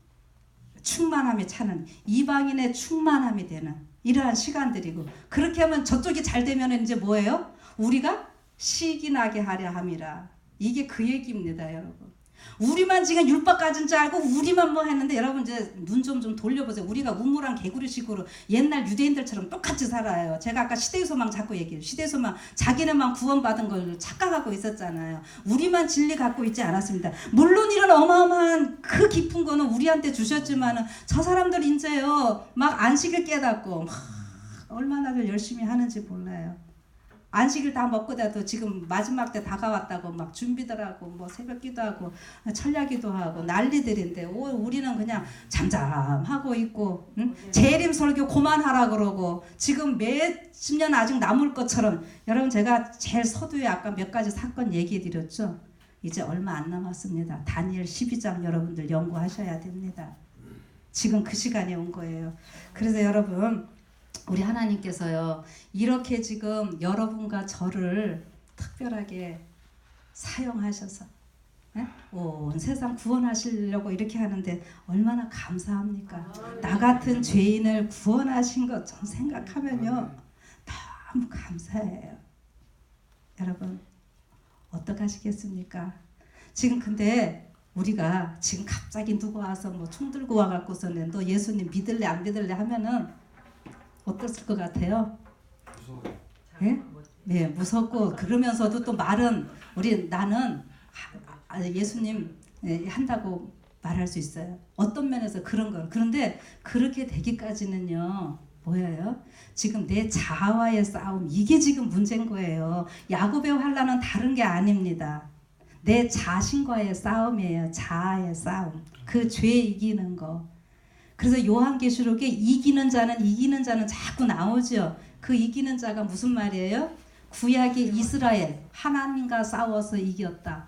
충만함에 차는 이방인의 충만함이 되는 이러한 시간들이고 그렇게 하면 저쪽이 잘 되면 이제 뭐예요? 우리가 시기 나게 하려 함이라. 이게 그 얘기입니다, 여러분. 우리만 지금 율법 가진 줄 알고 우리만 뭐 했는데 여러분 이제 눈 좀 돌려보세요. 우리가 우물한 개구리식으로 옛날 유대인들처럼 똑같이 살아요. 제가 아까 시대소망 자꾸 얘기해요. 시대소망 자기네만 구원받은 걸 착각하고 있었잖아요. 우리만 진리 갖고 있지 않았습니다. 물론 이런 어마어마한 그 깊은 거는 우리한테 주셨지만은 저 사람들 이제요 막 안식을 깨닫고 막 얼마나 열심히 하는지 몰라요. 안식일 다 먹고 나도 지금 마지막 때 다가왔다고 막 준비들 하고 뭐 새벽 기도하고 철야기도 하고 난리들인데 우리는 그냥 잠잠하고 있고 재림 설교 그만하라 그러고 지금 몇십 년 아직 남을 것처럼 여러분 제가 제일 서두에 아까 몇 가지 사건 얘기해 드렸죠. 이제 얼마 안 남았습니다. 다니엘 12장 여러분들 연구하셔야 됩니다. 지금 그 시간이 온 거예요. 그래서 여러분 우리 하나님께서요 이렇게 지금 여러분과 저를 특별하게 사용하셔서 온 세상 구원하시려고 이렇게 하는데 얼마나 감사합니까? 나 같은 죄인을 구원하신 것 좀 생각하면요 너무 감사해요. 여러분 어떡하시겠습니까? 지금 근데 우리가 지금 갑자기 누가 와서 뭐 총 들고 와갖고서는 너 예수님 믿을래 안 믿을래 하면은 어땠을 것 같아요? 네? 네, 무섭고 그러면서도 또 말은 나는 예수님 한다고 말할 수 있어요. 어떤 면에서 그런 거. 그런데 그렇게 되기까지는요. 뭐예요? 지금 내 자아와의 싸움 이게 지금 문제인 거예요. 야곱의 환난은 다른 게 아닙니다. 내 자신과의 싸움이에요. 자아의 싸움. 그 죄 이기는 거. 그래서 요한계시록에 이기는 자는 자꾸 나오죠. 그 이기는 자가 무슨 말이에요? 구약의 이스라엘 하나님과 싸워서 이겼다.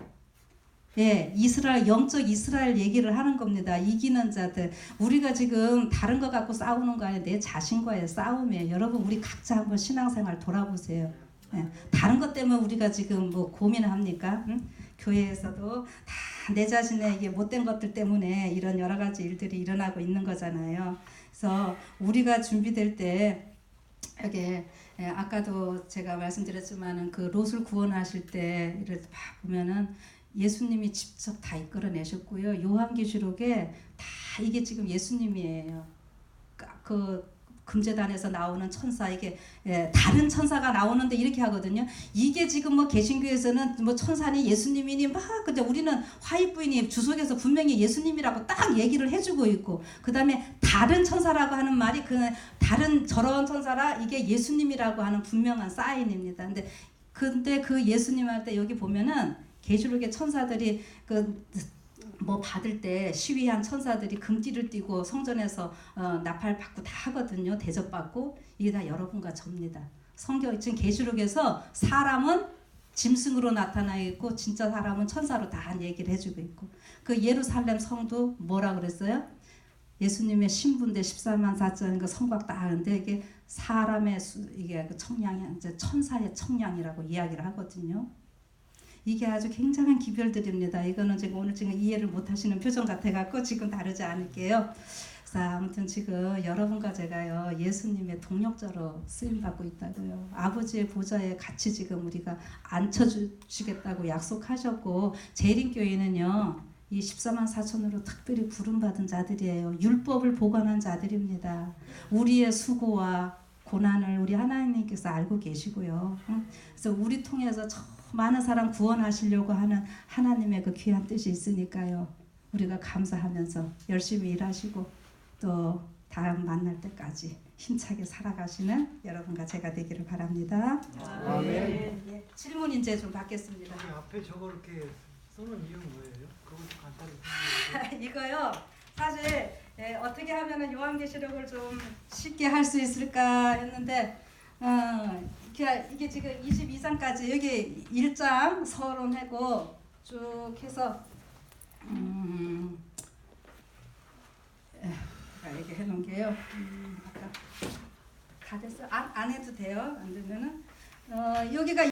예, 이스라엘 영적 이스라엘 얘기를 하는 겁니다. 이기는 자들. 우리가 지금 다른 거 갖고 싸우는 거 아니에요. 내 자신과의 싸움이에요. 여러분 우리 각자 한번 신앙생활 돌아보세요. 예, 다른 것 때문에 우리가 지금 뭐 고민을 합니까? 응? 교회에서도 다 내 자신의 이게 못된 것들 때문에 이런 여러 가지 일들이 일어나고 있는 거잖아요. 그래서 우리가 준비될 때 이게 아까도 제가 말씀드렸지만은 그 롯을 구원하실 때 이렇게 보면은 예수님이 직접 다 이끌어내셨고요. 요한계시록에 다 이게 지금 예수님이에요. 그 금제단에서 나오는 천사 이게 다른 천사가 나오는데 이렇게 하거든요. 이게 지금 뭐 개신교에서는 뭐 천사니 예수님이니 막 근데 우리는 화이부인이 주석에서 분명히 예수님이라고 딱 얘기를 해주고 있고 그 다음에 다른 천사라고 하는 말이 그 다른 저런 천사라 이게 예수님이라고 하는 분명한 사인입니다. 근데 그 예수님 할 때 여기 보면은 계시록의 천사들이 뭐 받을 때 시위한 천사들이 금띠를 띠고 성전에서 나팔 받고 다 하거든요. 대접받고 이게 다 여러분과 접니다. 성경 지금 계시록에서 사람은 짐승으로 나타나 있고 진짜 사람은 천사로 다 얘기를 해주고 있고 그 예루살렘 성도 뭐라 그랬어요? 예수님의 신부인데 14만 4천 그 성곽 다 하는데 이게 사람의 이게 그 청량이 이제 천사의 청량이라고 이야기를 하거든요. 이게 아주 굉장한 기별들입니다. 이거는 지금 오늘 지금 이해를 못하시는 표정 같아갖고 지금 다루지 않을게요. 자, 아무튼 지금 여러분과 제가요 예수님의 동력자로 쓰임 받고 있다고요. 아버지의 보좌에 같이 지금 우리가 앉혀주시겠다고 약속하셨고 재림교회는요 이 14만 4천으로 특별히 부름받은 자들이에요. 율법을 보관한 자들입니다. 우리의 수고와 고난을 우리 하나님께서 알고 계시고요. 그래서 우리 통해서 많은 사람 구원하시려고 하는 하나님의 그 귀한 뜻이 있으니까요. 우리가 감사하면서 열심히 일하시고 또 다음 만날 때까지 힘차게 살아가시는 여러분과 제가 되기를 바랍니다. 아멘. 질문 이제 좀 받겠습니다. 여기 앞에 저거 이렇게 쓰는 이유는 뭐예요? 그것도 간단히 이거요. 사실 어떻게 하면은 요한계시록을 좀 쉽게 할 수 있을까 했는데 이게 지금 22장까지 여기 1장 서론하고 쭉 해서 제가 얘기해 놓은 게요. 아까 다 됐어요. 안 해도 돼요. 안 되면은 여기가